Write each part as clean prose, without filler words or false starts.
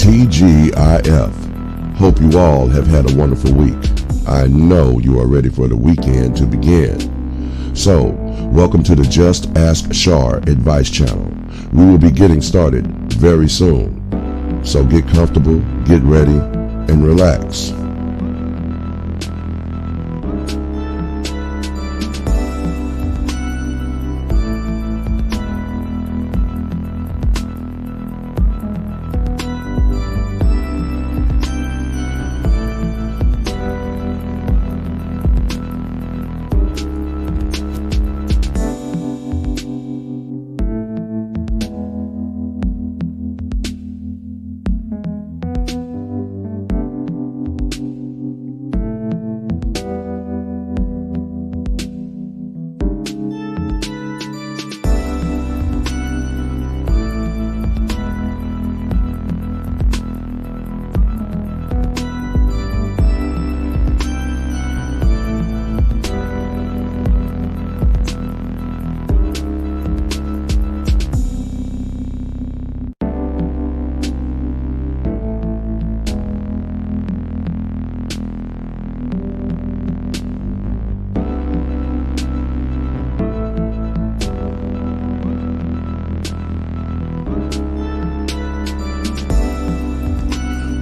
TGIF. Hope you all have had a wonderful week. I know you are ready for the weekend to begin. So, welcome to the Just Ask Shar advice channel. We will be getting started very soon. So get comfortable, get ready, and relax.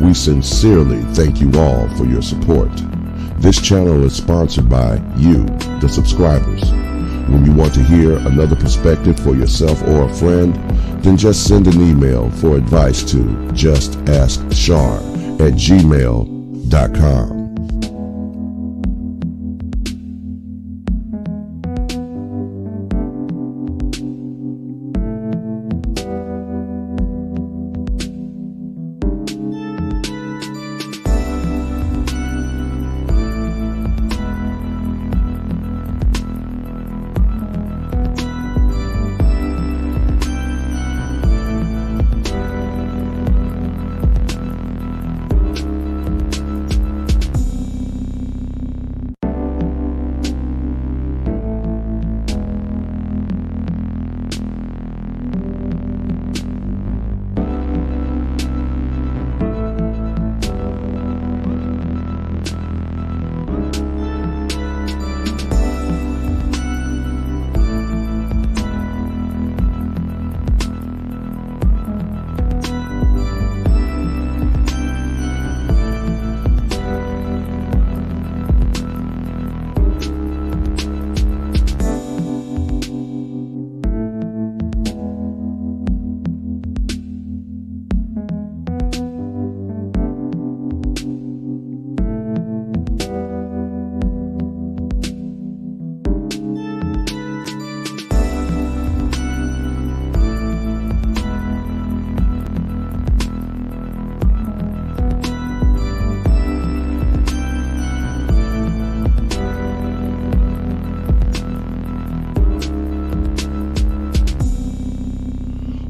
We sincerely thank you all for your support. This channel is sponsored by you, the subscribers. When you want to hear another perspective for yourself or a friend, then just send an email for advice to justaskshar@gmail.com.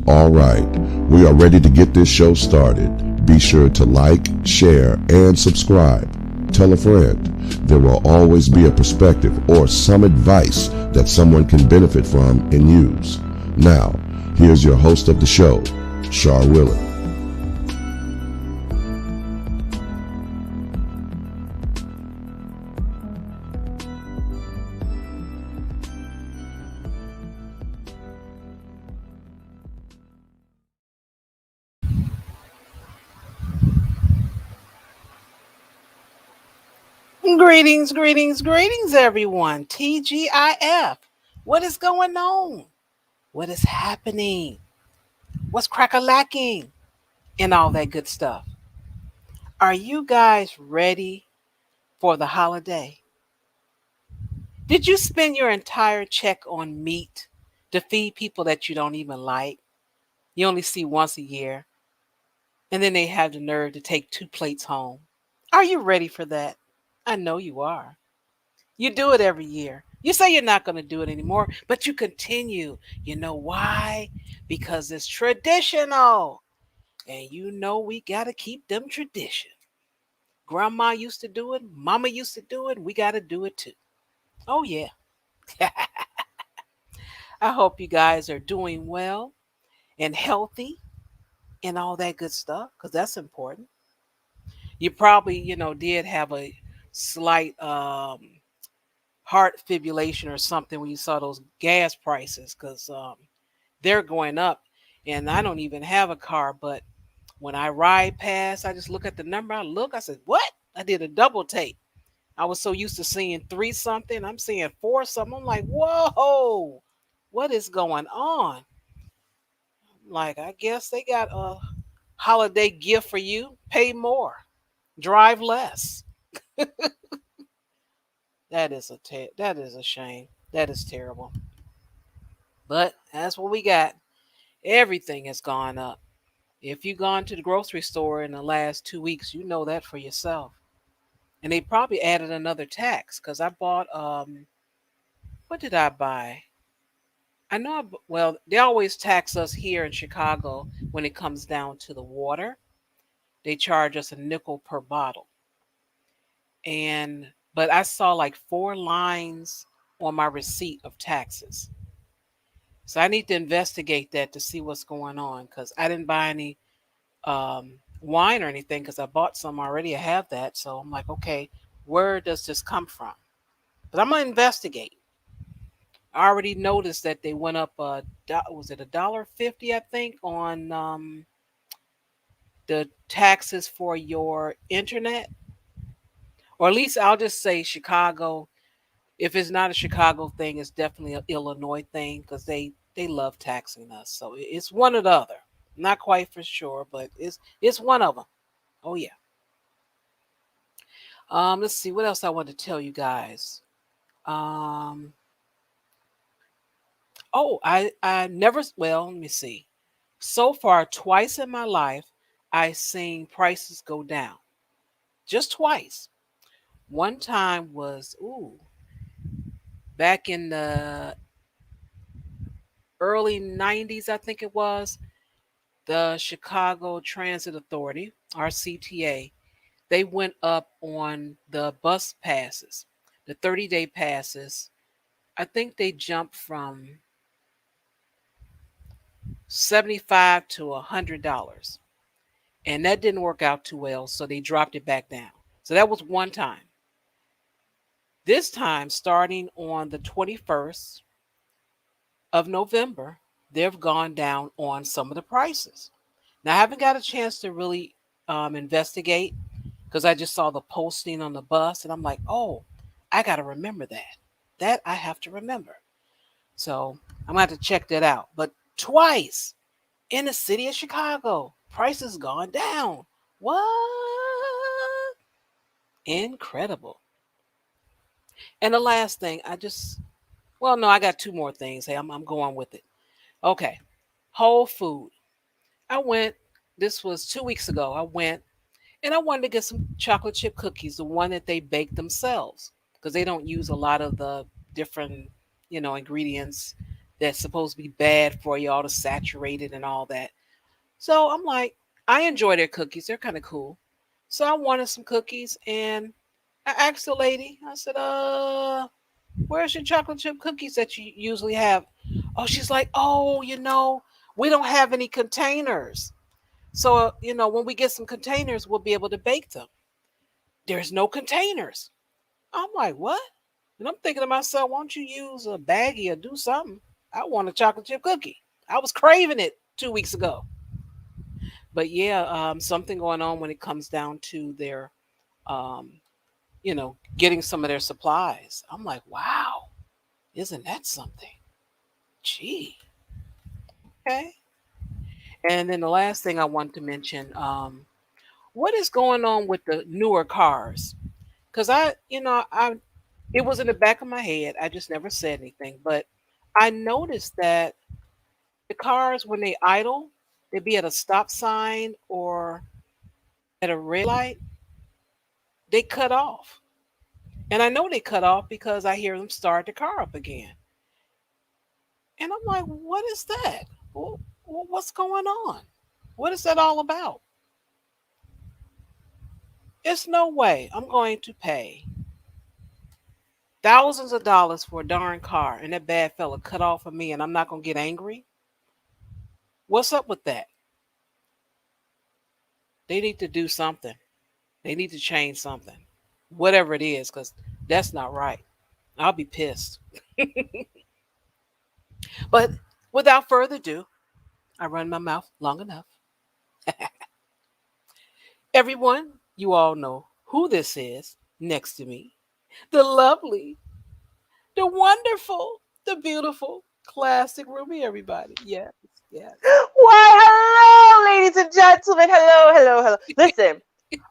All right, we are ready to get this show started. Be sure to like, share, and subscribe. Tell a friend. There will always be a perspective or some advice that someone can benefit from and use. Now, here's your host of the show, Shar Willett. Greetings, everyone. TGIF. What is going on? What is happening? What's crack-a-lacking? And all that good stuff. Are you guys ready for the holiday? Did you spend your entire check on meat to feed people that you don't even like? You only see once a year. And then they have the nerve to take 2 plates home. Are you ready for that? I know you are. You do it every year. You say you're not going to do it anymore, but you continue. You know why? Because it's traditional. And you know we got to keep them traditions. Grandma used to do it. Mama used to do it. We got to do it too. Oh, yeah. I hope you guys are doing well and healthy. and all that good stuff, because that's important. You probably, did have a slight heart fibrillation or something when you saw those gas prices, because they're going up. And I don't even have a car, but when I ride past, I just look at the number. I said, what? I did a double take. I was so used to seeing three something. I'm seeing four something. I'm like, whoa, what is going on? Like, I guess they got a holiday gift for you. Pay more, drive less. That is a shame. That is terrible. But that's what we got. Everything has gone up. If you've gone to the grocery store in the last 2 weeks, you know that for yourself. And they probably added another tax because I bought what did I buy? I know well, they always tax us here in Chicago when it comes down to the water. They charge us a nickel per bottle. And but I saw like four lines on my receipt of taxes. So I need to investigate that to see what's going on because I didn't buy any um, wine or anything because I bought some already. I have that. So I'm like, okay, where does this come from? But I'm going to investigate. I already noticed that they went up, was it $1.50, I think, on the taxes for your internet? Or at least I'll just say Chicago. If it's not a Chicago thing, it's definitely an Illinois thing because they love taxing us. So it's one or the other. Not quite for sure, but it's one of them. Oh yeah. Let's see what else I want to tell you guys. Um, oh, I never. Well, let me see. So far, twice in my life, I seen prices go down. Just twice. One time was back in the early '90s, I think it was. The Chicago Transit Authority, RCTA, they went up on the bus passes, the 30-day passes. I think they jumped from 75 to $100. And that didn't work out too well, so they dropped it back down. So that was one time. This time, starting on the 21st of November, they've gone down on some of the prices. Now, I haven't got a chance to really investigate because I just saw the posting on the bus and I'm like, oh, I got to remember that. That I have to remember. So I'm going to have to check that out. But twice in the city of Chicago, prices gone down. What? Incredible. And the last thing, well, no, I got two more things. Hey, I'm going with it. Okay. Whole Food. I went, this was 2 weeks ago. I went and I wanted to get some chocolate chip cookies, the one that they bake themselves, because they don't use a lot of the different, ingredients that's supposed to be bad for you, all the saturated and all that. So I'm like, I enjoy their cookies. They're kind of cool. So I wanted some cookies and I asked the lady, I said, where's your chocolate chip cookies that you usually have? Oh, she's like, oh, we don't have any containers. So, when we get some containers, we'll be able to bake them. There's no containers. I'm like, what? And I'm thinking to myself, why don't you use a baggie or do something? I want a chocolate chip cookie. I was craving it 2 weeks ago. But yeah, something going on when it comes down to their, um, getting some of their supplies. I'm like, wow, isn't that something? Gee. Okay. And then the last thing I want to mention, what is going on with the newer cars? Because it was in the back of my head. I just never said anything, but I noticed that the cars, when they idle, they be at a stop sign or at a red light, they cut off. And I know they cut off because I hear them start the car up again. And I'm like, what is that? What's going on? What is that all about? It's no way I'm going to pay thousands of dollars for a darn car and that bad fella cut off of me and I'm not going to get angry. What's up with that? They need to do something. They need to change something, whatever it is, because that's not right. I'll be pissed. But without further ado, I run my mouth long enough. Everyone, you all know who this is next to me. The lovely, the wonderful, the beautiful, classic Ruby, everybody. Yes, yes. Why, hello, ladies and gentlemen. Hello, hello, hello. Listen,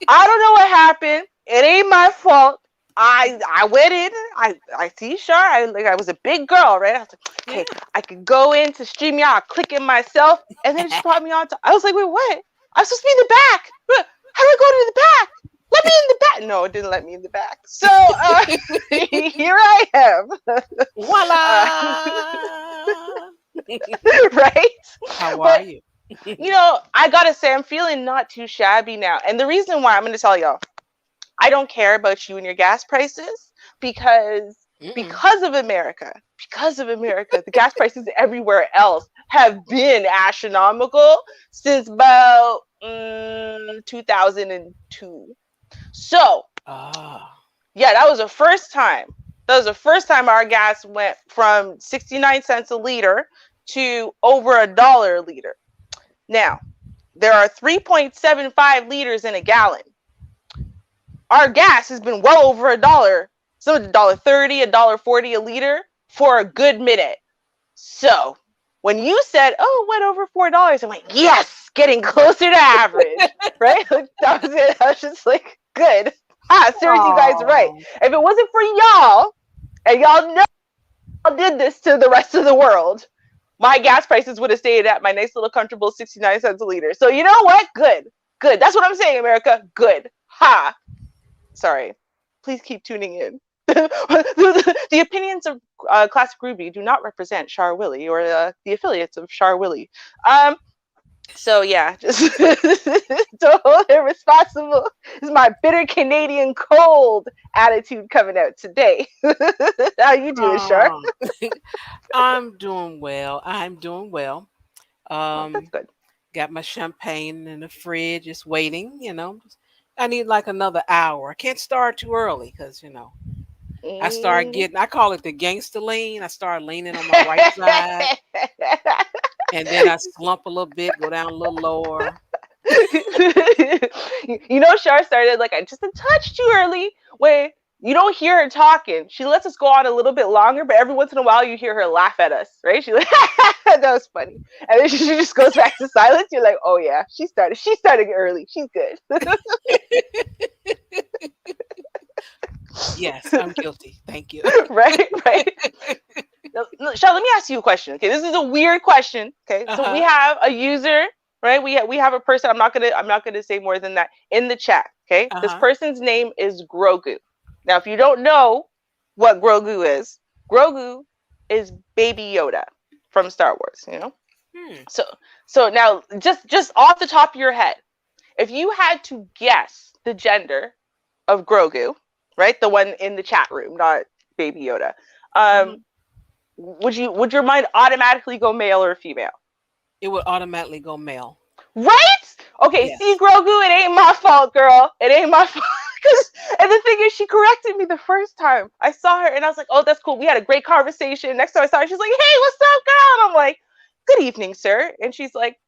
I don't know what happened. It ain't my fault. I went in. I see Shar. I was a big girl, right? I was like, okay, Yeah. I could go into StreamYard, click it myself, and then it just brought me on to. I was like, wait, what? I'm supposed to be in the back. How do I go to the back? Let me in the back. No, it didn't let me in the back. So here I am. Voila! Right? How are But you? I gotta say, I'm feeling not too shabby now. And the reason why I'm gonna tell y'all, I don't care about you and your gas prices because Mm-mm. because of America, the gas prices everywhere else have been astronomical since about 2002. So Ah. yeah, that was the first time. That was the first time our gas went from 69 cents a liter to over $1 a liter. Now, there are 3.75 liters in a gallon. Our gas has been well over $1, some of $1.30, $1.40 a liter for a good minute. So when you said, "Oh, it went over $4," I went, "Yes, getting closer to average." Right? That was it. I was just like, "Good." Seriously, you guys are right. Oh. If it wasn't for y'all, and y'all know y'all did this to the rest of the world, my gas prices would have stayed at my nice little comfortable 69 cents a liter. So you know what? Good. Good. That's what I'm saying, America. Good. Ha. Sorry. Please keep tuning in. The opinions of Classic Ruby do not represent Char Willie or the affiliates of Char Willie. Um, so yeah, just don't hold it responsible. This is my bitter Canadian cold attitude coming out today. How you doing, Char? Oh. I'm doing well. I'm doing well. Oh, that's Um, good. got my champagne in the fridge, just waiting. I need like another hour. I can't start too early because I start Mm. getting. I call it the gangster lean. I start leaning on my right side, and then I slump a little bit, go down a little lower. Shar started like just a touch too early. When you don't hear her talking, she lets us go on a little bit longer, but every once in a while you hear her laugh at us, right? She like, that was funny, and then she just goes back to silence. You're like, oh yeah, she started. She started early. She's good. Yes, I'm guilty. Thank you. Right, right. No, Shar, let me ask you a question. Okay, this is a weird question. Okay, Uh so we huh. have a user, right? We have a person. I'm not gonna say more than that in the chat. Okay, Uh this huh. person's name is Grogu. Now, if you don't know what Grogu is Baby Yoda from Star Wars. Hmm. So now, just off the top of your head, if you had to guess the gender of Grogu, right, the one in the chat room, not Baby Yoda, Uh-huh. um, would your mind automatically go male or female? It would automatically go male. Right? Okay, see, Yes. Grogu, it ain't my fault, girl. It ain't my fault. And the thing is, she corrected me the first time I saw her, and I was like, "Oh, that's cool. We had a great conversation." Next time I saw her, she's like, "Hey, what's up, girl?" And I'm like, "Good evening, sir." And she's like,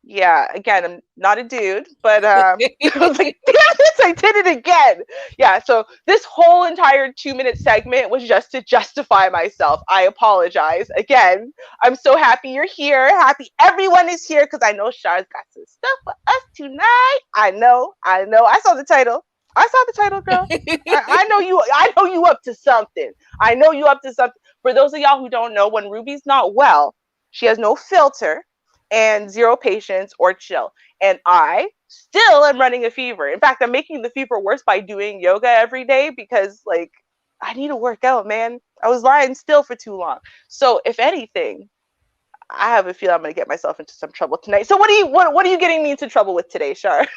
yeah, again, I'm not a dude, but I was like, damn it, I did it again. Yeah, so this whole entire 2 minute segment was just to justify myself. I apologize. Again, I'm so happy you're here. Happy everyone is here because I know Char's got some stuff for us tonight. I know, I know. I saw the title. I saw the title, girl. I know you. I know you up to something. I know you up to something. For those of y'all who don't know, when Ruby's not well, she has no filter and zero patience or chill. And I still am running a fever. In fact, I'm making the fever worse by doing yoga every day because, like, I need to work out, man. I was lying still for too long. So, if anything, I have a feeling I'm going to get myself into some trouble tonight. So, what are you getting me into trouble with today, Shar?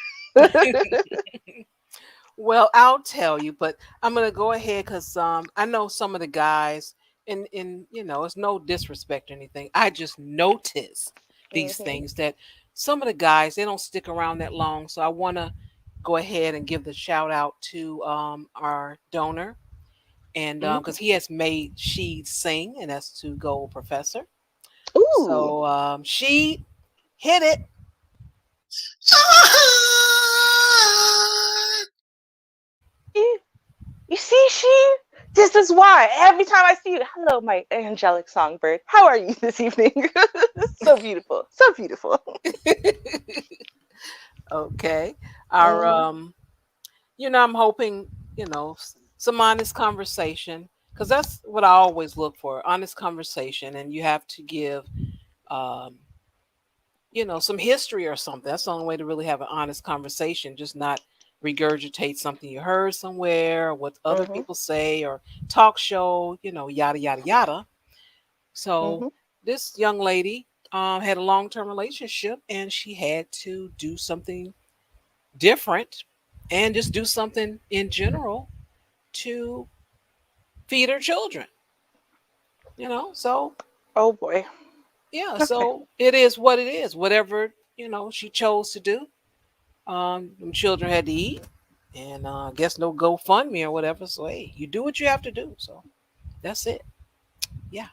Well, I'll tell you, but I'm gonna go ahead because I know some of the guys, and it's no disrespect or anything. I just notice these Mm-hmm. things that some of the guys, they don't stick around that long. So I want to go ahead and give the shout out to our donor, and because he has made She sing, and that's to Gold Professor. Ooh. So she hit it. You see, she. This is why every time I see you, hello, my angelic songbird. How are you this evening? So beautiful, so beautiful. Okay. Our I'm hoping, some honest conversation, because that's what I always look for, honest conversation, and you have to give um some history or something. That's the only way to really have an honest conversation, just not regurgitate something you heard somewhere or what other Mm-hmm. people say or talk show, yada yada yada. So Mm-hmm. this young lady had a long-term relationship, and she had to do something different and just do something in general to feed her children. So Oh boy. yeah, Okay. so it is what it is. Whatever, she chose to do. Them children had to eat, and I guess no GoFundMe or whatever. So hey, you do what you have to do. So that's it. Yeah.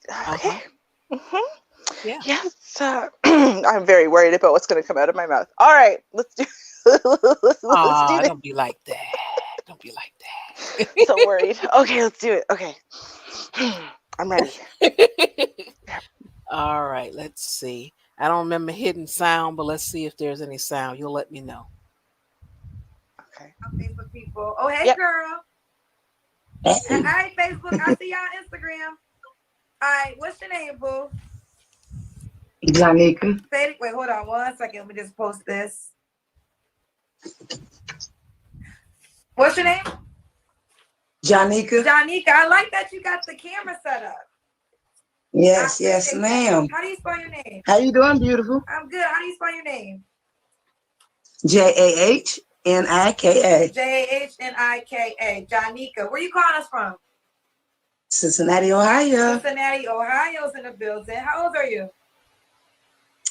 Uh Okay. huh. Mm-hmm. Yeah. Yes. I'm very worried about what's going to come out of my mouth. All right, let's do. let's do Ah, this. don't be like that. Don't be So worried. Okay, let's do it. Okay. I'm ready. like that. All right. Let's see. I don't remember hidden sound, but let's see if there's any sound. You'll let me know. Okay. Facebook people. Oh, hey, Yep. girl. Hi, Facebook. I see y'all on Instagram. All right, what's your name, boo? Janika. Wait, hold on 1 second. Let me just post this. What's your name? Janika. Janika. I like that you got the camera set up. Yes, That. ma'am. How do you spell your name? How you doing, beautiful? I'm good. How do you spell your name? Jahnika. Jahnika. Janika. Where you calling us from? Cincinnati, Ohio. Cincinnati, Ohio's in the building. How old are you?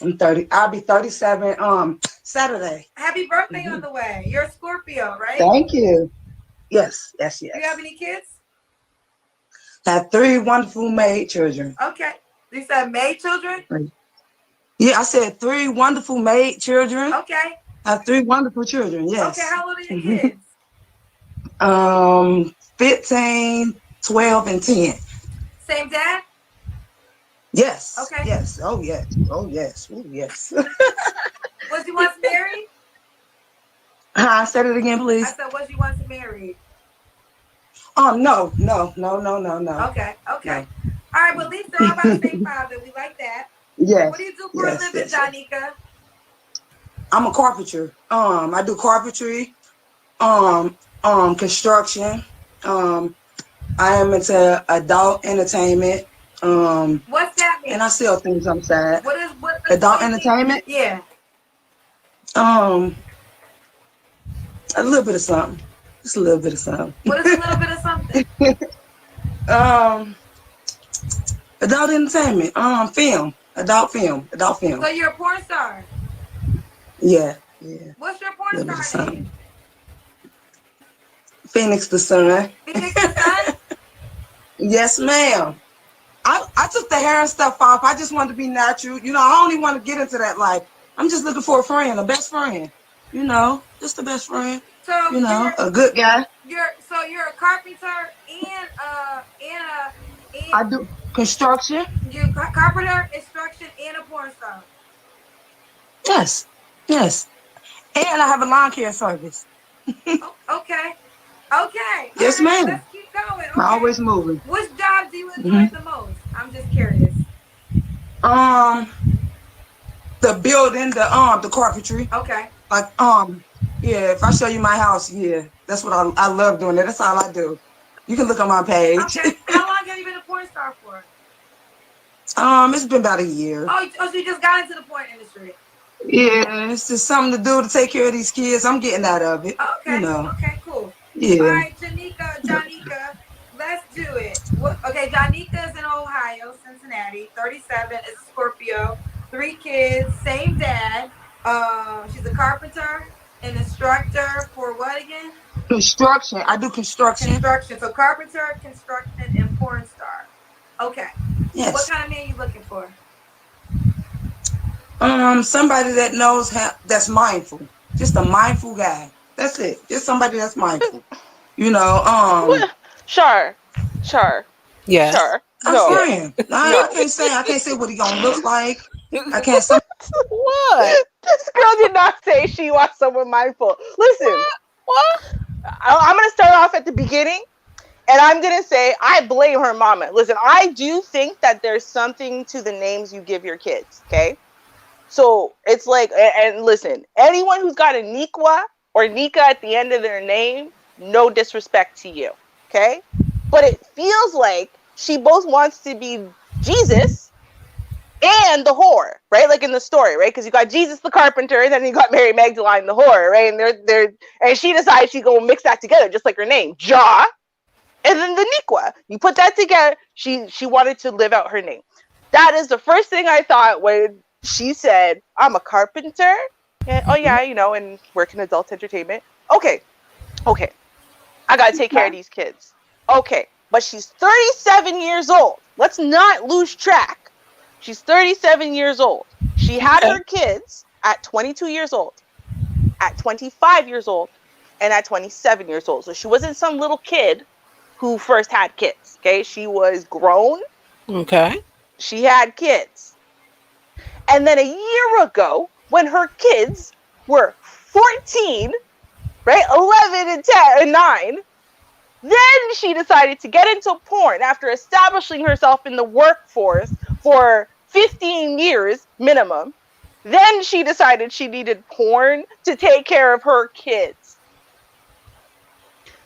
I'm 30. I'll be 37 Saturday. Happy birthday on the way. You're a Scorpio, right? Thank you. Yes. Do you have any kids? I have 3 wonderful made children. Okay. You said made children? Yeah, I said 3 wonderful made children. Okay. I have 3 wonderful children, yes. Okay, how old are your kids? 15, 12, and 10. Same dad? Yes. Okay. Yes. Oh yes. Oh yes. Oh yes. Was you once married? Say it again, please. I said, was you once married? No. Okay. No. All right, well, at least they're all by the same father. We like that. Yes. What do you do for a living, Janika? I'm a carpenter. I do carpentry, construction. I am into adult entertainment. What's that mean? And I sell things on the side. What adult entertainment? Yeah. A little bit of something. Just a little bit of something. What is a little bit of something? Adult entertainment. Film. Adult film. So you're a porn star? Yeah. What's your porn star name? Phoenix the Sun. Phoenix the Sun? Yes, ma'am. I took the hair and stuff off. I just wanted to be natural. I don't even want to get into that life. I'm just looking for a friend, a best friend. Just a best friend. So a good guy. You're a carpenter and I do construction. You're a carpenter, instruction, and a porn star. Yes. And I have a lawn care service. Okay. Yes, ma'am. Let's keep going. Okay. I'm always moving. Which job do you enjoy the most? I'm just curious. The building, the carpentry. Okay. Like yeah. If I show you my house, yeah, that's what I love doing. That's all I do. You can look on my page. Okay. How long have you been a porn star for? It's been about a year. Oh, so you just got into the porn industry? Yeah, it's just something to do to take care of these kids. I'm getting out of it. Okay. Okay, cool. Yeah. All right, Janika, let's do it. Okay, Janika is in Ohio, Cincinnati, 37, is a Scorpio. 3 kids, same dad. She's a carpenter, an instructor for what again? Construction. I do construction. Construction. So carpenter, construction, and porn star. Okay. Yes. What kind of man you looking for? Somebody that knows how, that's mindful. Just a mindful guy. That's it. Just somebody that's mindful. You know, Sure. Yes. Sure. I'm No. saying. I can't say what he gonna look like. I can't say What? This girl did not say she wants someone mindful. Listen, What? I'm going to start off at the beginning, and I'm going to say I blame her mama. Listen, I do think that there's something to the names you give your kids, okay? So it's like, and listen, anyone who's got a Nikwa or Nika at the end of their name, no disrespect to you, okay? But it feels like she both wants to be Jesus and the whore, right? Like in the story, right? Because you got Jesus the carpenter, and then you got Mary Magdalene the whore, right? And she decides she's gonna mix that together, just like her name, Ja, and then the Nikwa. You put that together. She wanted to live out her name. That is the first thing I thought when she said, "I'm a carpenter." And, oh yeah, and work in adult entertainment. Okay, I gotta take care of these kids. Okay, but she's 37 years old. Let's not lose track. She's 37 years old. She had her kids at 22 years old, at 25 years old, and at 27 years old. So she wasn't some little kid who first had kids, okay? She was grown. Okay. She had kids. And then a year ago, when her kids were 14, right, 11 and 10 and 9, then she decided to get into porn after establishing herself in the workforce for 15 years minimum. Then she decided she needed porn to take care of her kids.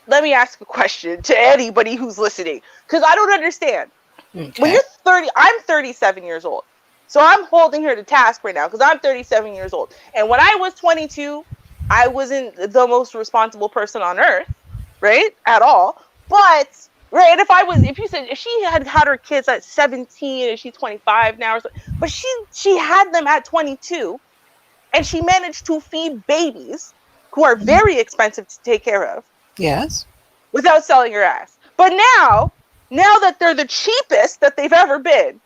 Let me ask a question to anybody who's listening, because I don't understand. Okay. When you're 30, I'm 37 years old. So I'm holding her to task right now because I'm 37 years old. And when I was 22, I wasn't the most responsible person on earth, right? At all. But, right, if she had her kids at 17 and she's 25 now, but she had them at 22, and she managed to feed babies who are very expensive to take care of. Yes. Without selling her ass. But now that they're the cheapest that they've ever been,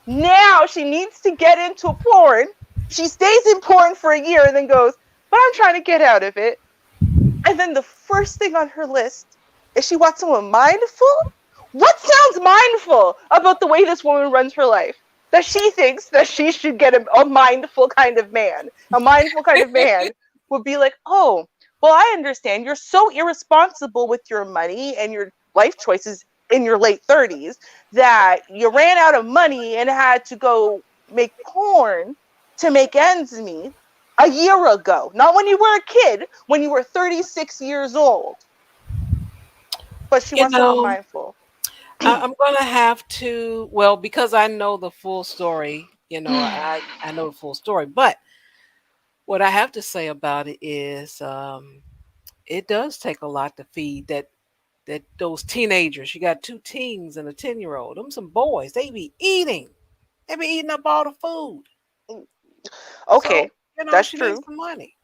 now she needs to get into porn. She stays in porn for a year and then goes, but I'm trying to get out of it. And then the first thing on her list is she wants someone mindful? What sounds mindful about the way this woman runs her life? That she thinks that she should get a mindful kind of man. A mindful kind of man would be like, oh, well, I understand you're so irresponsible with your money and your life choices in your late 30s that you ran out of money and had to go make porn to make ends meet a year ago. Not when you were a kid, when you were 36 years old. But she wants someone mindful. I'm going to have to, well, because I know the full story, I know the full story. But what I have to say about it is it does take a lot to feed that those teenagers. You got 2 teens and a 10-year-old. Them some boys. They be eating. They be eating up all the food. Okay, So, that's she true. needs some money.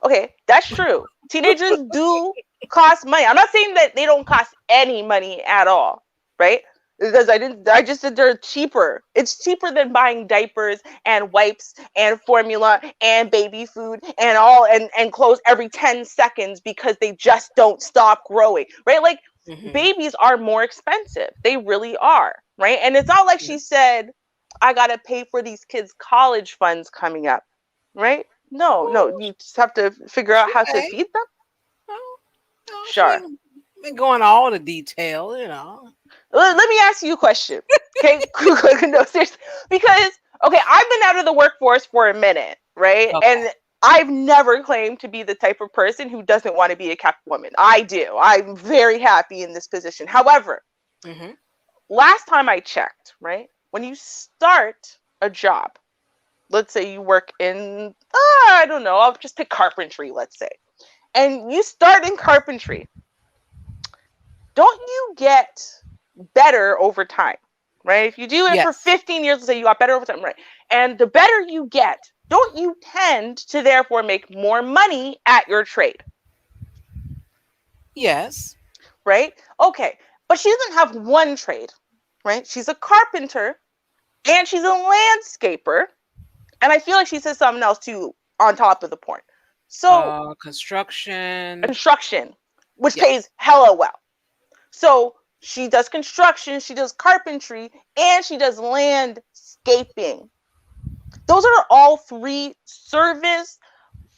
Okay, that's true. Teenagers do cost money. I'm not saying that they don't cost any money at all, right? Because I just said they're cheaper. It's cheaper than buying diapers and wipes and formula and baby food and all and clothes every 10 seconds because they just don't stop growing, right? Like babies are more expensive. They really are, right? And it's not like she said, I got to pay for these kids' college funds coming up, right? No, you just have to figure out how to feed them. No, Sure. Been going all the detail, Let me ask you a question. Okay, no, seriously. Because I've been out of the workforce for a minute, right? Okay. And I've never claimed to be the type of person who doesn't want to be a kept woman. I do. I'm very happy in this position. However, last time I checked, right? When you start a job, let's say you work in, I don't know, I'll just pick carpentry, let's say. And you start in carpentry. Don't you get better over time? right? If you do it for Yes. 15 years, let's say you got better overtime, right? And the better you get, don't you tend to therefore make more money at your trade, Yes. right? Okay, but she doesn't have one trade, right? She's a carpenter and she's a landscaper, and I feel like she says something else too on top of the porn. So Construction. construction, which Yes. pays hella well. So she does construction, she does carpentry, and she does landscaping. Those are all three service,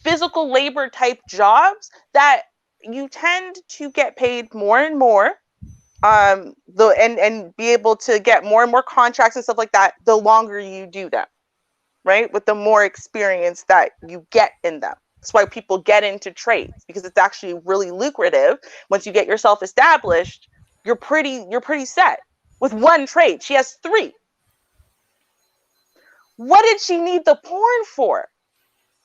physical labor type jobs that you tend to get paid more and more. And be able to get more and more contracts and stuff like that the longer you do them, right? With the more experience that you get in them. That's why people get into trades, because it's actually really lucrative. Once you get yourself established, you're pretty set with one trade. She has three. What did she need the porn for?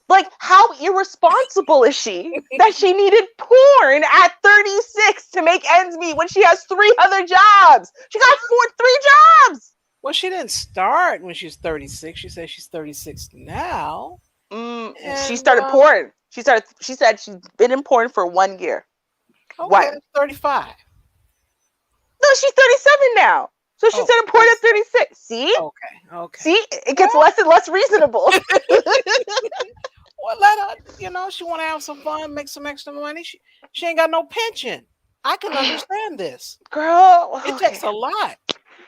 Like, how irresponsible is she that she needed porn at 36 to make ends meet when she has three other jobs? She got three jobs. Well, she didn't start when she was 36. She said she's 36 now. She started porn. She said she's been in porn for 1 year. Okay, What? 35. No, she's 37 now. So she started porn at 36. See? Okay. See? It gets less and less reasonable. Well, let her, she want to have some fun, make some extra money. She ain't got no pension. I can understand this. Girl. It takes a lot.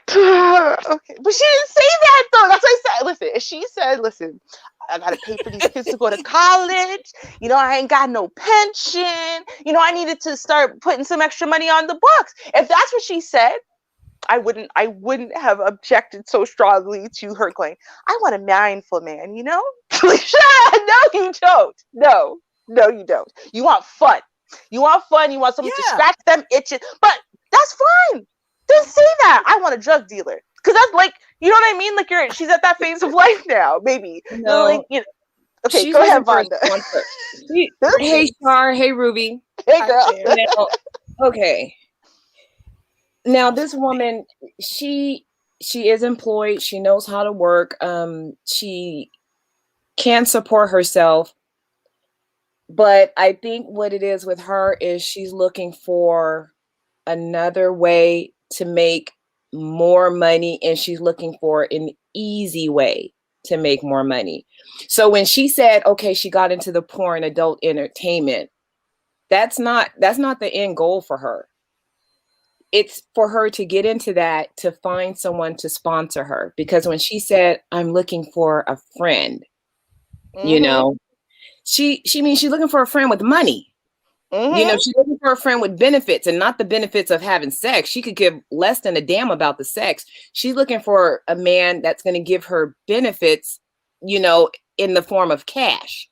Okay. But she didn't say that, though. That's what I said. Listen, if she said, listen, I got to pay for these kids to go to college. I ain't got no pension. I needed to start putting some extra money on the books. If that's what she said, I wouldn't have objected so strongly to her going, I want a mindful man, No, you don't. No, you don't. You want fun. You want someone to scratch them itches. But that's fine. Don't say that. I want a drug dealer. Because that's like, you know what I mean? Like she's at that phase of life now, maybe. No. Like, Okay, go ahead, Vonda. Hey, Char. Hey, Ruby. Hey, girl. Now, okay. Now, this woman, she is employed. She knows how to work. She can support herself. But I think what it is with her is she's looking for another way to make more money, and she's looking for an easy way to make more money. So when she said, okay, she got into the porn adult entertainment, that's not the end goal for her. It's for her to get into that, to find someone to sponsor her. Because when she said, I'm looking for a friend, she means she's looking for a friend with money. She's looking for a friend with benefits, and not the benefits of having sex. She could give less than a damn about the sex. She's looking for a man that's going to give her benefits, in the form of cash.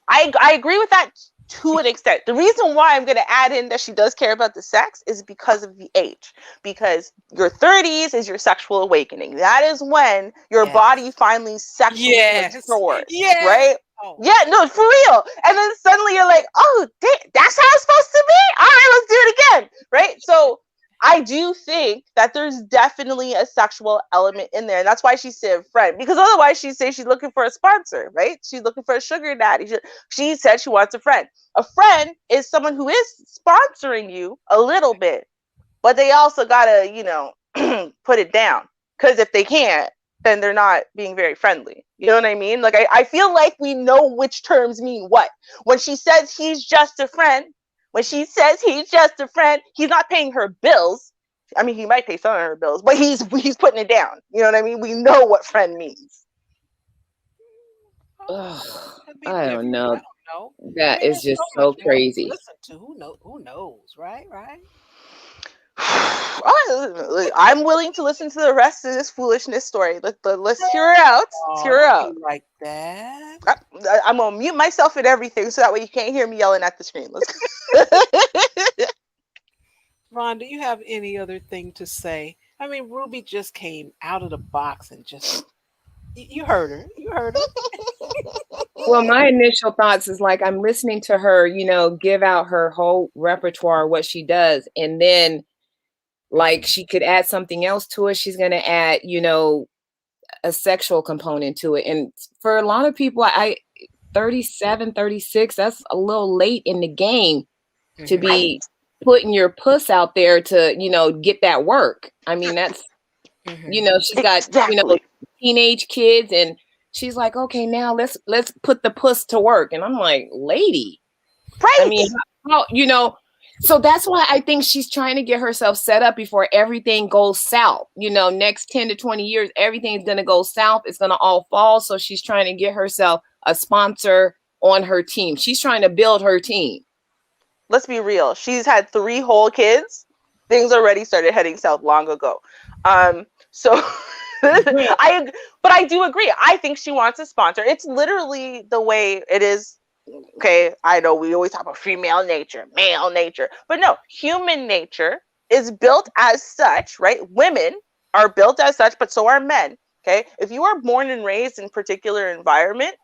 I agree with that to an extent. The reason why I'm going to add in that she does care about the sex is because of the age. Because your 30s is your sexual awakening. That is when your body finally sexually matures. Yes. Right? Oh. Yeah, no, for real. And then suddenly you're like, oh, that's how it's supposed to be? All right, let's do it again. Right? So I do think that there's definitely a sexual element in there. And that's why she said friend. Because otherwise she'd say she's looking for a sponsor, right? She's looking for a sugar daddy. She said she wants a friend. A friend is someone who is sponsoring you a little bit. But they also got to, put it down. Because if they can't, then they're not being very friendly. You know what I mean? Like, I feel like we know which terms mean what. When she says he's just a friend, he's not paying her bills. I mean, he might pay some of her bills, but he's putting it down. You know what I mean? We know what friend means. I don't know. That is just so crazy. Listen to who knows, right? I'm willing to listen to the rest of this foolishness story. Let's hear her out. Let's hear her out. Like that. I'm gonna mute myself and everything so that way you can't hear me yelling at the screen. Ron, do you have any other thing to say? I mean, Ruby just came out of the box and just you heard her. Well, my initial thoughts is like, I'm listening to her, give out her whole repertoire, what she does. And then like she could add something else to it. She's going to add, you know, a sexual component to it. And for a lot of people, 37, 36, that's a little late in the game to be putting your puss out there to, you know, get that work. I mean, that's, you know, she's got, you know, teenage kids, and she's like, okay, now let's put the puss to work. And I'm like, lady, Right. I mean, how, you know, so that's why I think she's trying to get herself set up before everything goes south. You know, next 10 to 20 years, everything's going to go south. It's going to all fall. So she's trying to get herself a sponsor on her team. She's trying to build her team. Let's be real. She's had 3 whole kids. Things already started heading south long ago. So but I do agree. I think she wants a sponsor. It's literally the way it is. Okay, I know we always talk about female nature, male nature, but no, human nature is built as such, right? Women are built as such, but so are men. Okay, if you are born and raised in particular environment,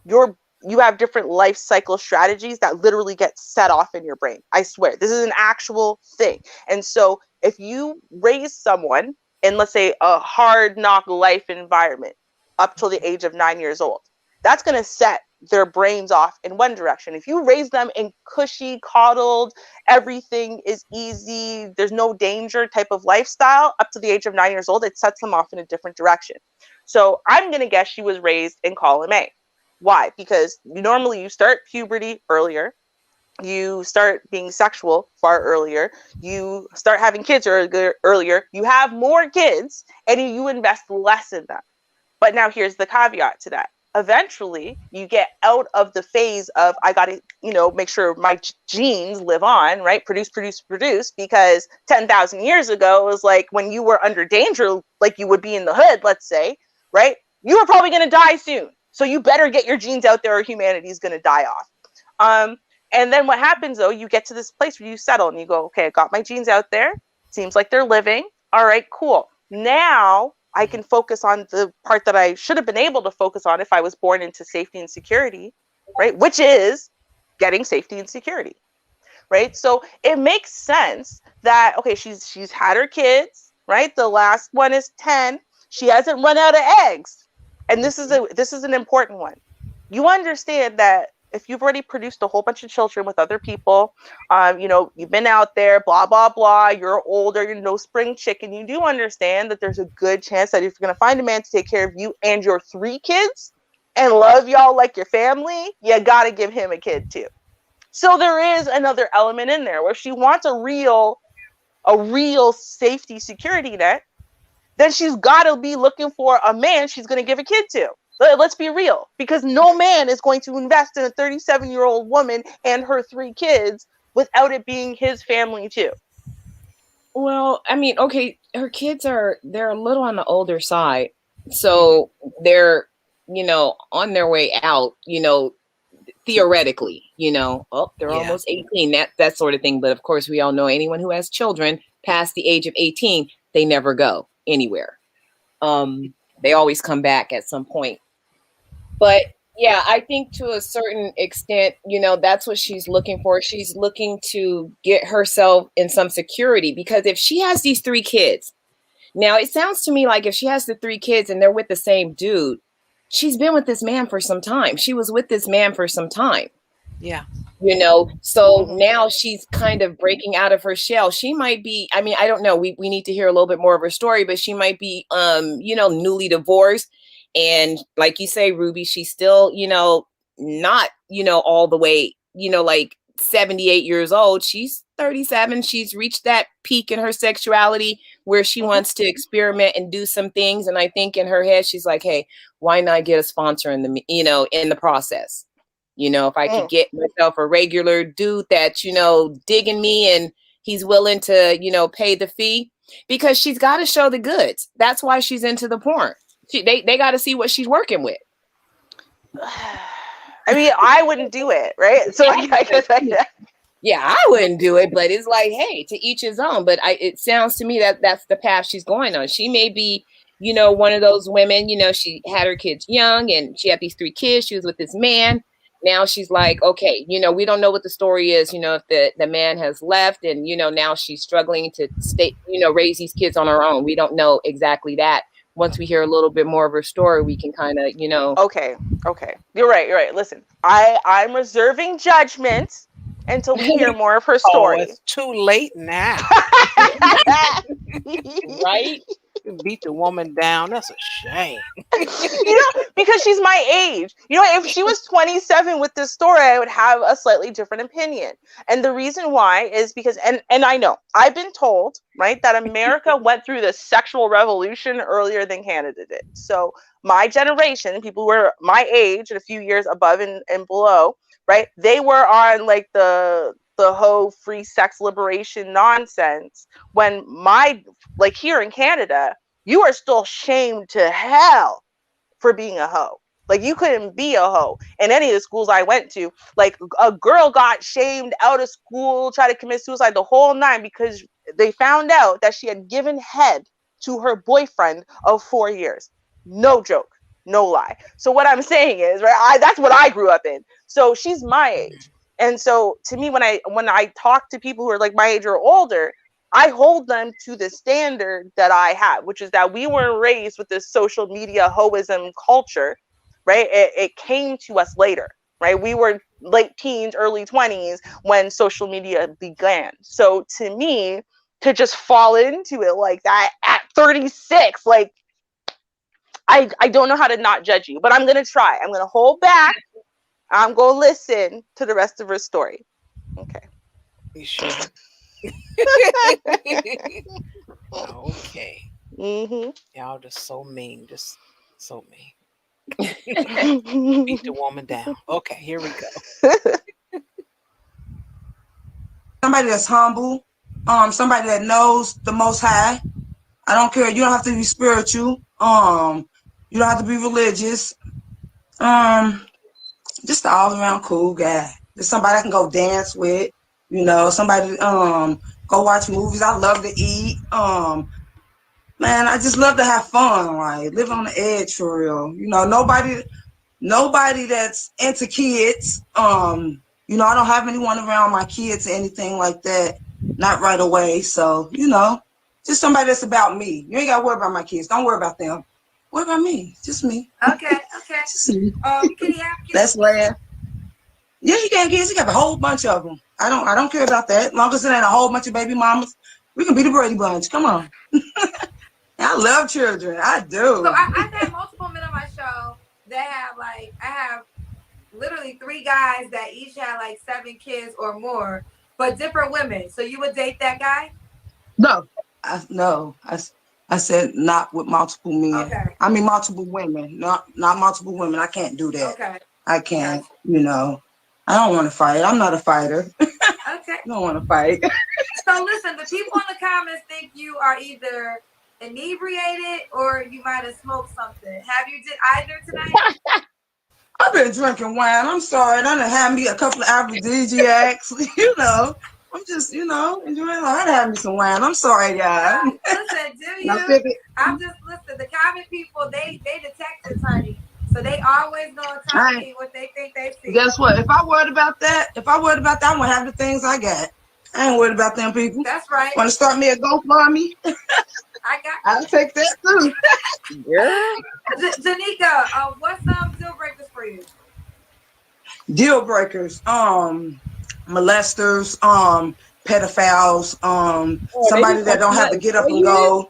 you have different life cycle strategies that literally get set off in your brain. I swear, this is an actual thing. And so if you raise someone in, let's say, a hard knock life environment up till the age of 9 years old, that's going to set their brains off in one direction. If you raise them in cushy, coddled, everything is easy, there's no danger type of lifestyle up to the age of 9 years old, it sets them off in a different direction. So I'm going to guess she was raised in column A. Why? Because normally you start puberty earlier, you start being sexual far earlier, you start having kids earlier, you have more kids, and you invest less in them. But now here's the caveat to that. Eventually, you get out of the phase of, I got to, you know, make sure my genes live on, right? Produce, because 10,000 years ago, it was like when you were under danger, like you would be in the hood, let's say, right? You were probably going to die soon. So you better get your genes out there or humanity is going to die off. And then what happens, though, you get to this place where you settle and you go, okay, I got my genes out there. Seems like they're living. All right, cool. Now I can focus on the part that I should have been able to focus on if I was born into safety and security, right? Which is getting safety and security, right? So it makes sense that, okay, she's had her kids, right? The last one is 10. She hasn't run out of eggs. And this is an important one. You understand that if you've already produced a whole bunch of children with other people, you know, you've been out there, blah, blah, blah, you're older, you're no spring chicken, you do understand that there's a good chance that if you're going to find a man to take care of you and your 3 kids and love y'all like your family, you got to give him a kid too. So there is another element in there where if she wants a real safety security net, then she's got to be looking for a man she's going to give a kid to. Let's be real, because no man is going to invest in a 37-year-old woman and her 3 kids without it being his family too. Well, I mean, okay, her kids they're a little on the older side. So they're, you know, on their way out, you know, theoretically, you know, they're almost 18, that sort of thing. But of course, we all know anyone who has children past the age of 18, they never go anywhere. They always come back at some point. But yeah, I think to a certain extent, you know, that's what she's looking for. She's looking to get herself in some security, because if she has these 3 kids, now it sounds to me like if she has the 3 kids and they're with the same dude, she's been with this man for some time. She was with this man for some time. Yeah. You know, so now she's kind of breaking out of her shell. She might be, I mean, I don't know. We need to hear a little bit more of her story, but she might be, you know, newly divorced. And like you say, Ruby, she's still, you know, not, you know, all the way, you know, like 78 years old. She's 37. She's reached that peak in her sexuality where she wants to experiment and do some things. And I think in her head, she's like, hey, why not get a sponsor in the, you know, in the process? You know, if I could get myself a regular dude that, you know, digging me and he's willing to, you know, pay the fee, because she's got to show the goods. That's why she's into the porn. They got to see what she's working with. I mean, I wouldn't do it, right? So yeah, I wouldn't do it, but it's like, hey, to each his own. But it sounds to me that that's the path she's going on. She may be, you know, one of those women, you know, she had her kids young and she had these 3 kids. She was with this man. now she's like, okay, you know, we don't know what the story is, you know, if the man has left and, you know, now she's struggling to stay, you know, raise these kids on her own. We don't know exactly that. Once we hear a little bit more of her story, we can kind of, you know. Okay. You're right. Listen, I'm reserving judgment until we hear more of her Oh, story. it's too late now. Right? Beat the woman down. That's a shame. Because she's my age. If she was 27 with this story, I would have a slightly different opinion. And the reason why is because, and I know, I've been told, right, that America went through the sexual revolution earlier than Canada did. So my generation, people who were my age and a few years above and below, right, they were on like the whole free sex liberation nonsense, when like here in Canada, you are still shamed to hell for being a hoe. Like, you couldn't be a hoe in any of the schools I went to. Like, a girl got shamed out of school, tried to commit suicide, the whole nine, because they found out that she had given head to her boyfriend of 4 years. No joke, no lie. So what I'm saying is, right, that's what I grew up in. So she's my age. And so to me, when I talk to people who are like my age or older, I hold them to the standard that I have, which is that we weren't raised with this social media hoism culture, right? It came to us later, right? We were late teens, early 20s when social media began. So to me, to just fall into it like that at 36, like, I don't know how to not judge you, but I'm going to try. I'm going to hold back. I'm going to listen to the rest of her story. Okay. You sure? Okay. Mm-hmm. Y'all just so mean. Just so mean. Beat the woman down. Okay, here we go. Somebody that's humble, somebody that knows the Most High. I don't care. You don't have to be spiritual. You don't have to be religious. Just an all around cool guy. Just somebody I can go dance with. Somebody go watch movies. I love to eat. Man, I just love to have fun. Like, live on the edge for real. Nobody that's into kids. I don't have anyone around my kids or anything like that. Not right away. So, just somebody that's about me. You ain't got to worry about my kids. Don't worry about them. Worry about me. Just me. Okay. Just me. Can he have kids? Let's laugh. Yeah, he got kids. He got a whole bunch of them. I don't care about that. As long as it ain't a whole bunch of baby mamas, we can be the Brady Bunch. Come on. I love children. I do. So I've had multiple men on my show that have I have literally 3 guys that each had like 7 kids or more, but different women. So you would date that guy? No. I said not with multiple men. Okay. I mean multiple women. Not multiple women. I can't do that. Okay. I can't, I don't want to fight. I'm not a fighter. Okay. I don't want to fight. So listen, the people in the comments think you are either inebriated or you might have smoked something. Have you did either tonight? I've been drinking wine. I'm sorry. I done had me a couple of aphrodisiacs. I'm just, enjoying life. I had me some wine. I'm sorry, y'all. Listen, I'm just listen. The comment people, they detectives, honey. So they always gonna tell me what they think they see. Guess what? If I worried about that, I'm gonna have the things I got. I ain't worried about them people. That's right. Want to start me a GoFundMe? I'll take that too. Yeah. Janika, what's some deal breakers for you? Deal breakers, molesters, pedophiles, somebody that don't have to get up and go.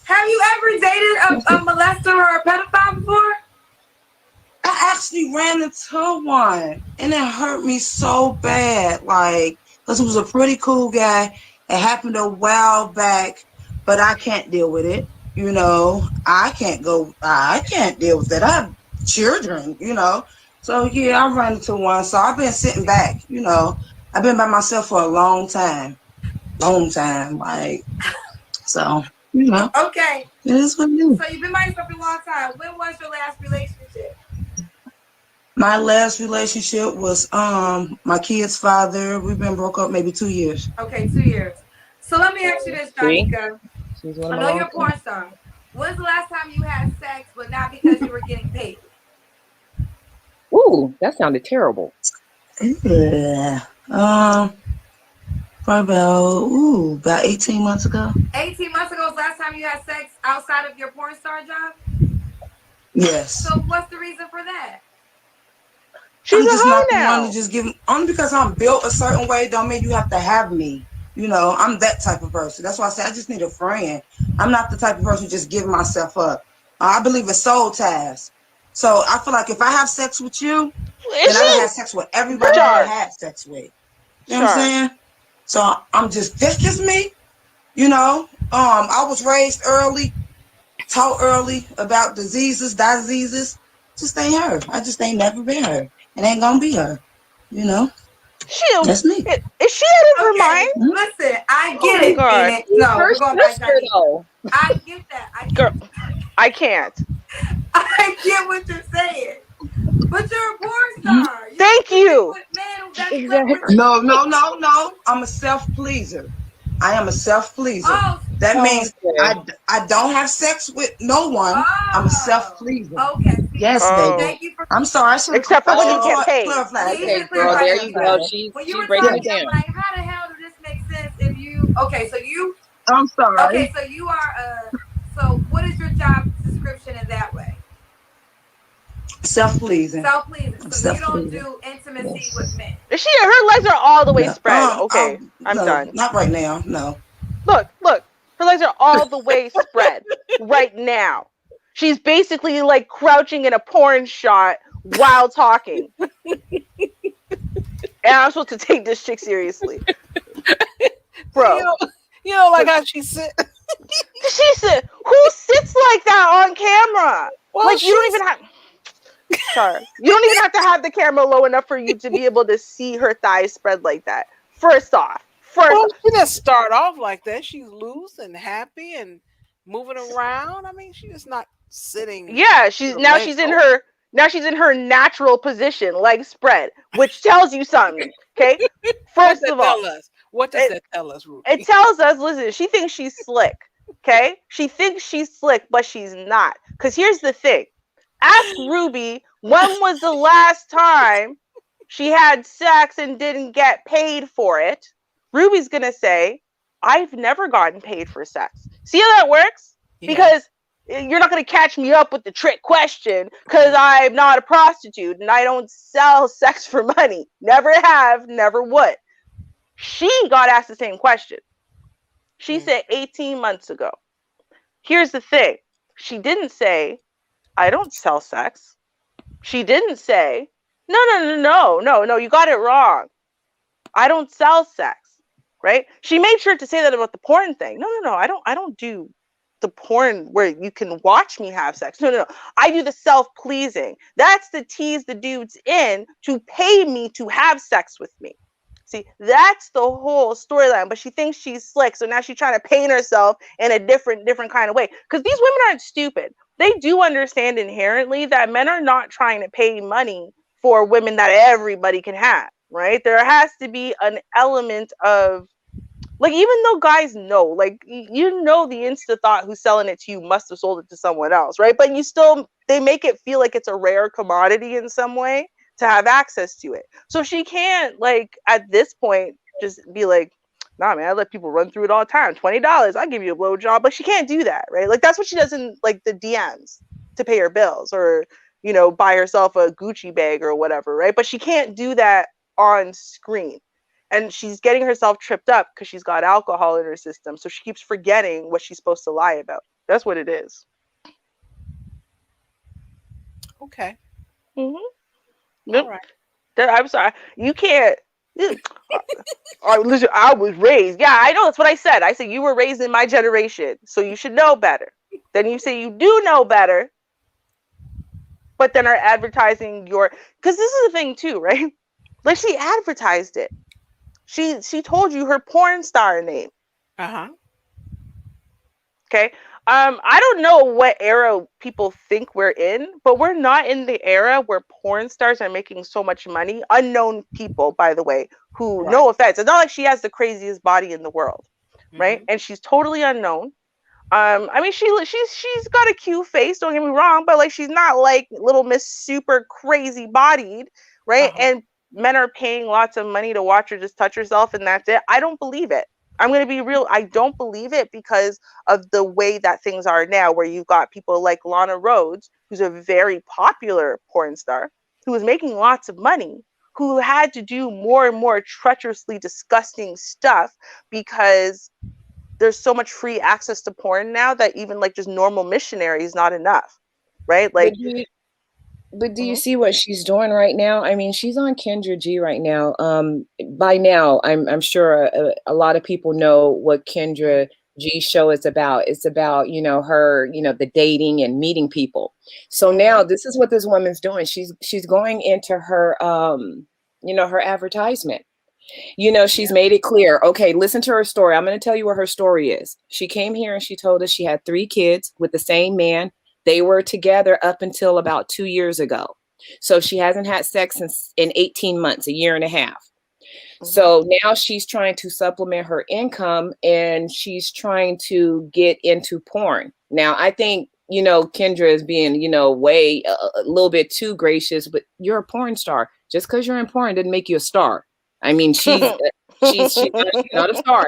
Have you ever dated a molester or a pedophile before? I actually ran into one, and it hurt me so bad. Like, because he was a pretty cool guy. It happened a while back, but I can't deal with it. I can't deal with that. I have children, So, yeah, I ran into one. So I've been sitting back, I've been by myself for a long time. Like, so, Okay. It is what it is. So you've been by yourself for a long time. When was your last relationship? My last relationship was my kid's father. We've been broke up maybe 2 years. Okay, 2 years. So let me ask you this, Janika. I know you're a porn star. When's the last time you had sex, but not because you were getting paid? Ooh, that sounded terrible. Yeah. Probably about 18 months ago. 18 months ago was the last time you had sex outside of your porn star job? Yes. So what's the reason for that? She's I'm a just hoe not the now. one to just give. Only because I'm built a certain way don't mean you have to have me. You know, I'm that type of person. That's why I say I just need a friend. I'm not the type of person who just give myself up. I believe in soul ties. So I feel like if I have sex with you, Is then I done she? had sex with everybody you done Sure. had sex with. You know what I'm Sure. saying? So I'm just that's just me. You know, I was raised early, taught early about diseases. Just ain't her. I just ain't never been her. It ain't gonna be her. You know, She that's me. is she out of her mind? Okay, listen, I Oh get my it, god, Phoenix. No, Her we're going back to sister, Anita. though. I get that. I girl, get I can't. I get what you're saying. But you're a porn star. You Thank sleep you. with men that slept with Exactly. No. I'm a self pleaser. I am a self pleaser. Oh, That means Okay. I don't have sex with no one. I'm a self oh. pleaser. Okay, see, Yes, Oh, baby. thank you for I'm sorry. I should have except for when you Oh, get paid. yeah, clarified. you okay, should girl. clarify There that you for me. go. Clarified. When you She's were breaking talking, it Yes. I'm down. like, how the hell does this make sense if you I'm sorry. okay, so you are so what is your job description in that way? Self pleasing. Self-pleasing. I'm So you self don't pleasing. do intimacy with Yes. men. Is she? Her legs are all the way No. spread. Okay, I'm No, done. not right now. No. Look. Her legs are all the way spread right now. She's basically like crouching in a porn shot while talking. And I'm supposed to take this chick seriously, bro. You know, like how she sit. She said, "Who sits like that on camera? Well, Like you don't she's even have." Sorry, you don't even have to have the camera low enough for you to be able to see her thighs spread like that. First off, well, she didn't start off like that. She's loose and happy and moving around. I mean, she's just not sitting yeah, with she's her now legs she's in open. her now she's in her natural position, legs spread, which tells you something. Okay, What first that of all, tell us? What does it that tell us, it Ruby? tells us, listen, she thinks she's slick. Okay, she thinks she's slick, but she's not. Because here's the thing: ask Ruby when was the last time she had sex and didn't get paid for it. Ruby's gonna say, I've never gotten paid for sex. See how that works? Yeah. Because you're not gonna catch me up with the trick question because I'm not a prostitute and I don't sell sex for money. Never have, never would. She got asked the same question. She said 18 months ago. Here's the thing. She didn't say, I don't sell sex. She didn't say, no, you got it wrong. I don't sell sex, right? She made sure to say that about the porn thing. No, I don't do the porn where you can watch me have sex. No. I do the self-pleasing. That's to tease the dudes in to pay me to have sex with me. See, that's the whole storyline. But she thinks she's slick, so now she's trying to paint herself in a different kind of way. Because these women aren't stupid. They do understand inherently that men are not trying to pay money for women that everybody can have, right? There has to be an element of like, even though guys know, like, you know, the insta thought who's selling it to you must have sold it to someone else, right? But you still, they make it feel like it's a rare commodity in some way to have access to it. So she can't, like, at this point, just be like, nah, man, I let people run through it all the time. $20, I'll give you a blowjob. But she can't do that, right? Like, that's what she does in, like, the DMs to pay her bills or, you know, buy herself a Gucci bag or whatever, right? But she can't do that on screen, and she's getting herself tripped up because she's got alcohol in her system, so she keeps forgetting what she's supposed to lie about. That's what it is. Okay. All Yep. right. I'm sorry, you can't. Listen, I was raised, yeah, I know, that's what I said. I said you were raised in my generation, so you should know better. Then you say you do know better, but then are advertising your, because this is the thing too, right? Like, she advertised it. She told you her porn star name. Uh-huh. Okay. I don't know what era people think we're in, but we're not in the era where porn stars are making so much money. Unknown people, by the way, who, Right. no offense, it's not like she has the craziest body in the world, right? Mm-hmm. And she's totally unknown. I mean, she's got a cute face. Don't get me wrong, but like she's not like little Miss Super crazy bodied, right? And men are paying lots of money to watch her just touch herself, and that's it. I don't believe it. I'm gonna be real. I don't believe it because of the way that things are now, where you've got people like Lana Rhoades, who's a very popular porn star, who is making lots of money, who had to do more and more treacherously disgusting stuff because there's so much free access to porn now that even like just normal missionary is not enough, right? Like, but do you see what she's doing right now? I mean, she's on Kendra G right now. By now, I'm sure a lot of people know what Kendra G show is about. It's about, you know, her, you know, the dating and meeting people. So now this is what this woman's doing. She's going into her, you know, her advertisement. You know, she's made it clear. Okay, listen to her story. I'm going to tell you what her story is. She came here and she told us she had 3 kids with the same man. They were together up until about 2 years ago. So she hasn't had sex in 18 months, a year and a half. So now she's trying to supplement her income and she's trying to get into porn. Now, I think, you know, Kendra is being, you know, way a little bit too gracious, but you're a porn star. Just because you're in porn didn't make you a star. I mean, she's not a star.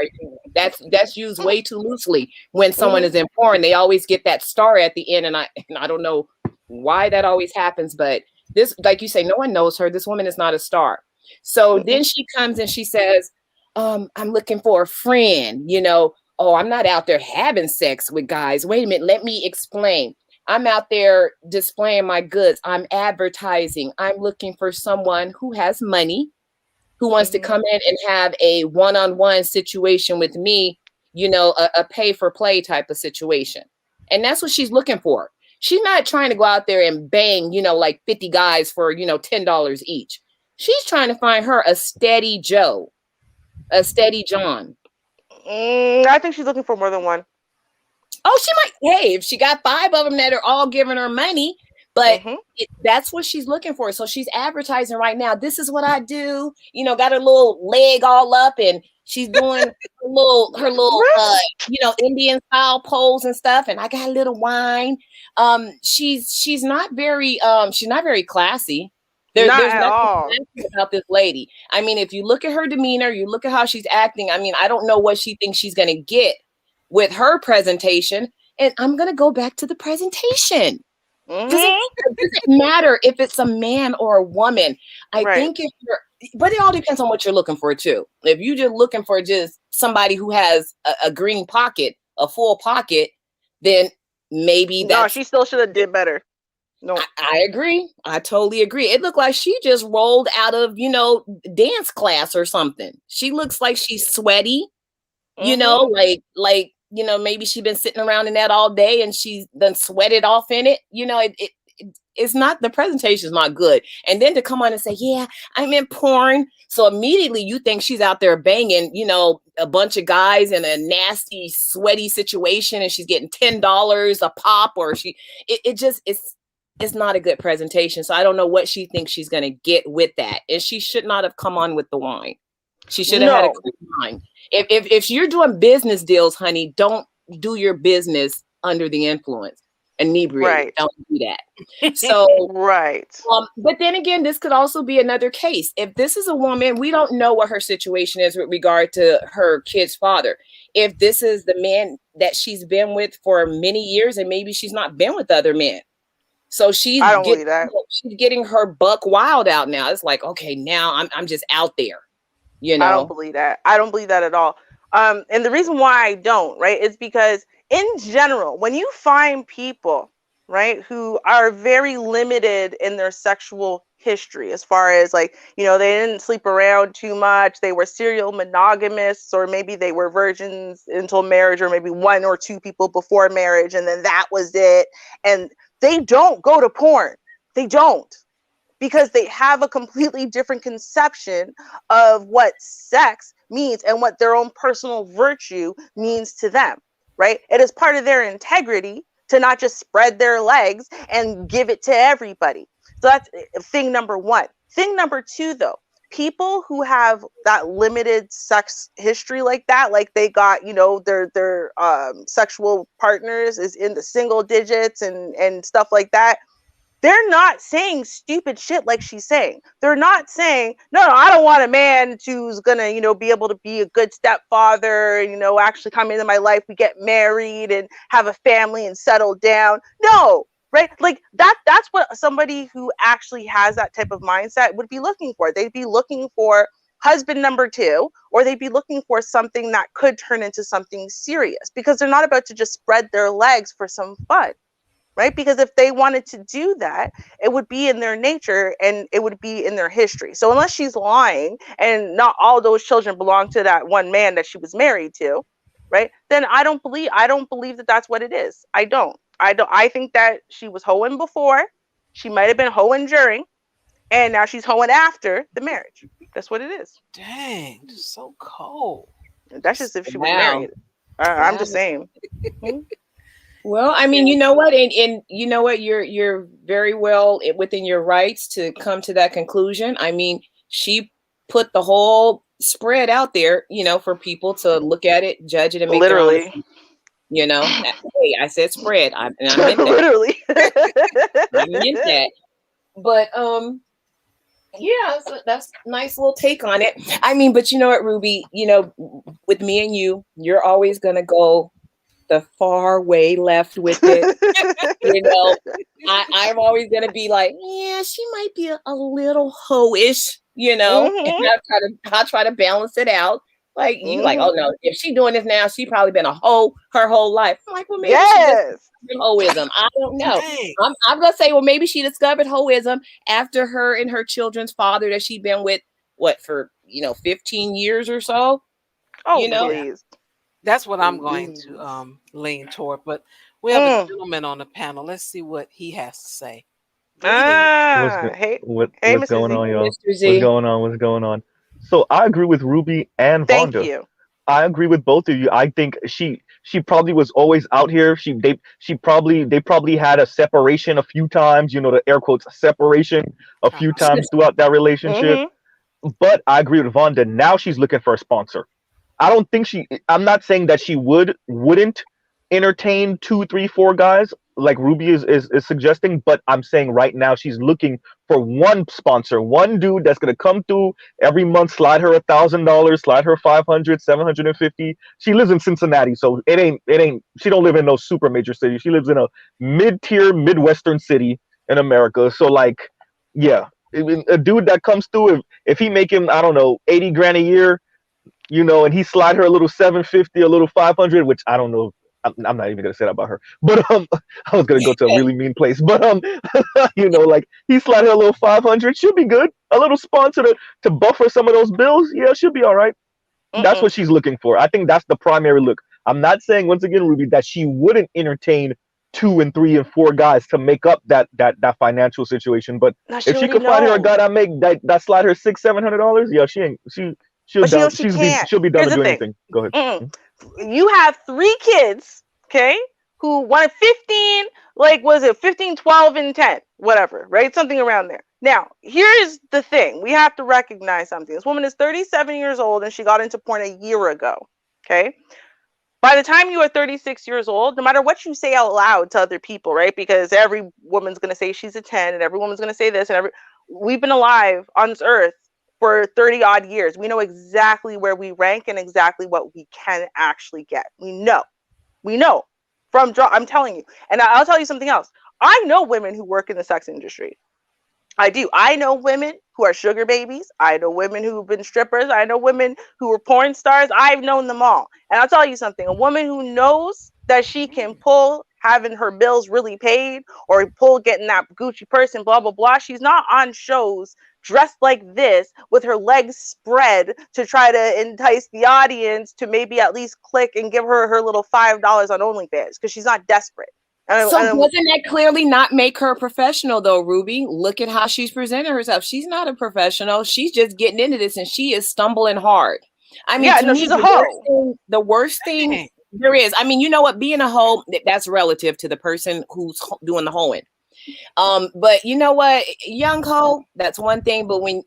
That's used way too loosely. When someone is in porn, they always get that star at the end, and I don't know why that always happens, but this, like you say, no one knows her. This woman is not a star. So then she comes and she says, I'm looking for a friend, you know. Oh, I'm not out there having sex with guys. Wait a minute, let me explain. I'm out there displaying my goods. I'm advertising. I'm looking for someone who has money, who wants to come in and have a one-on-one situation with me, you know, a pay for play type of situation. And that's what she's looking for. She's not trying to go out there and bang, you know, like 50 guys for, you know, $10 each. She's trying to find her a steady Joe, a steady John. I think she's looking for more than one. Oh, she might. Hey, if she got 5 of them that are all giving her money, but that's what she's looking for. So she's advertising right now. This is what I do. You know, got her little leg all up, and she's doing her little you know, Indian style pose and stuff. And I got a little wine. She's not very classy. There's nothing classy about this lady. I mean, if you look at her demeanor, you look at how she's acting. I mean, I don't know what she thinks she's gonna get with her presentation. And I'm gonna go back to the presentation. It doesn't matter if it's a man or a woman. I think if you're, but it all depends on what you're looking for too. If you're just looking for just somebody who has a green pocket, a full pocket, then maybe no, she still should have did better. No, I agree. I totally agree. It looked like she just rolled out of, you know, dance class or something. She looks like she's sweaty, you know, like you know, maybe she's been sitting around in that all day and she's done sweated off in it. You know, it's not, the presentation is not good. And then to come on and say, yeah, I'm in porn. So immediately you think she's out there banging, you know, a bunch of guys in a nasty, sweaty situation and she's getting $10 a pop, or it's not a good presentation. So I don't know what she thinks she's going to get with that. And she should not have come on with the wine. She should have had a clear mind. If you're doing business deals, honey, don't do your business under the influence, inebriated. Right. Don't do that. So but then again, this could also be another case. If this is a woman, we don't know what her situation is with regard to her kid's father. If this is the man that she's been with for many years, and maybe she's not been with other men. So she's getting her buck wild out now. It's like, okay, now I'm just out there. You know? I don't believe that. I don't believe that at all. And the reason why I don't, right, is because in general, when you find people, right, who are very limited in their sexual history, as far as like, you know, they didn't sleep around too much, they were serial monogamists, or maybe they were virgins until marriage, or maybe 1 or 2 people before marriage, and then that was it. And they don't go to porn. They don't. Because they have a completely different conception of what sex means and what their own personal virtue means to them, right? It is part of their integrity to not just spread their legs and give it to everybody. So that's thing number 1. Thing number 2, though, people who have that limited sex history like that, like they got, you know, their sexual partners is in the single digits and stuff like that, they're not saying stupid shit like she's saying. They're not saying, no, I don't want a man who's gonna, you know, be able to be a good stepfather, and, you know, actually come into my life, we get married and have a family and settle down. No, right? Like that's what somebody who actually has that type of mindset would be looking for. They'd be looking for husband number 2, or they'd be looking for something that could turn into something serious, because they're not about to just spread their legs for some fun. Right? Because if they wanted to do that, it would be in their nature and it would be in their history. So unless she's lying and not all those children belong to that one man that she was married to, right? Then I don't believe that that's what it is. I don't. I think that she was hoeing before. She might have been hoeing during, and now she's hoeing after the marriage. That's what it is. Dang, so cold. That's just if she was Wow. married. I'm just saying. Well, I mean, you know what, and you know what, you're very well within your rights to come to that conclusion. I mean, she put the whole spread out there, you know, for people to look at it, judge it, and make Literally. their own. You know, hey, I said spread. I meant that. Literally. I meant that. But yeah, so that's a nice little take on it. I mean, but you know what, Ruby, you know, with me and you're always gonna go the far way left with it. You know, I'm always gonna be like, yeah, she might be a little hoe-ish, you know. Mm-hmm. And I'll try to balance it out. Like you, like, oh no, if she's doing this now, she probably been a hoe her whole life. I'm like, well, maybe she just hoism. I don't know. I'm gonna say, well, maybe she discovered hoism after her and her children's father that she'd been with for 15 years or so. Oh, you know, please. That's what I'm going to lean toward. But we have a gentleman on the panel. Let's see what he has to say. What's going on, y'all? What's going on? So I agree with Ruby and Vonda. Thank you. I agree with both of you. I think she probably was always out here. They probably had a separation a few times, the air quotes separation a few times throughout that relationship. But I agree with Vonda. Now she's looking for a sponsor. I'm not saying that she wouldn't entertain 2, 3, 4 guys like Ruby is suggesting, but I'm saying right now she's looking for one sponsor, one dude that's gonna come through every month, slide her $1,000, slide her 500, 750. She lives in Cincinnati, so it ain't. She don't live in no super major city. She lives in a mid-tier Midwestern city in America. So like, yeah, a dude that comes through, if he make him, I don't know, 80 grand a year, and he slide her a little 750, a little 500, which I don't know. I'm not even gonna say that about her, but I was gonna go to a really mean place, but like he slide her a little 500, she'll be good. A little sponsor to buffer some of those bills, yeah, she'll be all right. That's what she's looking for. I think that's the primary look. I'm not saying, once again, Ruby, that she wouldn't entertain 2 and 3 and 4 guys to make up that financial situation, but if she could find her a guy that slide her $600-700, yeah, she'll be down to do anything. Go ahead. You have 3 kids, okay, who wanted 15, like, was it 15, 12, and 10, whatever, right? Something around there. Now, here's the thing. We have to recognize something. This woman is 37 years old, and she got into porn a year ago, okay? By the time you are 36 years old, no matter what you say out loud to other people, right? Because every woman's going to say she's a 10, and every woman's going to say this, and we've been alive on this earth for 30 odd years. We know exactly where we rank and exactly what we can actually get. We know I'm telling you. And I'll tell you something else. I know women who work in the sex industry. I do. I know women who are sugar babies. I know women who've been strippers. I know women who were porn stars. I've known them all. And I'll tell you something. A woman who knows that she can pull having her bills really paid, or pull getting that Gucci purse and blah, blah, blah. She's not on shows dressed like this with her legs spread to try to entice the audience to maybe at least click and give her little $5 on OnlyFans, because she's not desperate. So doesn't that clearly not make her a professional, though, Ruby? Look at how she's presenting herself. She's not a professional. She's just getting into this, and she is stumbling hard. I mean, she's a hoe. The worst thing there is, I mean, you know what? Being a hoe, that's relative to the person who's doing the hoeing. But you know what? Young hoe, that's one thing. But when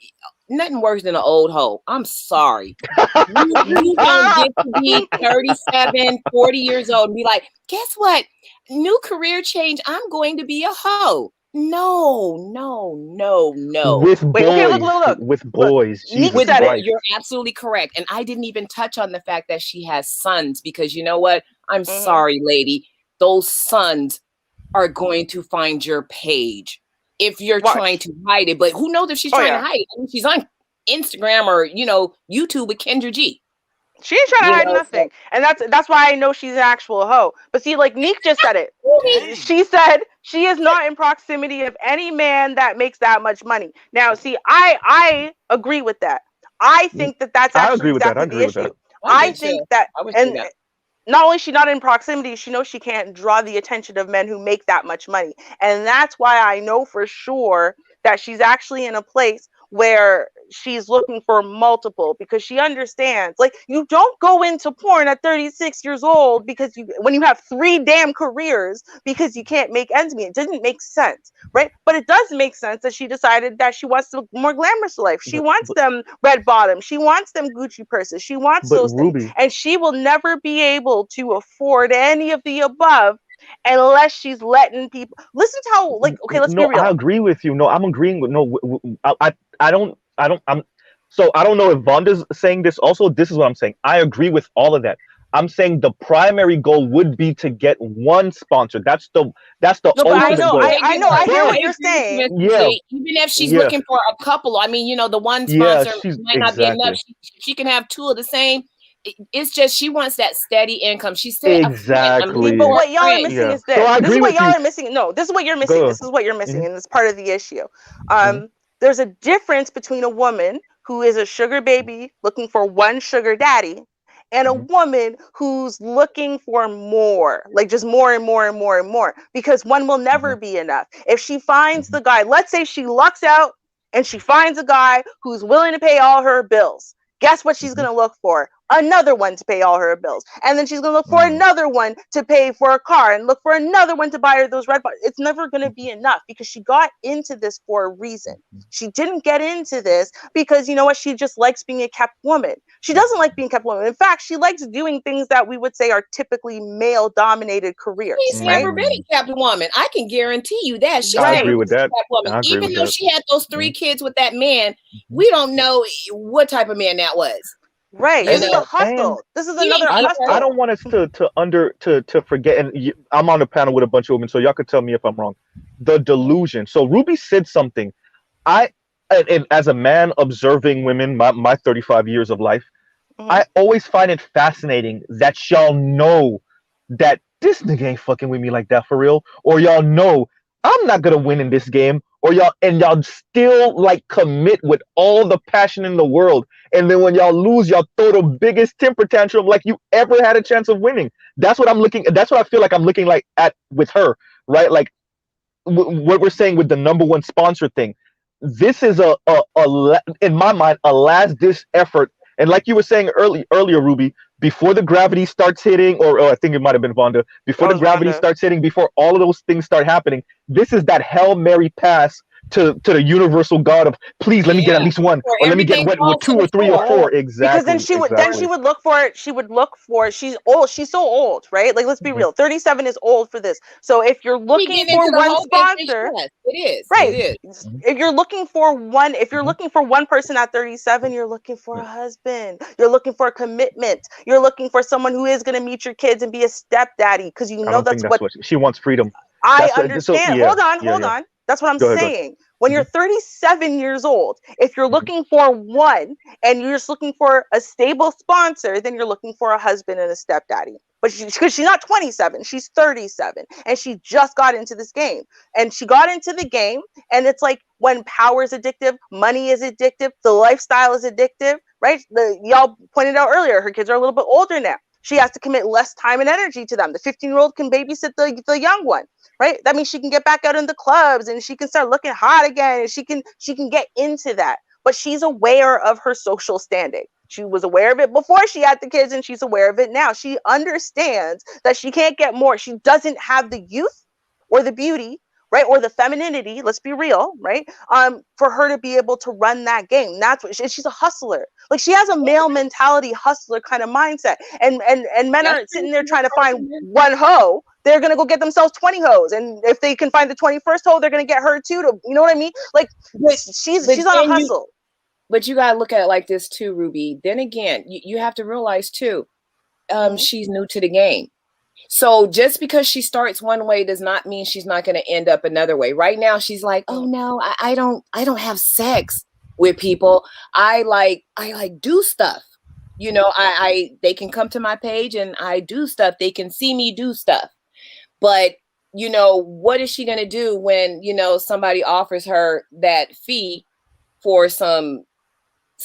nothing worse than an old hoe. I'm sorry. You don't get to be 37, 40 years old and be like, guess what? New career change. I'm going to be a hoe. No. With Wait, boys, okay, look. with boys. Neek Jesus said it. Christ. You're absolutely correct. And I didn't even touch on the fact that she has sons, because you know what? I'm sorry, lady. Those sons are going to find your page if you're trying to hide it. But who knows if she's trying to hide it? I mean, she's on Instagram or YouTube with Kendra G. She ain't trying to hide nothing. And that's why I know she's an actual hoe. But see, like Neek just said it. Dang. She said she is not in proximity of any man that makes that much money. Now, see, I agree with that. I think that's actually exactly the issue. I think that, and not only is she not in proximity, she knows she can't draw the attention of men who make that much money. And that's why I know for sure that she's actually in a place where she's looking for multiple, because she understands, like, you don't go into porn at 36 years old when you have 3 damn careers because you can't make ends meet. It doesn't make sense, right? But it does make sense that she decided that she wants the more glamorous life. She wants them red bottoms. She wants them Gucci purses. She wants those things. And she will never be able to afford any of the above unless she's letting people listen to how, like, okay, let's be real. I agree with you. No, I'm agreeing with I don't so I don't know if Vonda's saying this also. This is what I'm saying. I agree with all of that. I'm saying the primary goal would be to get one sponsor. That's the ultimate goal. I know. I hear what you're saying. Yeah. Even if she's looking for a couple, I mean, the one sponsor might not be enough. She can have 2 of the same. It's just she wants that steady income. She said exactly. But what y'all are missing is this. So I this agree is what with y'all you. are missing. No, this is what you're missing. This is what you're missing, and it's part of the issue. There's a difference between a woman who is a sugar baby looking for one sugar daddy and a woman who's looking for more, like just more and more and more and more, because one will never be enough. If she finds the guy, let's say she lucks out and she finds a guy who's willing to pay all her bills, guess what she's going to look for? Another one to pay all her bills. And then she's going to look for another one to pay for a car and look for another one to buy her those red bars. It's never going to be enough because she got into this for a reason. She didn't get into this because, you know what, she just likes being a kept woman. She doesn't like being kept woman. In fact, she likes doing things that we would say are typically male-dominated careers. She's never been a kept woman. I can guarantee you that. She's I agree with that. Even though she had those 3 kids with that man, we don't know what type of man that was. Right. This is a hustle. This is another hustle. I don't want us to forget, and I'm on a panel with a bunch of women, so y'all could tell me if I'm wrong. The delusion. So Ruby said something. And as a man observing women, my 35 years of life, I always find it fascinating that y'all know that this nigga ain't fucking with me like that for real, or y'all know I'm not gonna win in this game, or y'all still like commit with all the passion in the world, and then when y'all lose, y'all throw the biggest temper tantrum like you ever had a chance of winning. That's what I feel like I'm looking like at with her, right? Like what we're saying with the number one sponsor thing. This is in my mind a last ditch effort, and like you were saying earlier, Ruby, before the gravity starts hitting, or I think it might have been Vonda, before the gravity starts hitting, before all of those things start happening, this is that Hail Mary pass to the universal God of, please let me get at least one, or let me get 2 or 3 or 4. Exactly. Because then she would look for it. She would look for, she's old. She's so old, right? Like, let's be real. 37 is old for this. So if you're looking for one sponsor, it is. Right. It is. If you're looking for one person at 37, you're looking for a husband. You're looking for a commitment. You're looking for someone who is going to meet your kids and be a stepdaddy, because you know that's what she wants. Freedom. I understand. Hold on. That's what I'm saying. When you're 37 years old, if you're looking for one and you're just looking for a stable sponsor, then you're looking for a husband and a stepdaddy. But because she's not 27, she's 37, and she just got into this game. And she got into the game, and it's like when power is addictive, money is addictive, the lifestyle is addictive, right? Y'all pointed out earlier, her kids are a little bit older now. She has to commit less time and energy to them. The 15-year-old can babysit the young one, right? That means she can get back out in the clubs and she can start looking hot again, and she can get into that. But she's aware of her social standing. She was aware of it before she had the kids, and she's aware of it now. She understands that she can't get more. She doesn't have the youth or the beauty, right? Or the femininity, let's be real, right? For her to be able to run that game. That's what she's a hustler. Like she has a male mentality, hustler kind of mindset. And men are sitting there trying to find one hoe. They're gonna go get themselves 20 hoes, and if they can find the 21st hoe, they're gonna get her too. To, you know what I mean? Like she's on a hustle. But you gotta look at it like this too, Ruby. Then again, you have to realize too, she's new to the game. So just because she starts one way does not mean she's not going to end up another way. Right now, she's like, oh no, I don't have sex with people. I like do stuff. You know, they can come to my page and I do stuff. They can see me do stuff. But you know, what is she going to do when, you know, somebody offers her that fee for some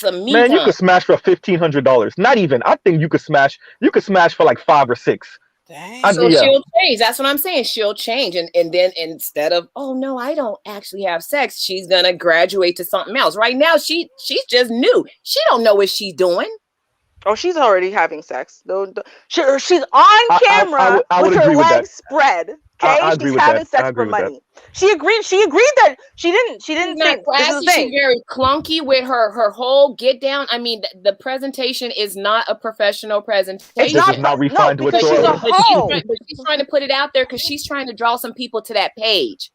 me Man, time? you could smash for $1,500. Not even. I think you could smash for like 5 or 6. Dang. So she'll change. That's what I'm saying. She'll change. And then instead of, oh no, I don't actually have sex, she's gonna graduate to something else. Right now, she's just new. She don't know what she's doing. Oh, she's already having sex. She's on camera with her legs spread. Okay, she's having sex for money. She agreed that she didn't think this is the thing. She's very clunky with her whole get down. I mean, the presentation is not a professional presentation. It's not refined to a she's a hoe. But she's trying to put it out there because she's trying to draw some people to that page.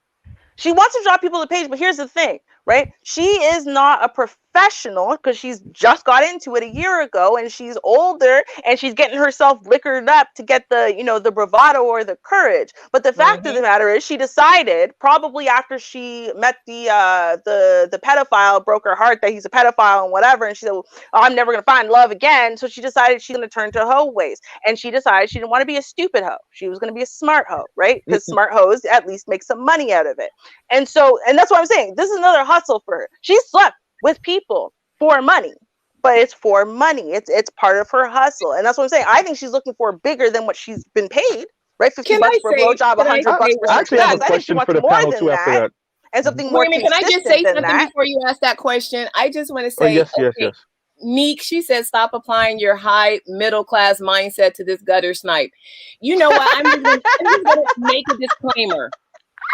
She wants to draw people to the page, but here's the thing, right? She is not a professional because she's just got into it a year ago and she's older and she's getting herself liquored up to get the, you know, the bravado or the courage. But the fact of the matter is she decided probably after she met the pedophile, broke her heart that he's a pedophile and whatever. And she said, well, I'm never going to find love again. So she decided she's going to turn to hoe ways. And she decided she didn't want to be a stupid hoe. She was going to be a smart hoe, right? Because smart hoes at least make some money out of it. And that's what I'm saying. This is another hustle for her. She slept with people for money, but it's for money. It's part of her hustle. And that's what I'm saying. I think she's looking for bigger than what she's been paid, right? $50 for a blowjob, $100 for I actually have a question for the panel too after that. And something more consistent. Can I just say something before you ask that question? I just want to say, yes. Meek, she said, stop applying your high middle class mindset to this gutter snipe. You know what? I'm just going to make a disclaimer.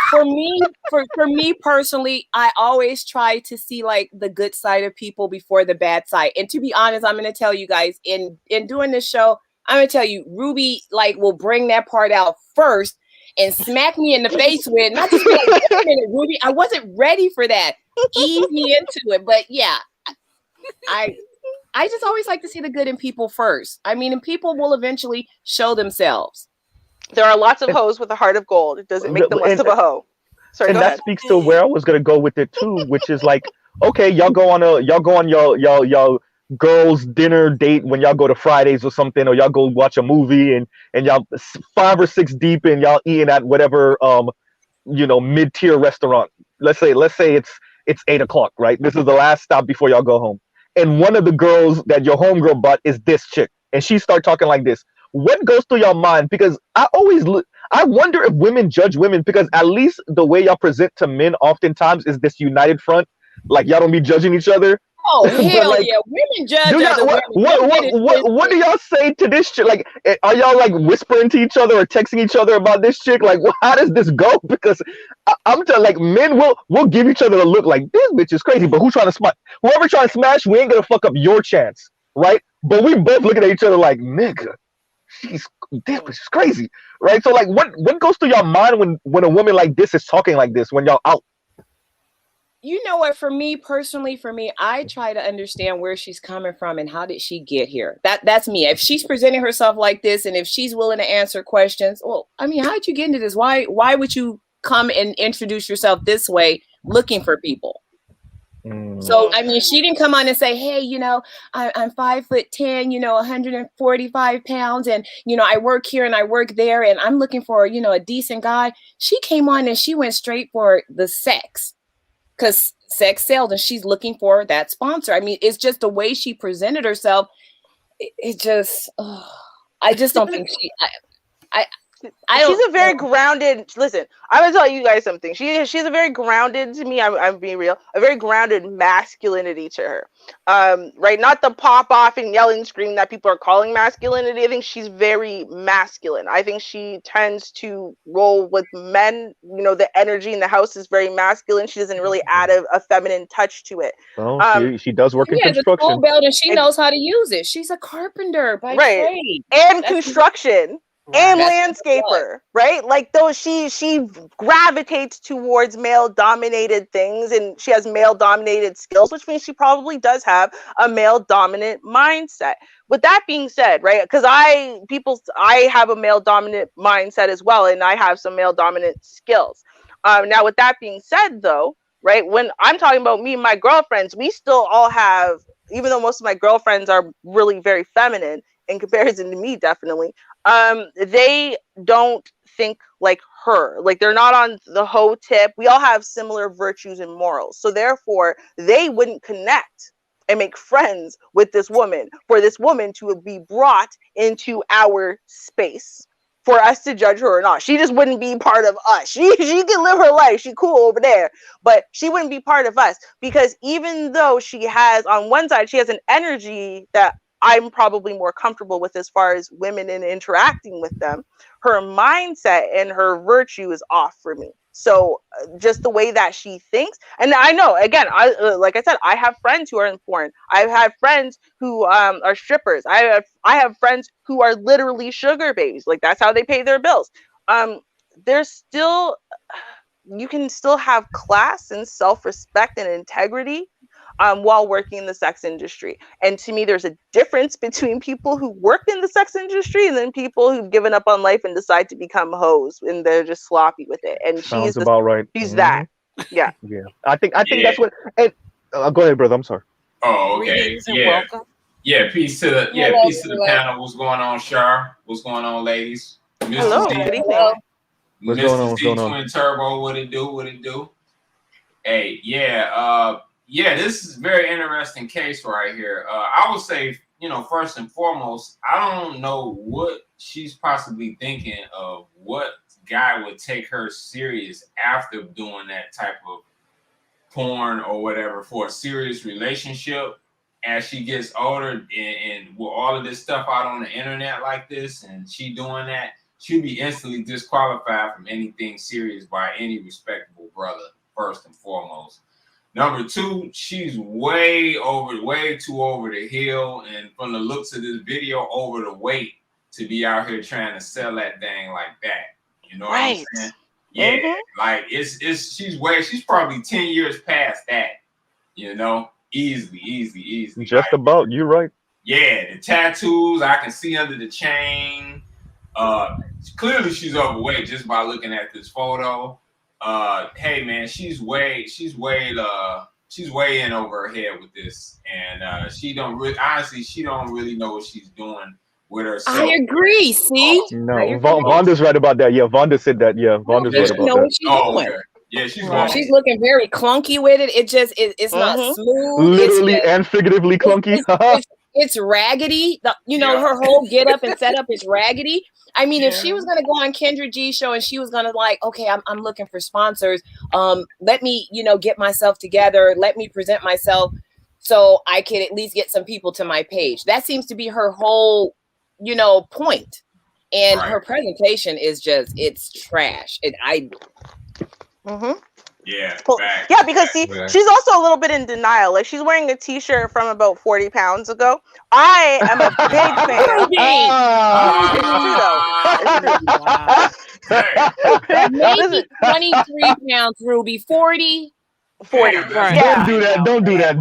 For me personally, I always try to see like the good side of people before the bad side. And to be honest, I'm going to tell you guys in doing this show, I'm going to tell you, Ruby like will bring that part out first and smack me in the face with, not just like, wait a minute, Ruby, I wasn't ready for that. Ease me into it. But yeah, I just always like to see the good in people first. I mean, and people will eventually show themselves. There are lots of hoes with a heart of gold. It doesn't make them less of a hoe. Sorry, and that speaks to where I was gonna go with it too, which is like, okay, y'all go on y'all girls dinner date when y'all go to Fridays or something, or y'all go watch a movie and y'all 5 or 6 deep and y'all eating at whatever mid-tier restaurant. Let's say it's 8 o'clock, right? This is the last stop before y'all go home. And one of the girls that your homegirl bought is this chick, and she start talking like this. What goes through your mind? Because I wonder if women judge women, because at least the way y'all present to men oftentimes is this united front, like y'all don't be judging each other. Oh hell yeah, women judge other women. What do y'all say to this chick? Like, are y'all like whispering to each other or texting each other about this chick? Like, how does this go? Because I'm telling, like, men will give each other a look like this bitch is crazy, but whoever trying to smash, we ain't gonna fuck up your chance, right? But we both looking at each other like, nigga, this bitch is crazy, right? So like, what goes through your mind when a woman like this is talking like this when y'all out? You know what? For me personally, I try to understand where she's coming from and how did she get here. That's me. If she's presenting herself like this, and if she's willing to answer questions, well, I mean, how did you get into this? Why would you come and introduce yourself this way, looking for people? So, I mean, she didn't come on and say, hey, I'm 5'10", 145 pounds. And, I work here and I work there and I'm looking for, a decent guy. She came on and she went straight for the sex, because sex sells and she's looking for that sponsor. I mean, it's just the way she presented herself. I just don't think She's a very grounded. Listen, I'm gonna tell you guys something. She's a very grounded to me. I'm being real. A very grounded masculinity to her. Right, not the pop off and yell and scream that people are calling masculinity. I think she's very masculine. I think she tends to roll with men. You know, the energy in the house is very masculine. She doesn't really add a feminine touch to it. Oh, she does work in construction. Tool belt and she knows how to use it. She's a carpenter by trade. And construction. And landscaper, right? Like those, she gravitates towards male dominated things, and she has male dominated skills, which means she probably does have a male dominant mindset. With that being said, right? Because I have a male dominant mindset as well, and I have some male dominant skills. Now, with that being said, though, right? When I'm talking about me and my girlfriends, we still all have, even though most of my girlfriends are really very feminine in comparison to me, definitely. They don't think like her. Like they're not on the hoe tip. We all have similar virtues and morals. So therefore, they wouldn't connect and make friends with this woman for this woman to be brought into our space for us to judge her or not. She just wouldn't be part of us. She can live her life. She cool over there, but she wouldn't be part of us, because even though she has, on one side, she has an energy that I'm probably more comfortable with as far as women and interacting with them, her mindset and her virtue is off for me. So just the way that she thinks, and I know, again, like I said, I have friends who are in porn. I've had friends who are strippers. I have friends who are literally sugar babies. Like that's how they pay their bills. There's still, you can still have class and self-respect and integrity while working in the sex industry. And to me, there's a difference between people who work in the sex industry and then people who've given up on life and decide to become hoes and they're just sloppy with it. And sounds about right. She's that. Yeah. Yeah. I think that's what. And go ahead, brother. I'm sorry. Oh, okay. Yeah. Yeah. Peace to the panel. What's going on, Shar? What's going on, ladies? Hello. Good evening. What's going on? What's going on? Twin Turbo. What it do? Hey, yeah, this is a very interesting case right here. I would say, first and foremost, I don't know what she's possibly thinking of, what guy would take her serious after doing that type of porn or whatever for a serious relationship. As she gets older and with all of this stuff out on the internet like this, and she doing that, she'll be instantly disqualified from anything serious by any respectable brother, first and foremost. Number two, she's way too over the hill, and from the looks of this video, over the weight to be out here trying to sell that thing like that. You know what I'm saying? Yeah, like she's probably 10 years past that. Easily. Just about, you're right. Yeah, the tattoos I can see under the chain. Clearly she's overweight just by looking at this photo. Hey man, she's way in over her head with this, and she don't really know what she's doing with herself. I agree. See, no, Vonda's right about that. Yeah, Vonda said that. Yeah, Vonda's right about that. What she's doing. Okay. Yeah, she's looking very clunky with it. It's not smooth. Literally and figuratively clunky. It's raggedy. Her whole get up and setup is raggedy. I mean, if she was gonna go on Kendra G's show and she was gonna okay, I'm looking for sponsors. Let me, get myself together. Let me present myself so I can at least get some people to my page. That seems to be her whole, point. And her presentation is it's trash. Yeah. Yeah, because she's also a little bit in denial. Like she's wearing a t-shirt from about 40 pounds ago. I am a big fan. Maybe 23 pounds, Ruby. 40. 40. Yeah. Don't do that.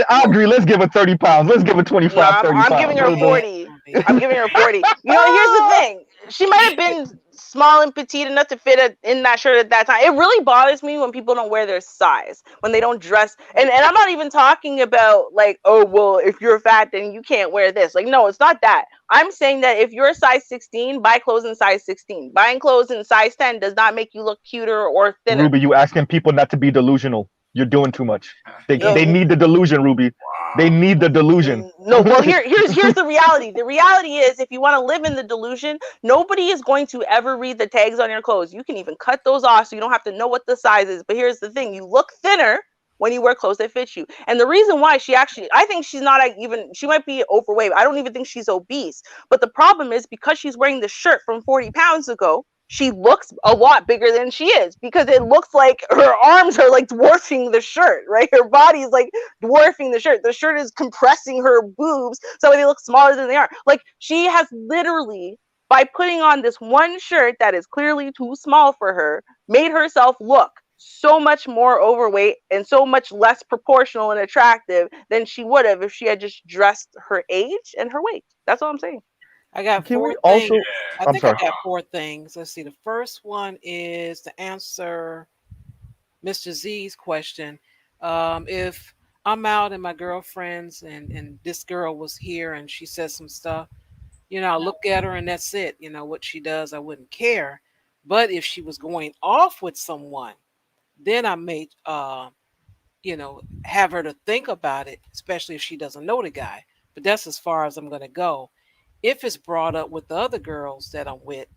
I agree. Let's give her 30 pounds. Let's give her 25, 30 pounds. I'm giving her 40. I'm giving her 40. Here's the thing. She might have been small and petite enough to fit in that shirt at that time. It really bothers me when people don't wear their size, when they don't dress. And I'm not even talking about if you're fat, then you can't wear this. No, it's not that. I'm saying that if you're a size 16, buy clothes in size 16. Buying clothes in size 10 does not make you look cuter or thinner. Ruby, you asking people not to be delusional. You're doing too much. They need the delusion, Ruby. They need the delusion. No, well, here's the reality. The reality is, if you want to live in the delusion, nobody is going to ever read the tags on your clothes. You can even cut those off so you don't have to know what the size is. But here's the thing: you look thinner when you wear clothes that fit you. And the reason why I think she's not even, she might be overweight. I don't even think she's obese. But the problem is, because she's wearing the shirt from 40 pounds ago, she looks a lot bigger than she is, because it looks like her arms are like dwarfing the shirt, right? Her body's like dwarfing the shirt. The shirt is compressing her boobs so they look smaller than they are. Like, she has literally, by putting on this one shirt that is clearly too small for her, made herself look so much more overweight and so much less proportional and attractive than she would have if she had just dressed her age and her weight. That's all I'm saying. I got Can we four also? things. I I'm think I sorry. got four things. Let's see. The first one is to answer Mr. Z's question. If I'm out and my girlfriends and this girl was here and she says some stuff, I look at her and that's it. What she does, I wouldn't care. But if she was going off with someone, then I may, have her to think about it, especially if she doesn't know the guy. But that's as far as I'm going to go. If it's brought up with the other girls that I'm with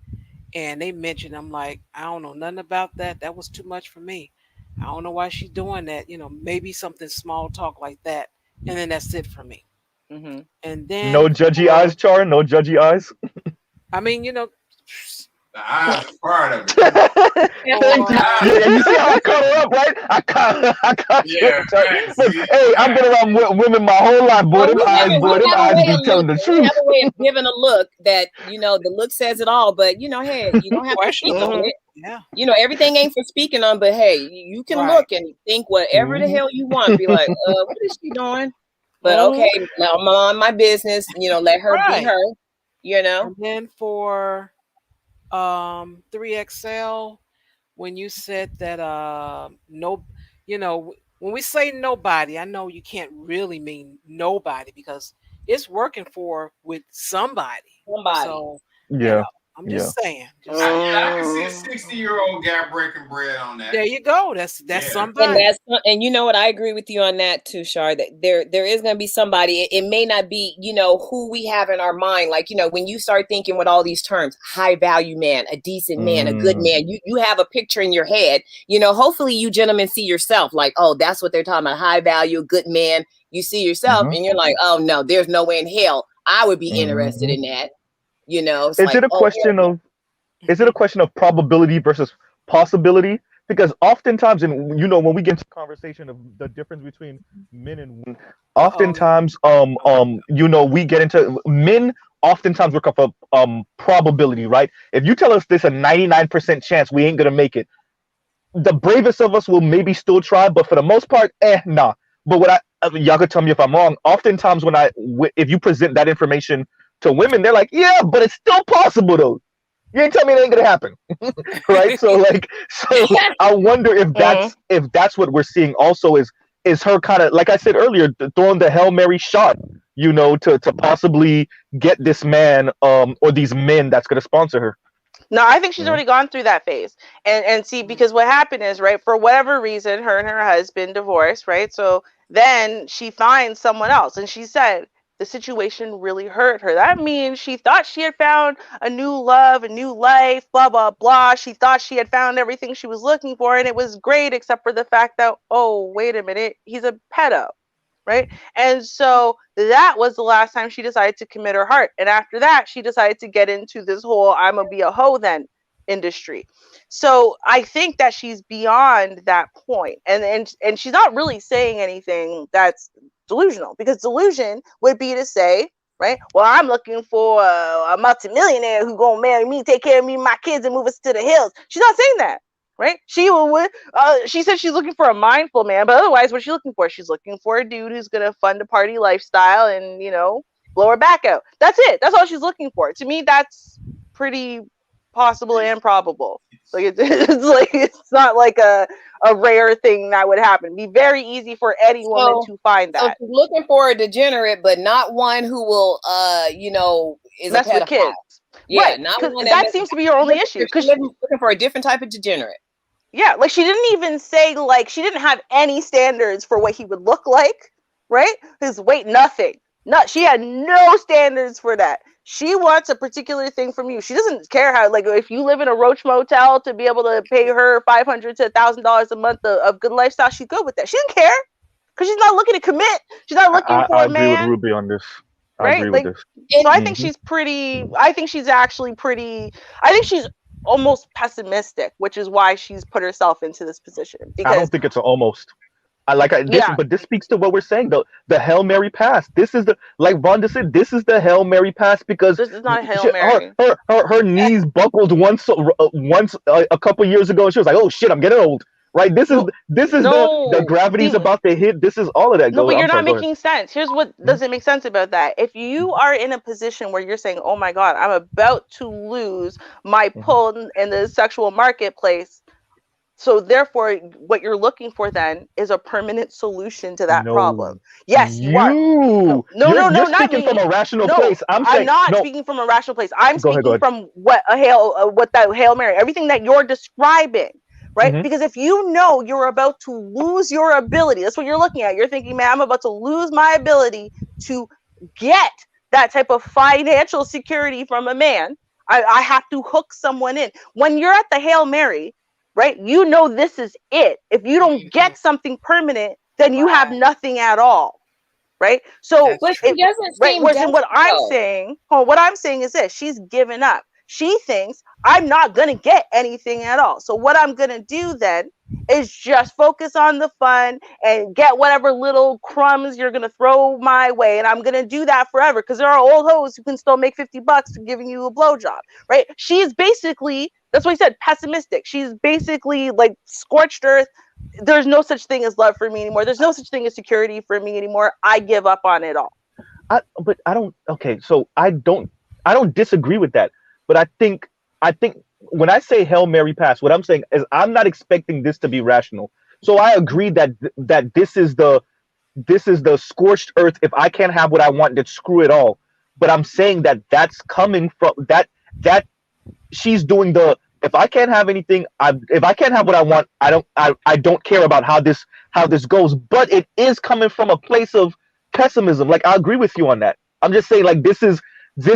and they mention, I'm like, I don't know nothing about that. That was too much for me. I don't know why she's doing that. Maybe something small talk like that. And then that's it for me. Mm-hmm. And then No judgy eyes, Char. No judgy eyes. I mean, The eyes are part of it. Thank you. Yeah, you see how I caught her up, right? I caught you. Yeah, Look, hey, I've been around women my whole life, boy. Them eyes be telling the We truth. have a way of giving a look that, the look says it all, but hey, you don't have to speak on it. Yeah. Everything ain't for speaking on, but hey, you can look and think whatever the hell you want. Be like, what is she doing? But okay, now I'm on my business, let her be her, And then for 3XL, when you said that no, when we say nobody, I know you can't really mean nobody because it's working with somebody. So Yeah. I'm just saying. I can see a 60-year-old guy breaking bread on that. There you go. That's somebody. And you know what? I agree with you on that too, Shar. That there is going to be somebody. It may not be, who we have in our mind. Like, when you start thinking with all these terms, high value man, a decent man, a good man, you have a picture in your head. Hopefully you gentlemen see yourself like, oh, that's what they're talking about. High value, good man. You see yourself and you're like, oh no, there's no way in hell I would be interested in that. Is it a question of probability versus possibility? Because oftentimes, and when we get into conversation of the difference between men and women, oftentimes, we get into men. Oftentimes work off of probability, right? If you tell us there's a 99% chance we ain't gonna make it, the bravest of us will maybe still try, but for the most part, nah. But y'all could tell me if I'm wrong. Oftentimes, if you present that information to women, they're like, yeah, but it's still possible though. You ain't tell me it ain't gonna happen. Right? So I wonder if that's what we're seeing also is her kind of, like I said earlier, throwing the Hail Mary shot, to possibly get this man or these men that's gonna sponsor her. No, I think she's already gone through that phase. And see, because what happened is, right, for whatever reason, her and her husband divorced, right? So then she finds someone else, and she said the situation really hurt her. That means she thought she had found a new love, a new life, blah, blah, blah. She thought she had found everything she was looking for, and it was great, except for the fact that, oh, wait a minute, he's a pedo. Right. And so that was the last time she decided to commit her heart. And after that, she decided to get into this whole I'm gonna be a hoe then industry. So I think that she's beyond that point. And she's not really saying anything that's delusional, because delusion would be to say, right, well, I'm looking for a multimillionaire who's gonna marry me, take care of me, my kids, and move us to the hills. She's not saying that. Right? She said she's looking for a mindful man, but otherwise, what's she looking for? She's looking for a dude who's gonna fund a party lifestyle and blow her back out. That's it. That's all she's looking for. To me, that's pretty possible and probable. Like it's not like a rare thing that would happen. It'd be very easy for any woman to find that. So she's looking for a degenerate, but not one who will, is mess a pedophile. with kids. Yeah, right. not one that seems to be your only issue. Because she's looking for a different type of degenerate. Yeah, like she didn't even say, like, she didn't have any standards for what he would look like, right? His weight, nothing. She had no standards for that. She wants a particular thing from you. She doesn't care how, like, if you live in a Roach Motel to be able to pay her $500 to $1,000 a month of good lifestyle, she's good with that. She doesn't care because she's not looking to commit. She's not looking for I a agree with man, Ruby on this. I right? agree with Like, this. so I think Mhm. she's pretty. I think she's actually pretty. I think she's almost pessimistic, which is why she's put herself into this position. I Because don't think it's an almost. This, yeah, but this speaks to what we're saying. The Hail Mary pass. This is the, like Vonda said. This is the Hail Mary pass because this is not a Hail she, Mary. her knees buckled once a couple years ago, and she was like, "Oh shit, I'm getting old." Right. This is No, the no. gravity's See, about to hit. This is all of that. no, Go. but I'm you're sorry. not Go ahead. making sense. Here's what Mhm. doesn't make sense about that. If you are in a position where you're saying, "Oh my God, I'm about to lose my Mhm. pull in the sexual marketplace," so therefore, what you're looking for then is a permanent solution to that problem. No, Yes, you are. No, no, no, you're no, not speaking from me. a rational No, place. I'm I'm saying not no. speaking from a rational place. I'm Go ahead. Go speaking ahead. from what that Hail Mary, everything that you're describing, right? Hmm. Because if you know you're about to lose your ability, that's what you're looking at. You're thinking, man, I'm about to lose my ability to get that type of financial security from a man. I have to hook someone in. When you're at the Hail Mary, right? You know this is it. If you don't get something permanent, then you have Right. nothing at all, right? So, That's But she true. doesn't right. seem Whereas in what desperate I'm though. saying, what I'm saying is this: she's given up. She thinks I'm not gonna get anything at all. So what I'm gonna do then is just focus on the fun and get whatever little crumbs you're gonna throw my way, and I'm gonna do that forever because there are old hoes who can still make $50 giving you a blowjob, right? She's basically, that's what I said, pessimistic. She's basically like scorched earth. There's no such thing as love for me anymore. There's no such thing as security for me anymore. I give up on it all. But I don't. Okay, so I don't disagree with that. But I think when I say Hail Mary pass, what I'm saying is I'm not expecting this to be rational. So I agree that this is the scorched earth. If I can't have what I want, then screw it all. But I'm saying that that's coming from that she's doing the, if I can't have anything, if I can't have what I want, I don't care about how this goes. But it is coming from a place of pessimism. Like I agree with you on that. I'm just saying like this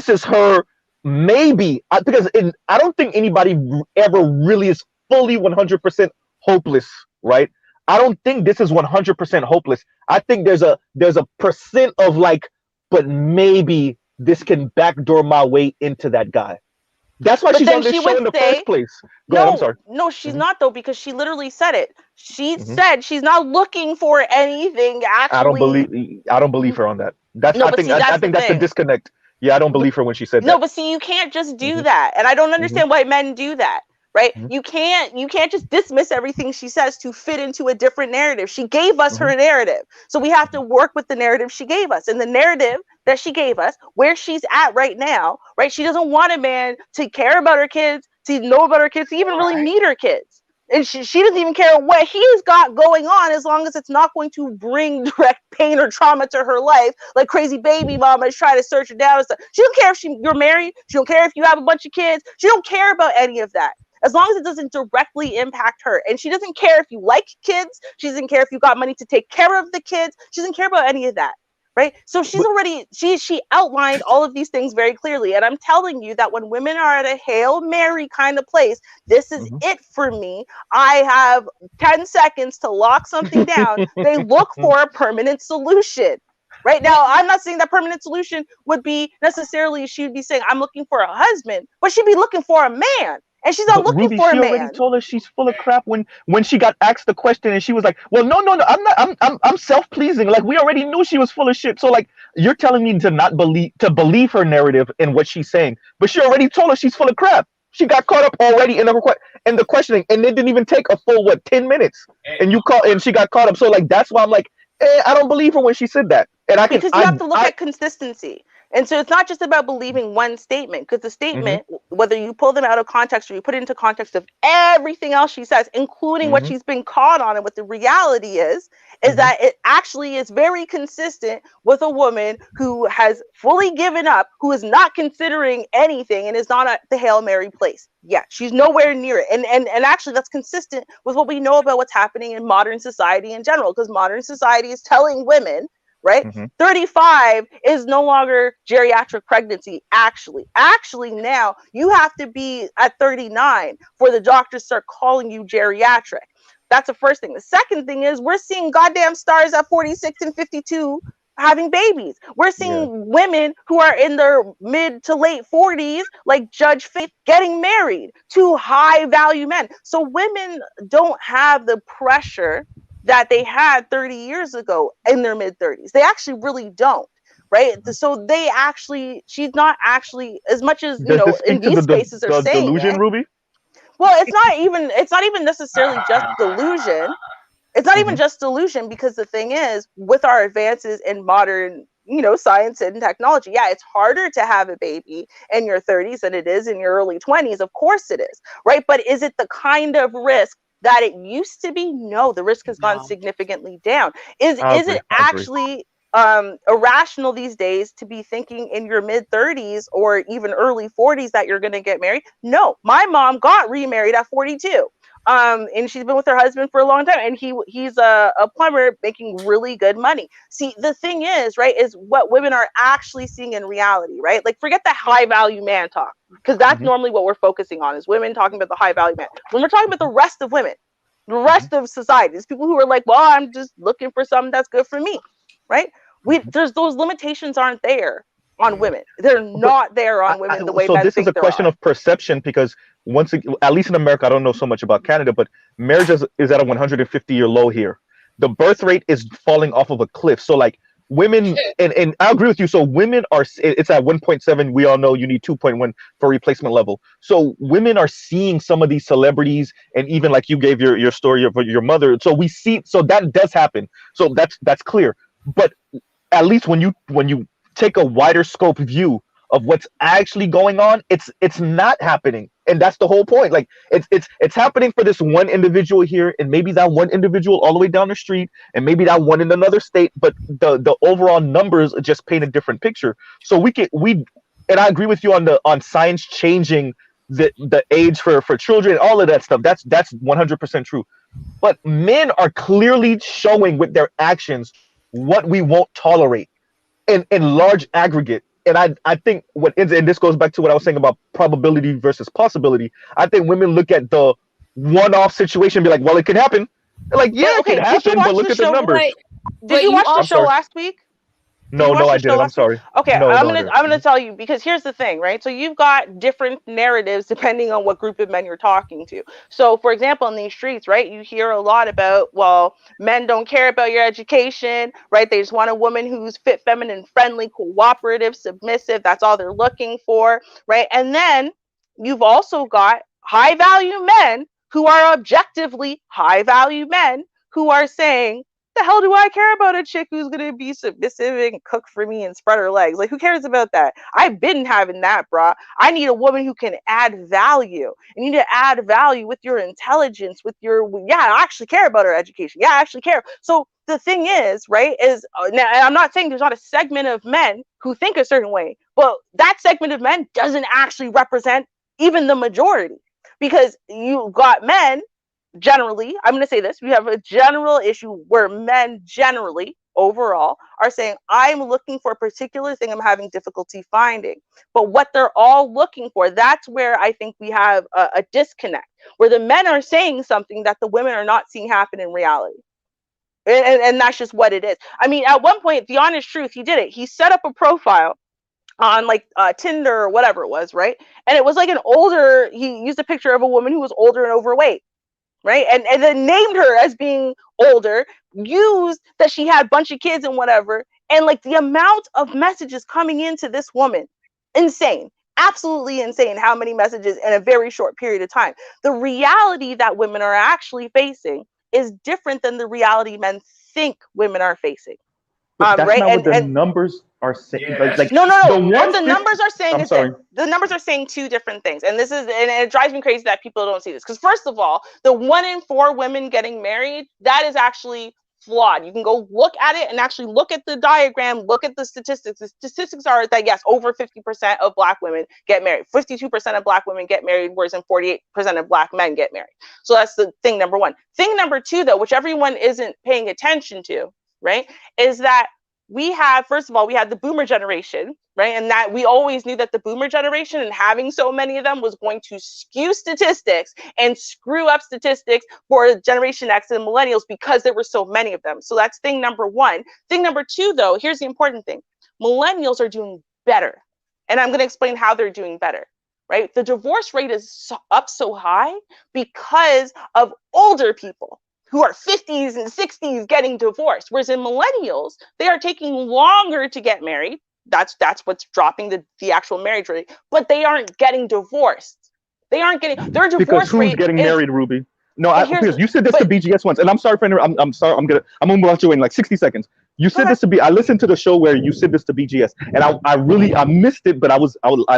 is her maybe because I don't think anybody ever really is fully 100% hopeless, right? I don't think this is 100% hopeless. I think there's a percent of like, but maybe this can backdoor my way into that guy. That's why But she's then on this she show would in the say, first place. Go ahead. I'm no, sorry. no, she's Hmm. not though, because she literally said it. She Hmm. said she's not looking for anything I don't actually. believe. I don't believe her on that. That's. No, but see, I that's the think that's the thing. disconnect. Yeah, I don't But believe her when she said no, that. but see, you can't just do Hmm. that. And I don't Hmm. understand why men do that, right? Hmm. You can't just dismiss everything she says to fit into a different narrative. She gave us Hmm. her narrative. So we have to work with the narrative she gave us. And the narrative that she gave us, where she's at right now, right? She doesn't want a man to care about her kids, to know about her kids, to even really Right. meet her kids. And she doesn't even care what he's got going on as long as it's not going to bring direct pain or trauma to her life, like crazy baby mama is trying to search her down and stuff. She don't care if you're married. She don't care if you have a bunch of kids. She don't care about any of that. As long as it doesn't directly impact her. And she doesn't care if you like kids. She doesn't care if you got money to take care of the kids. She doesn't care about any of that. Right? So she's But already she outlined all of these things very clearly. And I'm telling you that when women are at a Hail Mary kind of place, this is mhm. it for me. I have 10 seconds to lock something down. They look for a permanent solution. Right now, I'm not saying that permanent solution would be necessarily, she would be saying, I'm looking for a husband, but she'd be looking for a man. And she's not But looking Ruby, for a she already man. told us she's full of crap when she got asked the question and she was like, "Well, no, no, no, I'm not. I'm self pleasing. Like we already knew she was full of shit. So like you're telling me to not believe her narrative and what she's saying, but she already told us she's full of crap. She got caught up already in the questioning, and it didn't even take a full 10 minutes, Hey, and she got caught up. So like that's why I'm like, I don't believe her when she said that, and Because you have to look at consistency. And so it's not just about believing one statement, because the Mhm, statement, whether you pull them out of context or you put it into context of everything else she says, including what mhm, she's been caught on, and what the reality is mhm. that it actually is very consistent with a woman who has fully given up, who is not considering anything and is not at the Hail Mary place. Yeah, she's nowhere near it. And actually that's consistent with what we know about what's happening in modern society in general, because modern society is telling women, right? Mm-hmm. 35 is no longer geriatric pregnancy. Actually now you have to be at 39 for the doctors to start calling you geriatric. That's the first thing. The second thing is we're seeing goddamn stars at 46 and 52 having babies. We're seeing women who are in their mid to late 40s, like Judge Faith, getting married to high value men. So women don't have the pressure that they had 30 years ago in their mid 30s. They actually really don't. Right. So they actually, she's not actually, as much as, Does this in speak to these spaces are the saying delusion, it. Ruby? Well, it's not even necessarily just delusion. It's not even just delusion, because the thing is, with our advances in modern, science and technology, yeah, it's harder to have a baby in your 30s than it is in your early 20s. Of course it is, right? But is it the kind of risk that it used to be? No, the risk has gone significantly down. Is it I agree. actually irrational these days to be thinking in your mid 30s or even early 40s that you're going to get married? No, my mom got remarried at 42. And she's been with her husband for a long time, and he's a plumber making really good money. See, the thing is, right, is what women are actually seeing in reality, right? Like, forget the high value man talk, because that's normally what we're focusing on, is women talking about the high value man. When we're talking about the rest of women, the rest of society, is people who are like, well, I'm just looking for something that's good for me, right? There's those limitations aren't there on women. They're not there on women the way so men this is think a there question are. of perception, because at least in America, I don't know so much about Canada, but marriage is at a 150-year low here. The birth rate is falling off of a cliff. So like women, and I agree with you. So women it's at 1.7. We all know you need 2.1 for replacement level. So women are seeing some of these celebrities, and even like you gave your story of your mother. So we see, so that does happen. So that's clear. But at least when you take a wider scope view of what's actually going on, it's not happening, and that's the whole point. Like it's happening for this one individual here, and maybe that one individual all the way down the street, and maybe that one in another state, but the overall numbers just paint a different picture. So and I agree with you on science changing the age for children, all of that stuff. That's 100% true. But men are clearly showing with their actions what we won't tolerate in large aggregate. And I think and this goes back to what I was saying about probability versus possibility. I think women look at the one-off situation and be like, well, it could happen. They're like, yeah, it could happen, but look at the numbers. Did you watch the show last week? Did you watch No, I the show didn't. I'm last week? sorry. Okay, No, I'm I gonna didn't. tell you, because here's the thing, right? So you've got different narratives depending on what group of men you're talking to. So, for example, in these streets, right, you hear a lot about, well, men don't care about your education, right? They just want a woman who's fit, feminine, friendly, cooperative, submissive. That's all they're looking for, right? And then you've also got high value men who are objectively high value men who are saying, the hell do I care about a chick who's gonna be submissive and cook for me and spread her legs? Like, who cares about that? I've been having that, brah. I need a woman who can add value. You need to add value with your intelligence, with your, yeah, I actually care about her education. Yeah, I actually care. So the thing is, right, is now, I'm not saying there's not a segment of men who think a certain way, but that segment of men doesn't actually represent even the majority, because you got men. Generally, I'm going to say this, we have a general issue where men generally overall are saying, I'm looking for a particular thing I'm having difficulty finding. But what they're all looking for, that's where I think we have a disconnect, where the men are saying something that the women are not seeing happen in reality. And that's just what it is. I mean, at one point, the honest truth, he did it. He set up a profile on like Tinder or whatever it was, right? And it was like he used a picture of a woman who was older and overweight. Right. And then named her as being older, used that she had a bunch of kids and whatever. And like the amount of messages coming into this woman, insane, absolutely insane. How many messages in a very short period of time. The reality that women are actually facing is different than the reality men think women are facing. But that's Right. not what the numbers are saying. Yeah, Like No. the What the 150. numbers are saying I'm is sorry. this. The numbers are saying two different things. And it drives me crazy that people don't see this. Because first of all, the 1 in 4 women getting married, that is actually flawed. You can go look at it and actually look at the diagram, look at the statistics. The statistics are that, yes, over 50% of Black women get married. 52% of Black women get married, whereas 48% of Black men get married. So that's the thing number one. Thing number two, though, which everyone isn't paying attention to, right, is that we have, first of all, we had the boomer generation, right? And that we always knew that the boomer generation and having so many of them was going to skew statistics and screw up statistics for Generation X and millennials because there were so many of them. So that's thing number one. Thing number two, though, here's the important thing. Millennials are doing better. And I'm going to explain how they're doing better. Right? The divorce rate is up so high because of older people who are 50s and 60s getting divorced. Whereas in millennials, they are taking longer to get married. That's what's dropping the actual marriage rate, but they aren't getting divorced. They aren't getting their divorce because who's rate getting married, Ruby? No, because you said this but, to BGS once, and I'm sorry for I'm sorry. I'm gonna move you in like 60 seconds. You said this to be. I listened to the show where you said this to BGS, and I missed it, but I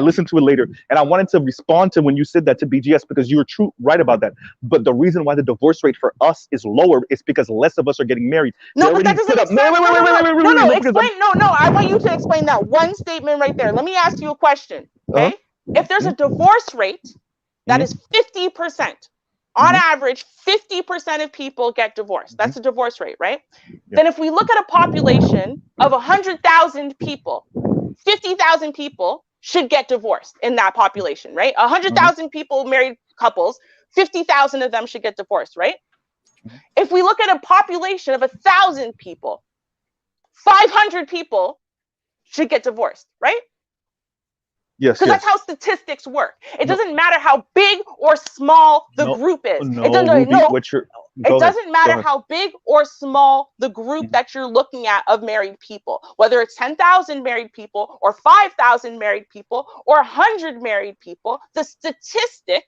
listened to it later, and I wanted to respond to when you said that to BGS because you were right about that. But the reason why the divorce rate for us is lower is because less of us are getting married. No, but that doesn't make sense. No, explain. No, I want you to explain that one statement right there. Let me ask you a question. Okay, if there's a divorce rate that is 50%. On average, 50% of people get divorced. That's the divorce rate, right? Yep. Then if we look at a population of 100,000 people, 50,000 people should get divorced in that population, right? 100,000 people, married couples, 50,000 of them should get divorced, right? If we look at a population of 1,000 people, 500 people should get divorced, right? Yes, because that's how statistics work. It doesn't matter how big or small the group is. It doesn't matter how big or small the group that you're looking at of married people, whether it's 10,000 married people or 5,000 married people or 100 married people, the statistic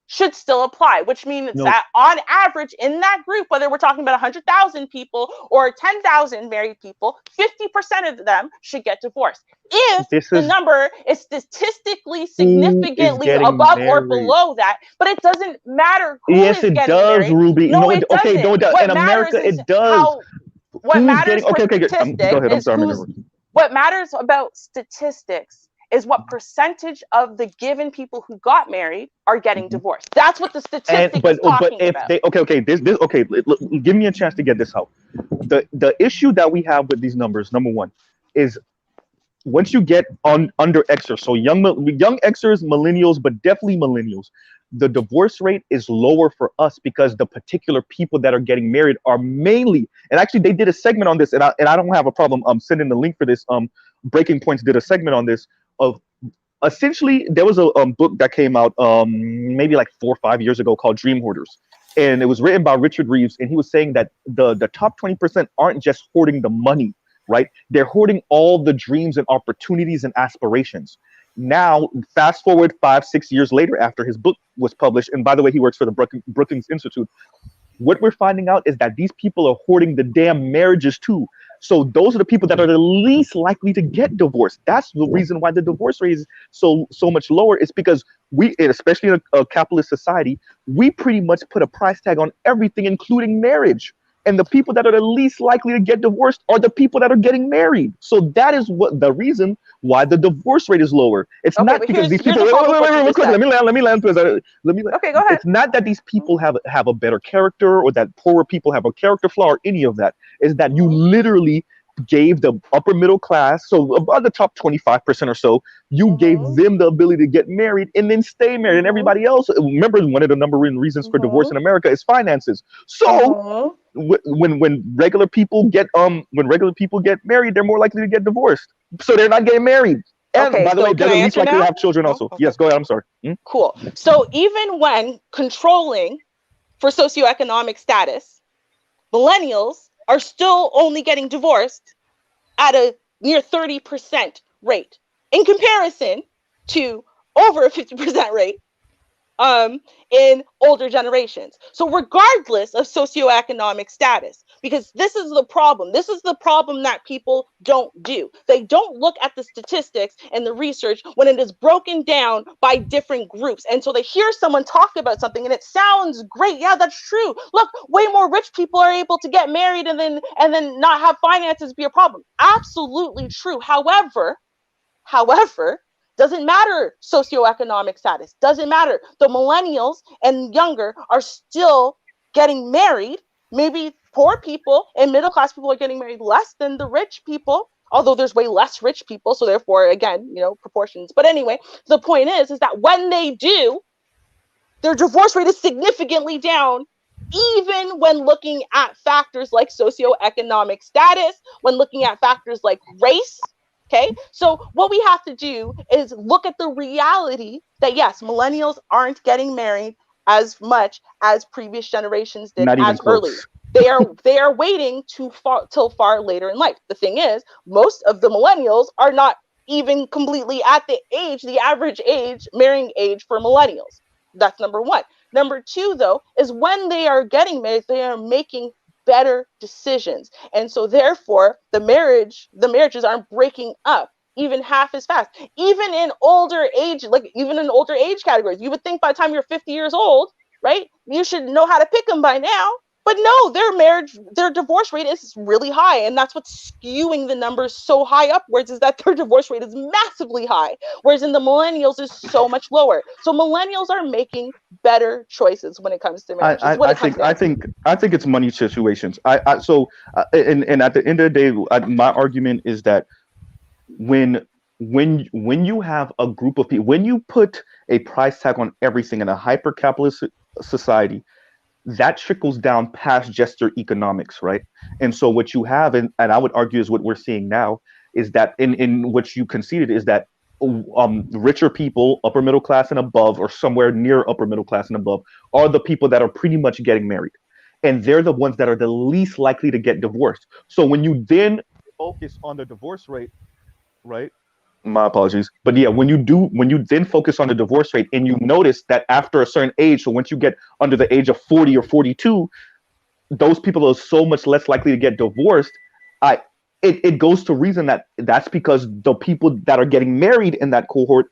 should still apply, which means that on average in that group, whether we're talking about 100,000 people or 10,000 married people, 50% of them should get divorced. If the number is statistically significantly above or below that, but it doesn't matter who is getting married. Yes, it does, Ruby. No, it doesn't. Okay, no, it does. In America, it does. What matters for statistics go ahead. I'm sorry. What matters about statistics is what percentage of the given people who got married are getting divorced. That's what the statistic is talking about. Give me a chance to get this out. The issue that we have with these numbers, number one, is once you get under Xers, so young Xers, millennials, but definitely millennials, the divorce rate is lower for us because the particular people that are getting married are mainly, and actually they did a segment on this, and I don't have a problem sending the link for this. Breaking Points did a segment on this of essentially there was a book that came out maybe like 4 or 5 years ago called Dream Hoarders, and it was written by Richard Reeves, and he was saying that the top 20% aren't just hoarding the money, right? They're hoarding all the dreams and opportunities and aspirations. Now, fast forward 5-6 years later after his book was published, and by the way, he works for the Brookings Institute, what we're finding out is that these people are hoarding the damn marriages too. So those are the people that are the least likely to get divorced. That's the reason why the divorce rate is so much lower. It's because we, especially in a capitalist society, we pretty much put a price tag on everything, including marriage. And the people that are the least likely to get divorced are the people that are getting married. So that is what the reason why the divorce rate is lower. It's not because these people. Wait, let me land. Okay, go ahead. It's not that these people have a better character or that poorer people have a character flaw or any of that. It's that you literally gave the upper middle class, so about the top 25% or so, you gave them the ability to get married and then stay married. And everybody else, remember, one of the number one reasons for divorce in America is finances. So when regular people get married, they're more likely to get divorced. So they're not getting married. And by the way, they're least likely to have children also. Yes, go ahead. I'm sorry. Cool. So even when controlling for socioeconomic status, millennials are still only getting divorced at a near 30% rate in comparison to over a 50% rate in older generations. So regardless of socioeconomic status, because this is the problem that people don't do. They don't look at the statistics and the research when it is broken down by different groups. And so they hear someone talk about something and it sounds great. Yeah, that's true. Look, way more rich people are able to get married and then not have finances be a problem. Absolutely true. However, doesn't matter socioeconomic status, doesn't matter. The millennials and younger are still getting married, maybe poor people and middle class people are getting married less than the rich people, although there's way less rich people, so therefore, again, proportions. But anyway, the point is that when they do, their divorce rate is significantly down, even when looking at factors like socioeconomic status, when looking at factors like race. Okay, so what we have to do is look at the reality that yes, millennials aren't getting married as much as previous generations did, Not even as early. close. They are waiting till far later in life. The thing is, most of the millennials are not even completely at the average age, marrying age for millennials. That's number one. Number two, though, is when they are getting married, they are making better decisions. And so therefore, the marriages aren't breaking up even half as fast. Even in older age categories, you would think by the time you're 50 years old, right, you should know how to pick them by now. But no, their divorce rate is really high. And that's what's skewing the numbers so high upwards, is that their divorce rate is massively high. Whereas in the millennials is so much lower. So millennials are making better choices when it comes to marriage. I think it's money situations. And at the end of the day, my argument is that when you have a group of people, when you put a price tag on everything in a hyper capitalist society, that trickles down past just your economics, right? And so what you have, and I would argue is what we're seeing now, is that in what you conceded is that richer people, upper middle class and above, or somewhere near upper middle class and above, are the people that are pretty much getting married. And they're the ones that are the least likely to get divorced. So when you then focus on the divorce rate, right? My apologies. But yeah, when you then focus on the divorce rate and you notice that after a certain age, so once you get under the age of 40 or 42, those people are so much less likely to get divorced. It goes to reason that that's because the people that are getting married in that cohort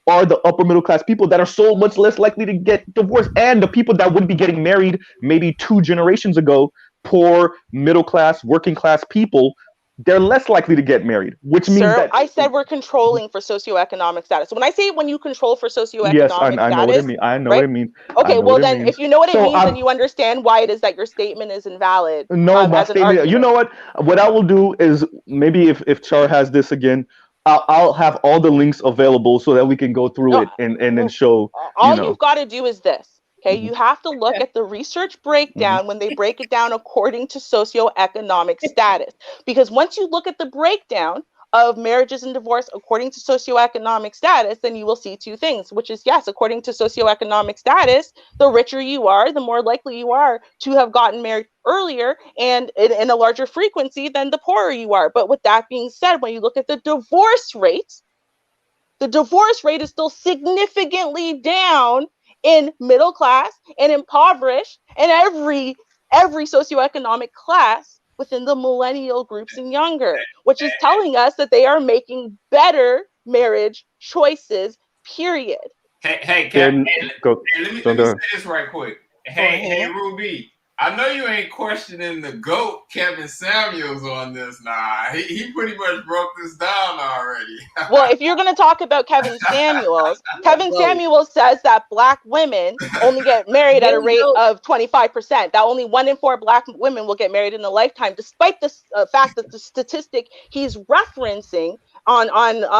are the upper middle class people that are so much less likely to get divorced, and the people that wouldn't be getting married maybe 2 generations ago, poor middle class, working class people, they're less likely to get married, which means that I said we're controlling for socioeconomic status. When I say when you control for socioeconomic yes, I status, know what it means. I know right? what it means. Okay, well then, means. if you know what it So means, then you understand why it is that your statement is invalid. No, my as an statement. argument. You know what? What I will do is maybe if Char has this again, I'll have all the links available so that we can go through it and then show. All you've got to do is this. Okay, Mhm. you have to look at the research breakdown when they break it down according to socioeconomic status. Because once you look at the breakdown of marriages and divorce according to socioeconomic status, then you will see two things, which is yes, according to socioeconomic status, the richer you are, the more likely you are to have gotten married earlier and in a larger frequency than the poorer you are. But with that being said, when you look at the divorce rate is still significantly down in middle class and impoverished and every socioeconomic class within the millennial groups and younger, which is telling us that they are making better marriage choices, period. Hey, Captain, let me say this right quick. Hey, Ruby, I know you ain't questioning the GOAT, Kevin Samuels, on this. Nah, he pretty much broke this down already. Well, if you're going to talk about Kevin Samuels, Kevin Samuels says that Black women only get married at a rate of 25%. That only 1 in 4 Black women will get married in a lifetime, despite the fact that the statistic he's referencing on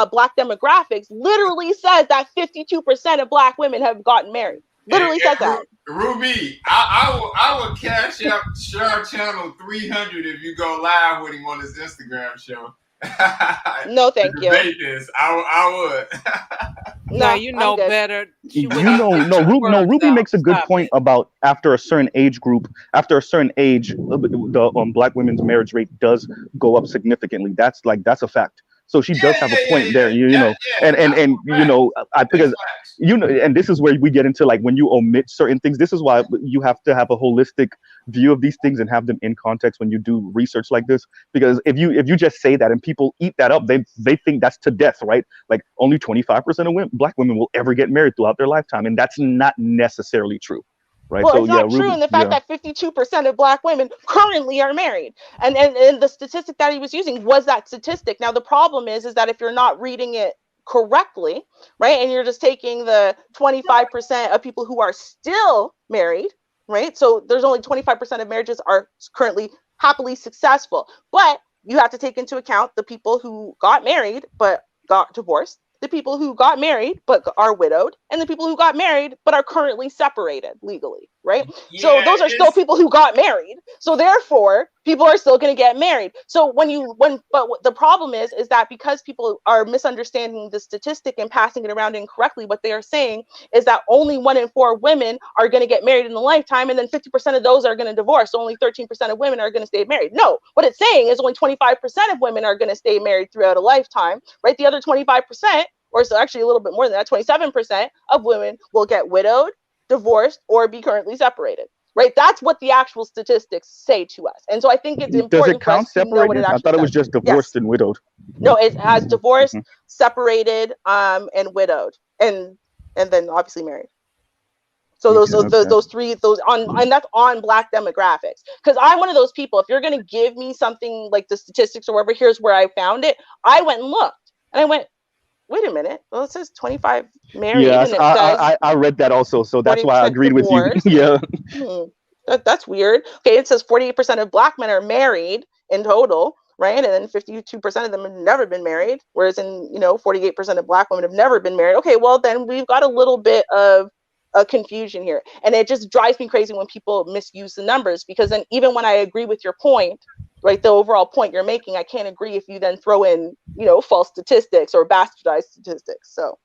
Black demographics literally says that 52% of Black women have gotten married. Literally says that. Ruby, I will cash out Shar Channel 300 if you go live with him on his Instagram show. No, thank you. This. I would. No, you know better. Ruby makes a good point about after a certain age, the Black women's marriage rate does go up significantly. That's a fact. So she does have a point there, and because and this is where we get into like when you omit certain things. This is why you have to have a holistic view of these things and have them in context when you do research like this. Because if you just say that and people eat that up, they think that's to death, right? Like only 25% of Black women will ever get married throughout their lifetime, and that's not necessarily true. Right. Well, it's not true in the fact that 52% of Black women currently are married. And the statistic that he was using was that statistic. Now, the problem is that if you're not reading it correctly, right, and you're just taking the 25% of people who are still married, right? So there's only 25% of marriages are currently happily successful. But you have to take into account the people who got married but got divorced, the people who got married but are widowed, and the people who got married but are currently separated legally, right? So Yeah, those are still it's people who got married. So therefore, people are still going to get married. So but the problem is that because people are misunderstanding the statistic and passing it around incorrectly, what they are saying is that only 1 in 4 women are going to get married in a lifetime, and then 50% of those are going to divorce. So only 13% of women are going to stay married. No, what it's saying is only 25% of women are going to stay married throughout a lifetime, right? The other 25%, or so actually a little bit more than that, 27% of women will get widowed, divorced, or be currently separated. Right, that's what the actual statistics say to us, and so I think it's Does it important for count us to know what it separated? I actually thought it was says. just Yes, divorced and widowed. no, it has divorced, Mhm. separated, and widowed, and then obviously married. So Okay, okay. those three, those on, and that's on Black demographics. Because I'm one of those people. If you're going to give me something like the statistics or whatever, here's where I found it. I went and looked, and I went, wait a minute. Well, it says 25 married, Yes, and it says I read that also, so that's why I 40% agreed with you. divorced. Yeah. That's weird. Okay, it says 48% of Black men are married in total, right? And then 52% of them have never been married, whereas in 48% of Black women have never been married. Okay, well then we've got a little bit of a confusion here, and it just drives me crazy when people misuse the numbers, because then even when I agree with your point, right, the overall point you're making, I can't agree if you then throw in false statistics or bastardized statistics. So.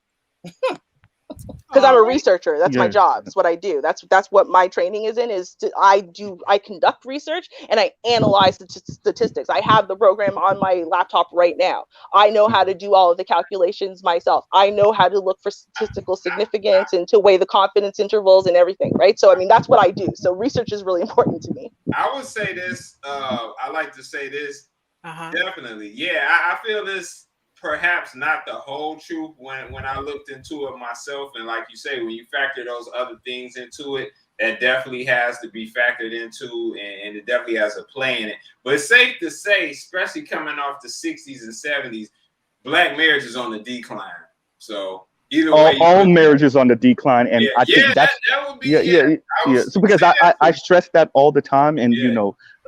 Because I'm a researcher, that's my Yeah. job. It's what I do. That's what my training is in. I conduct research and I analyze the statistics. I have the program on my laptop right now. I know how to do all of the calculations myself. I know how to look for statistical significance and to weigh the confidence intervals and everything, right? So I mean, that's what I do. So research is really important to me. I would say this. I like to say this. Uh-huh. Definitely, yeah. I feel this perhaps not the whole truth when I looked into it myself, and like you say, when you factor those other things into it, that definitely has to be factored into, and it definitely has a play in it. But it's safe to say, especially coming off the 60s and 70s, Black marriage is on the decline. So either way, All marriage is on the decline, and I think that that's that would be yeah. So because I stress that all the time, and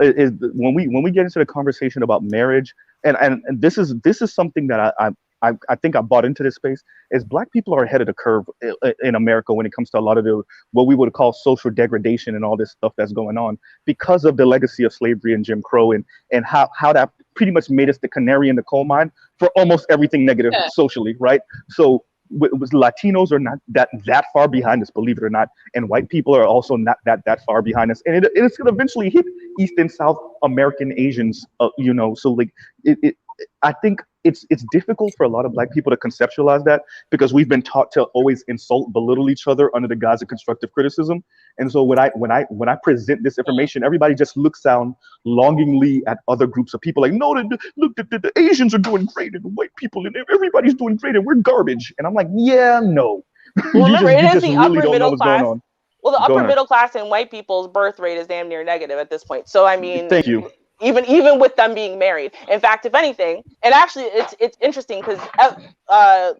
is when we get into the conversation about marriage, and this is something that I think I bought into this space, is Black people are ahead of the curve in America when it comes to a lot of the what we would call social degradation and all this stuff that's going on because of the legacy of slavery and Jim Crow, and how that pretty much made us the canary in the coal mine for almost everything negative socially, right? So Latinos are not that far behind us, believe it or not, and white people are also not that far behind us, and it's going to eventually hit East and South American Asians, So like I think it's difficult for a lot of Black people to conceptualize that because we've been taught to always insult, belittle each other under the guise of constructive criticism. And so when I present this information, everybody just looks down longingly at other groups of people like, no, look, the Asians are doing great and the white people and everybody's doing great and we're garbage. And I'm like, yeah, no. Well, remember, it you is just the really upper don't know middle what's going class. on. Well, the Go upper ahead. middle class and white people's birth rate is damn near negative at this point. So I mean, Thank you. even with them being married. In fact, if anything, and actually it's interesting because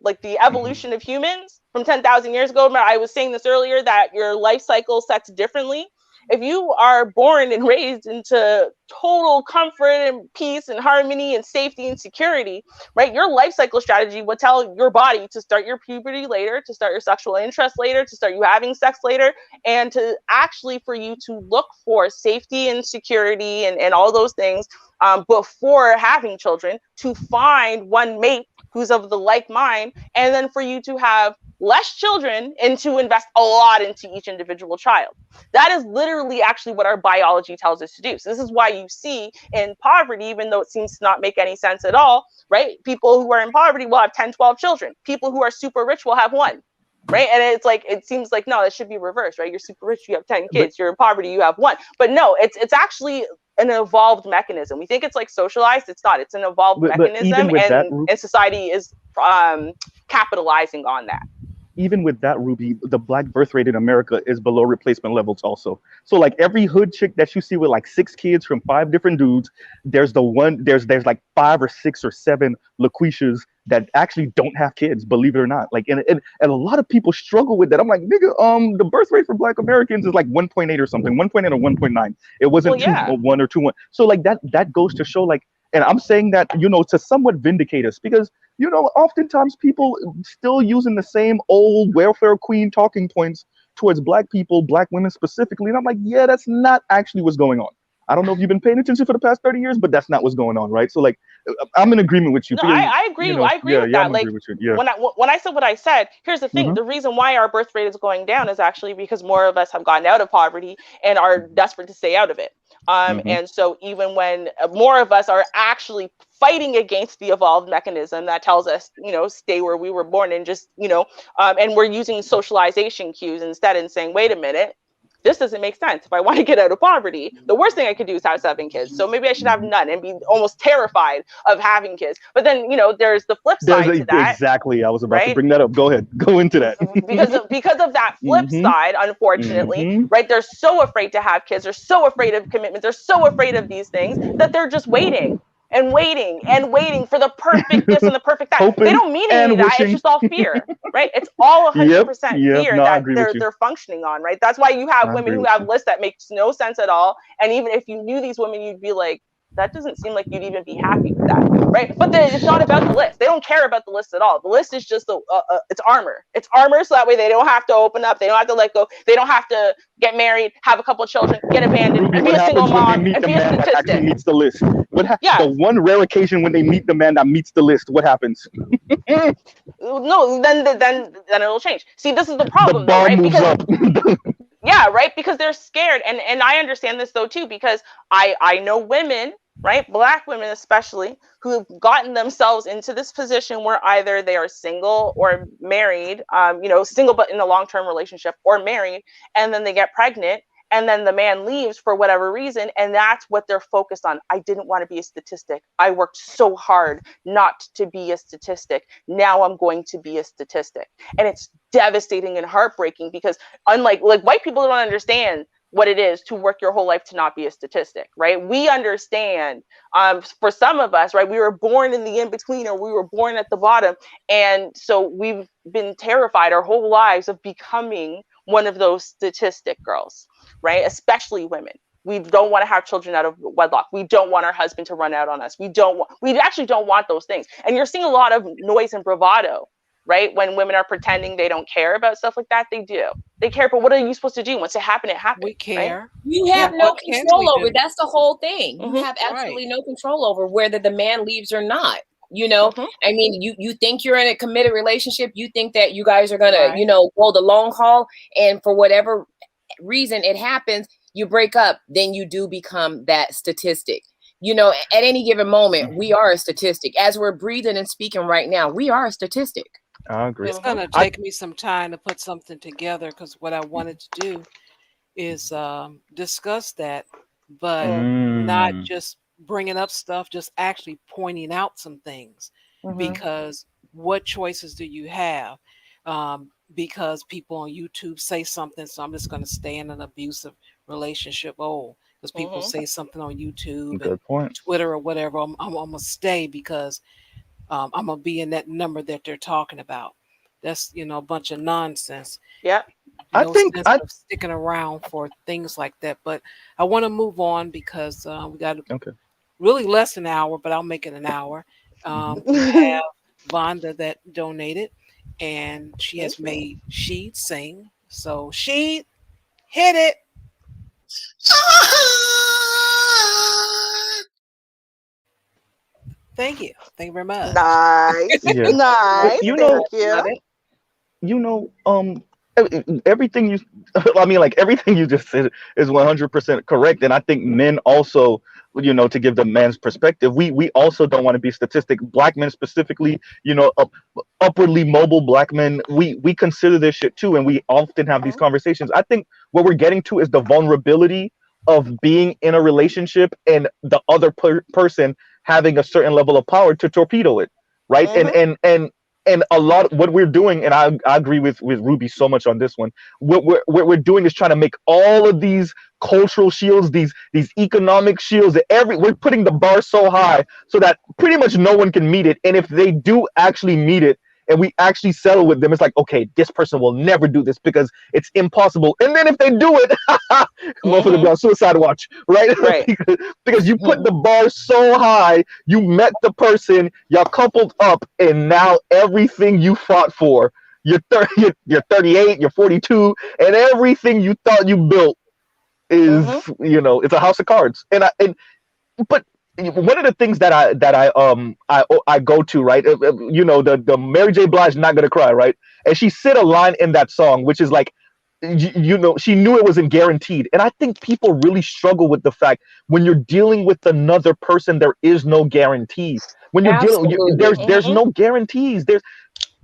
like the evolution of humans from 10,000 years ago, I was saying this earlier, that your life cycle sets differently. If you are born and raised into total comfort and peace and harmony and safety and security, right, your life cycle strategy would tell your body to start your puberty later, to start your sexual interest later, to start you having sex later, and to actually for you to look for safety and security and all those things before having children, to find one mate who's of the like mind, and then for you to have less children and to invest a lot into each individual child. That is literally actually what our biology tells us to do. So this is why you see in poverty, even though it seems to not make any sense at all, right? People who are in poverty will have 10, 12 children. People who are super rich will have one. Right. And it's like, it seems like, no, it should be reversed, right? You're super rich, you have 10 kids, you're in poverty, you have one. But no, it's actually an evolved mechanism. We think it's like socialized. It's not. It's an evolved mechanism, even with and society is capitalizing on that. even with that, Ruby, the black birth rate in America is below replacement levels also. So like every hood chick that you see with like 6 kids from 5 different dudes, there's like 5 or 6 or 7 LaQuishas that actually don't have kids, believe it or not. Like and a lot of people struggle with that. I'm like, nigga, the birth rate for black Americans is like 1.8 or something, 1.8 or 1.9. It wasn't Well, yeah. 1 or 2 1. So like that goes to show like, and I'm saying that, to somewhat vindicate us, because oftentimes people still using the same old welfare queen talking points towards black people, black women specifically. And I'm like, yeah, that's not actually what's going on. I don't know if you've been paying attention for the past 30 years, but that's not what's going on, right? So like, I'm in agreement with you. No, because, I agree. I agree with that. I'm Like agree with you. Yeah. when I said what I said, here's the thing: the reason why our birth rate is going down is actually because more of us have gotten out of poverty and are desperate to stay out of it. And so even when more of us are actually fighting against the evolved mechanism that tells us, stay where we were born and just, and we're using socialization cues instead and saying, wait a minute, this doesn't make sense. If I want to get out of poverty, the worst thing I could do is have 7 kids. So maybe I should have none and be almost terrified of having kids. But then, there's the flip side to that. Exactly. I was about to bring that up. Go ahead. Go into that. because of that flip side, unfortunately, right? They're so afraid to have kids. They're so afraid of commitment. They're so afraid of these things that they're just waiting and waiting and waiting for the perfect this and the perfect that. Hoping they don't mean any of that. It's just all fear, right? It's all 100% fear that they're functioning on, right? That's why you have women who have lists that makes no sense at all. And even if you knew these women, you'd be like, that doesn't seem like you'd even be happy with that, right? But it's not about the list. They don't care about the list at all. The list is just it's armor. It's armor, so that way they don't have to open up. They don't have to let go. They don't have to get married, have a couple of children, get abandoned, and be a single mom, and be a statistic. That actually meets the list. The one rare occasion when they meet the man that meets the list, what happens? No, then it'll change. See, this is the problem, the bar right? moves up. Yeah, right. Because they're scared, and I understand this though too, because I know women, right, black women especially, who have gotten themselves into this position where either they are single or married, single but in a long-term relationship, or married, and then they get pregnant, and then the man leaves for whatever reason, and that's what they're focused on. I didn't want to be a statistic. I worked so hard not to be a statistic. Now I'm going to be a statistic. And it's devastating and heartbreaking, because unlike white people don't understand what it is to work your whole life to not be a statistic, right? We understand, for some of us, right, we were born in the in-between, or we were born at the bottom. And so we've been terrified our whole lives of becoming one of those statistic girls, right? Especially women. We don't want to have children out of wedlock. We don't want our husband to run out on us. We actually don't want those things. And you're seeing a lot of noise and bravado, right? When women are pretending they don't care about stuff like that, they do. They care, but what are you supposed to do? Once it happened, it happened. We care. Right? You have no control over. That's the whole thing. You have absolutely no control over whether the man leaves or not. I mean, you think you're in a committed relationship. You think that you guys are gonna, go the long haul, and for whatever reason it happens, you break up, then you do become that statistic. At any given moment, we are a statistic. As we're breathing and speaking right now, we are a statistic. I agree. It's going to take me some time to put something together, because what I wanted to do is discuss that, but not just bringing up stuff, just actually pointing out some things. Because what choices do you have? Because people on YouTube say something, so I'm just going to stay in an abusive relationship. Because people say something on YouTube and Twitter or whatever, I'm going to stay because I'm going to be in that number that they're talking about. That's, a bunch of nonsense. Yeah. I think I'm sticking around for things like that. But I want to move on, because we got really less than an hour, but I'll make it an hour. We have Vonda that donated, and she has made Sheed sing. So Sheed, hit it. Thank you. Thank you very much. Nice. Nice. Everything everything you just said is 100% correct. And I think men also, to give the man's perspective, we also don't want to be statistic. Black men specifically, upwardly mobile black men, we consider this shit too. And we often have these conversations. I think what we're getting to is the vulnerability of being in a relationship and the other person having a certain level of power to torpedo it. Right. And And a lot what we're doing, and I agree with Ruby so much on this one. What we're doing is trying to make all of these cultural shields, these economic shields, we're putting the bar so high so that pretty much no one can meet it. And if they do actually meet it, and we actually settle with them, it's like, okay, this person will never do this because it's impossible. And then if they do it, motherfucker be on suicide watch, right? Right. Because you put the bar so high, you met the person, y'all coupled up, and now everything you fought for, you're 38, you're 42, and everything you thought you built is, it's a house of cards. But one of the things that I go to, right? The Mary J. Blige Not Gonna Cry, right? And she said a line in that song, which is like, she knew it wasn't guaranteed. And I think people really struggle with the fact when you're dealing with another person, there is no guarantees. When you're there's no guarantees. There's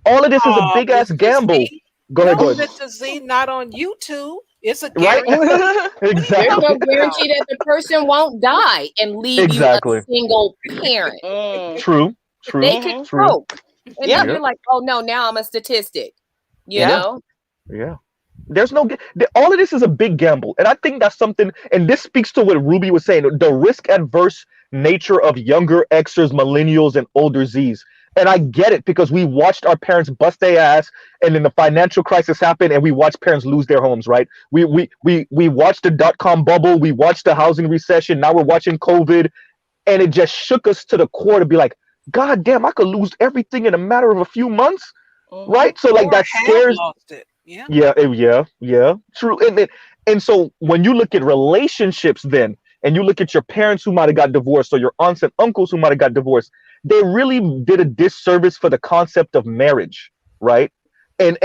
all of this is a big ass gamble. Go ahead. Mr. Z, not on YouTube. It's a guarantee. Right? There's no guarantee that the person won't die and leave you a single parent. True. They could choke. And then you're like, oh no, now I'm a statistic. You know? Yeah. There's no all of this is a big gamble. And I think that's something, and this speaks to what Ruby was saying, the risk adverse nature of younger Xers, millennials, and older Zs. And I get it because we watched our parents bust their ass, and then the financial crisis happened, and we watched parents lose their homes, right? We watched the .com bubble, we watched the housing recession, now we're watching COVID, and it just shook us to the core to be like, God damn, I could lose everything in a matter of a few months, right? So like that scares. Lost it. Yeah, true. And so when you look at relationships then, and you look at your parents who might have got divorced, or your aunts and uncles who might have got divorced, they really did a disservice for the concept of marriage, right? And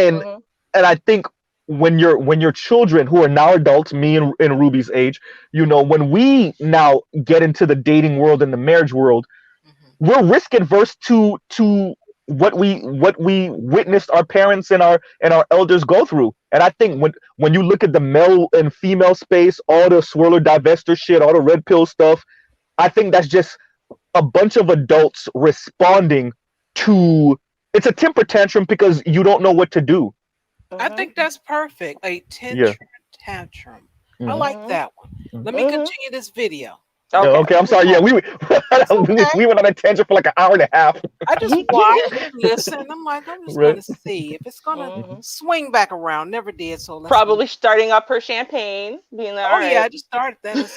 I think when your children who are now adults, me and Ruby's age, when we now get into the dating world and the marriage world, we're risk adverse to what we witnessed our parents and our elders go through. And I think when you look at the male and female space, all the swirler divester shit, all the red pill stuff, I think that's just a bunch of adults responding to, it's a temper tantrum because you don't know what to do. I think that's perfect. A tantrum. I like that one. Let me continue this video. Okay, I'm sorry. Yeah, we went on a tangent for like an hour and a half. I just watched and listened. I'm like, I'm just going to see if it's going to swing back around. Never did. So let's probably starting up her champagne. Being like, yeah, I just started that.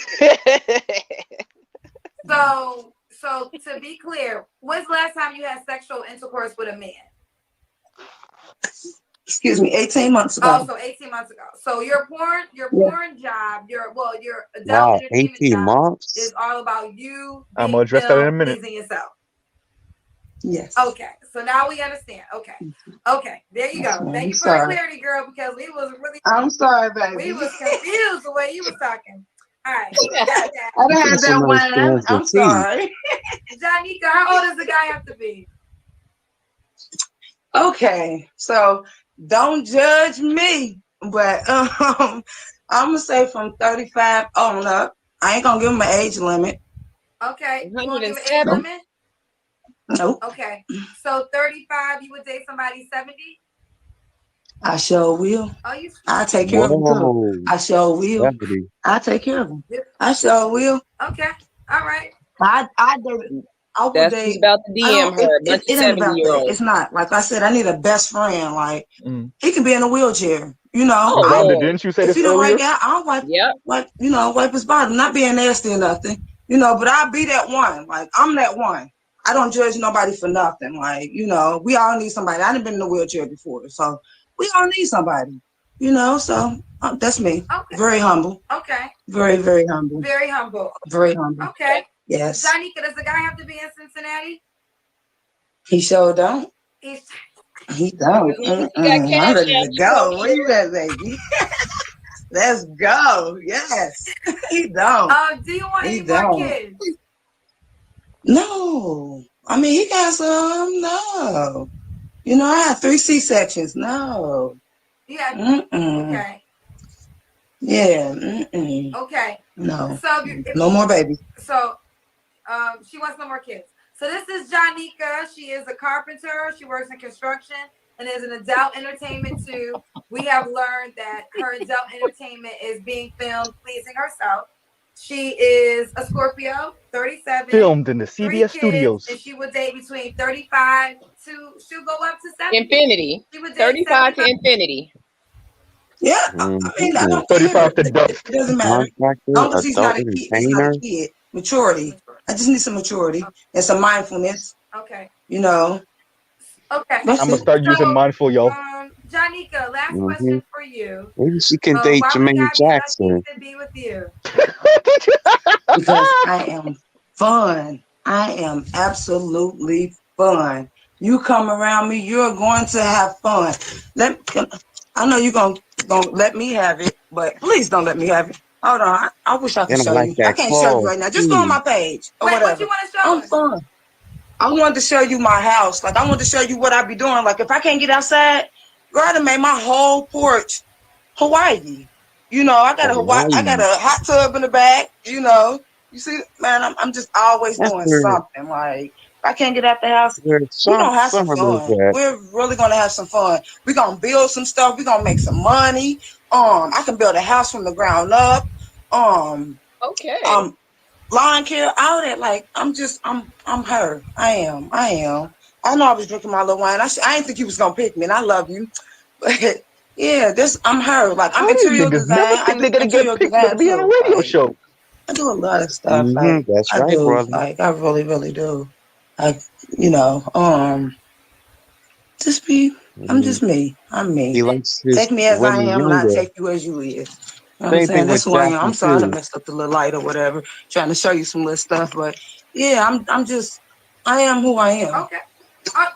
So to be clear, when's the last time you had sexual intercourse with a man? Excuse me, 18 months ago. Oh, so 18 months ago. So your porn job, your adult entertainment 18 job months is all about you. I'm gonna address that in a minute. Pleasing yourself. Yes. Okay, so now we understand. Okay, there you go. Thank you for the clarity, girl, because we was really. I'm sorry, baby. We was confused the way you was talking. All right. I done had that one. I'm sorry. Janika, how old does the guy have to be? Okay, so don't judge me, but I'm gonna say from 35 on up. I ain't gonna give him an age limit. Okay, you gonna give an age limit? Nope. Okay, so 35, you would date somebody 70? I sure will. Oh, I take care of him too. I sure will. I take care of him. I sure will. Okay, all right. I do. That's about the DM her. It ain't about that. It's not. Like I said, I need a best friend. Like he can be in a wheelchair. Didn't you say this earlier? I'll wipe his bottom. Not being nasty or nothing. But I'll be that one. Like I'm that one. I don't judge nobody for nothing. Like we all need somebody. I done been in a wheelchair before, so we all need somebody. So that's me. Okay. Very humble. Okay. Very, very humble. Very humble. Very humble. Okay. Yes. Janika, does the guy have to be in Cincinnati? He sure don't. He don't. I'm ready to go. Where you at, baby? Let's go. Yes. He don't. Do you want any more kids? No. I mean, he got some. No. I had 3 C-sections. No. Yeah. Okay. Yeah. Okay. No. So no more babies. So, she wants no more kids. So this is Janika. She is a carpenter. She works in construction and is an adult entertainment too. We have learned that her adult entertainment is being filmed pleasing herself. She is a Scorpio, 37. Filmed in the 3 CBS kids, studios. and she would date between 35 to she'll go up to 70. Infinity. She would date 35 to infinity. Yeah, I mean, I don't 35 care. to dust. It doesn't matter. As long as he's not a kid, he's not a kid. Maturity. I just need some maturity and some mindfulness. Okay. You know. Okay. I'm gonna start using mindful, yo. Janika, last question for you. Maybe she can date why Jermaine we gotta Jackson. be lucky to be with you? Because I am fun. I am absolutely fun. You come around me, you're going to have fun. I know you're gonna let me have it, but please don't let me have it. Hold on. I wish I could show you. I can't show you right now. Just go on my page or whatever. What you want to show I'm us? fun. I wanted to show you my house. Like, I wanted to show you what I be doing. Like, if I can't get outside, girl, I done made my whole porch Hawaii. You know, I got a hot tub in the back. You know, you see, man, I'm just always doing something. Like, if I can't get out the house, we're gonna have some fun. We're really gonna have some fun. We're gonna build some stuff. We're gonna make some money. I can build a house from the ground up. Okay. Lawn care, all that. Like, I'm her. I am. I know I was drinking my little wine. I didn't think you was gonna pick me, and I love you, but yeah, I'm her. Like, I'm interior design. Never think they're gonna get picked to be on a radio show. I do a lot of stuff. Like, that's I right, do. brother. Like, I really, really do. Like, you know, just be. I'm just me. I'm me. He likes Take me as I am, and I take you as you is. You know what I'm saying? That's who I am. I'm sorry I messed up the little light or whatever, trying to show you some little stuff. But yeah, I am who I am. Okay.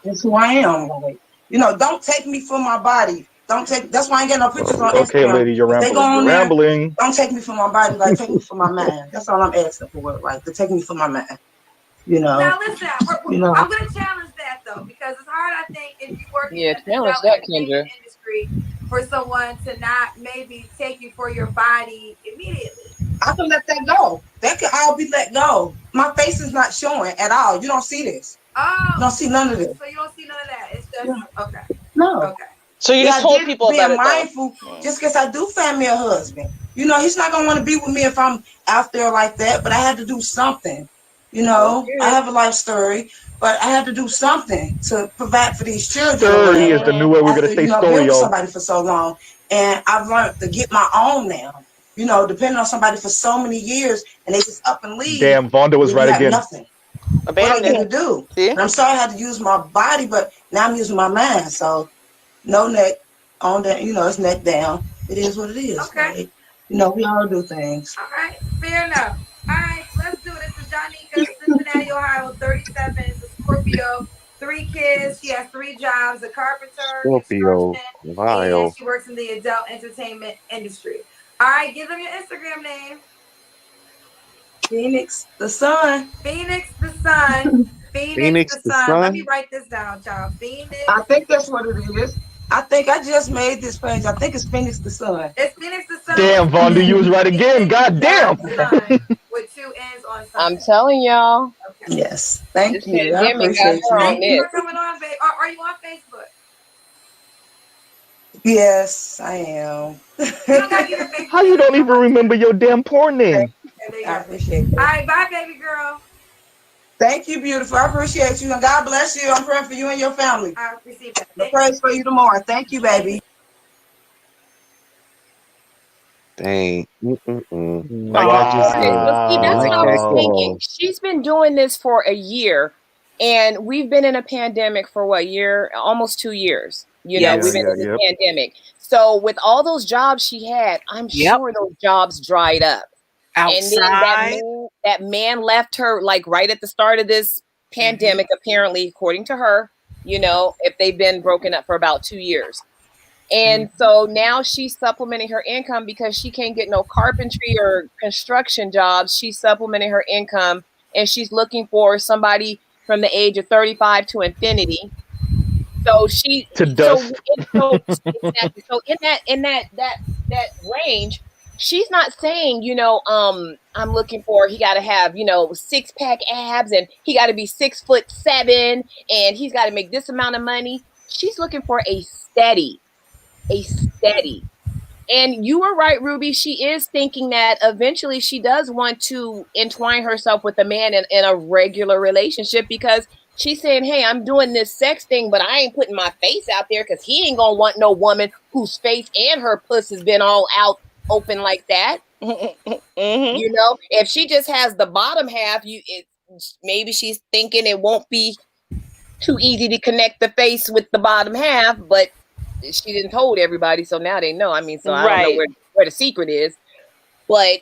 That's who I am. Like, you know, don't take me for my body. That's why I ain't got no pictures on Instagram. Okay, lady, you're rambling. Don't take me for my body. Like, take me for my mind. That's all I'm asking for. Like, to take me for my mind. You know. Now listen, I'm going to challenge that though, because it's hard. I think if you work in the industry, for someone to not maybe take you for your body immediately. I can let that go. That can all be let go. My face is not showing at all. You don't see this. Oh. You don't see none of this. So you don't see none of that. It's just okay. No. Okay. So you just told people about it. Mindful, just because I do find me a husband. You know, he's not gonna want to be with me if I'm out there like that. But I had to do something. You know, I have a life story, but I had to do something to provide for these children. Story is the new way we're gonna say story, yo. Somebody for so long, and I've learned to get my own now. You know, depending on somebody for so many years, and they just up and leave. Damn, Vonda was right again. Nothing. What are you gonna do? And I'm sorry I had to use my body, but now I'm using my mind. So no neck on that. You know, it's neck down. It is what it is. Okay. Right? You know, we all do things. All right, fair enough. All right, let's do it. This is Janika, Cincinnati, Ohio, 37, is a Scorpio, 3 kids. She has 3 jobs: a carpenter, Scorpio, Ohio. and she works in the adult entertainment industry. All right, give them your Instagram name. Phoenix the Sun. Phoenix the Sun. Phoenix the Sun. Let me write this down, child. Phoenix. I think that's what it is. I think I just made this page. I think it's Phoenix the Sun. It's Phoenix the Sun. Damn, Vonda, you was right again. God damn. With 2 N's on Sun. I'm telling y'all. Okay. Yes. Thank you. I appreciate you. Thank you for coming on, babe. Are you on Facebook? Yes, I am. How you don't even remember your damn porn name? I appreciate it. All right, bye, baby girl. Thank you, beautiful. I appreciate you, and God bless you. I'm praying for you and your family. I appreciate that. I pray for you tomorrow. Thank you, baby. Dang. That's what I was thinking. She's been doing this for a year, and we've been in a pandemic for what year? Almost 2 years. You know, we've been in the pandemic. So with all those jobs she had, I'm sure those jobs dried up. Outside. And then that man left her like right at the start of this pandemic, apparently, according to her, you know, if they've been broken up for about 2 years. And so now she's supplementing her income because she can't get no carpentry or construction jobs. She's supplementing her income, and she's looking for somebody from the age of 35 to infinity. So exactly. So in that range, she's not saying, I'm looking for, he got to have, 6-pack abs and he got to be 6'7" and he's got to make this amount of money. She's looking for a steady. And you were right, Ruby. She is thinking that eventually she does want to entwine herself with a man in a regular relationship, because she's saying, hey, I'm doing this sex thing, but I ain't putting my face out there because he ain't going to want no woman whose face and her puss has been all out open like that. If she just has the bottom half, maybe she's thinking it won't be too easy to connect the face with the bottom half, but she didn't told everybody, so now they know. I mean, so I don't know where the secret is, but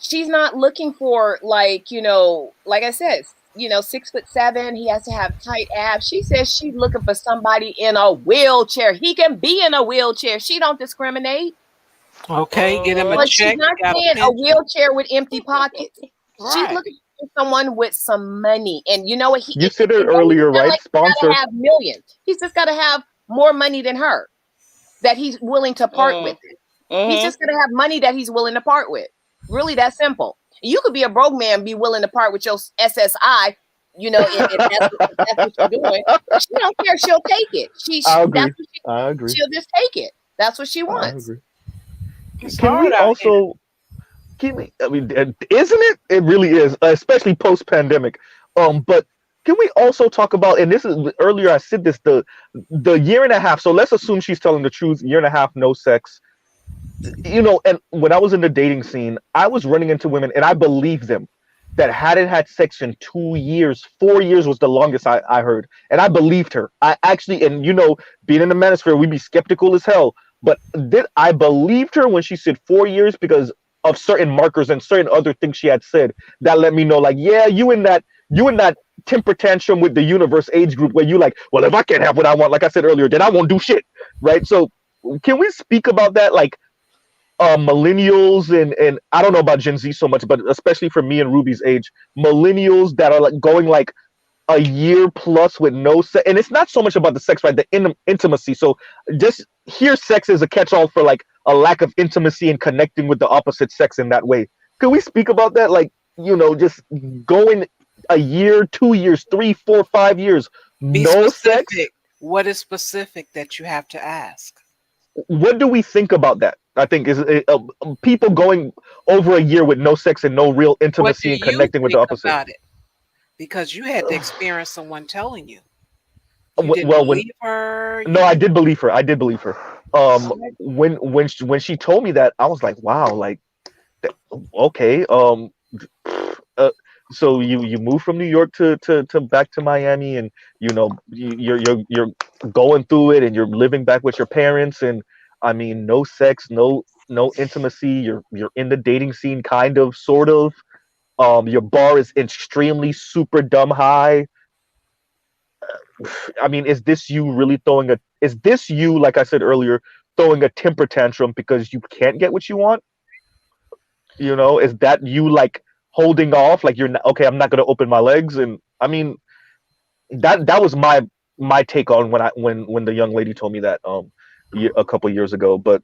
she's not looking for like I said, 6'7". He has to have tight abs. She says she's looking for somebody in a wheelchair. He can be in a wheelchair. She don't discriminate. Okay, get him a but check. She's not saying a wheelchair with empty pockets. Right. She's looking for someone with some money, and you know what? You said it earlier, right? Like Sponsor. Have millions. He's just got to have more money than her that he's willing to part with. He's just going to have money that he's willing to part with. Really, that simple. You could be a broke man, be willing to part with your SSI. If that's what you're doing. She don't care. She'll take it. I agree. She'll just take it. That's what she wants. Can we also? I mean, isn't it? It really is, especially post-pandemic. But can we also talk about? And this is earlier. I said this the year and a half. So let's assume she's telling the truth. Year and a half, no sex. And when I was in the dating scene, I was running into women, and I believed them, that hadn't had sex in 2 years. 4 years was the longest I heard, and I believed her. I actually, and being in the manosphere, we'd be skeptical as hell. But I believed her when she said 4 years because of certain markers and certain other things she had said that let me know, like, yeah, you in that temper tantrum with the universe age group where you like, well, if I can't have what I want, like I said earlier, then I won't do shit, right? So can we speak about that, like millennials and I don't know about Gen Z so much, but especially for me and Ruby's age, millennials that are like going like a year plus with no sex, and it's not so much about the sex, right? The intimacy. So just here, sex is a catch-all for like a lack of intimacy and connecting with the opposite sex in that way. Can we speak about that? Like, just going a year, 2 years, 3, 4, 5 years, no sex. What is specific that you have to ask? What do we think about that? I think is people going over a year with no sex and no real intimacy and connecting with the opposite. About it? Because you had to experience someone telling you. Believe her. No, I did believe her. When she told me that, I was like, wow, like, okay. So you moved from New York to back to Miami, and you're going through it, and you're living back with your parents, and I mean, no sex, no intimacy. You're in the dating scene, kind of, sort of. Your bar is extremely super dumb high. I mean, is this you really like I said earlier, throwing a temper tantrum because you can't get what you want? Is that you like holding off, like you're not, okay, I'm not going to open my legs? And I mean, that was my take on when the young lady told me that a couple years ago. But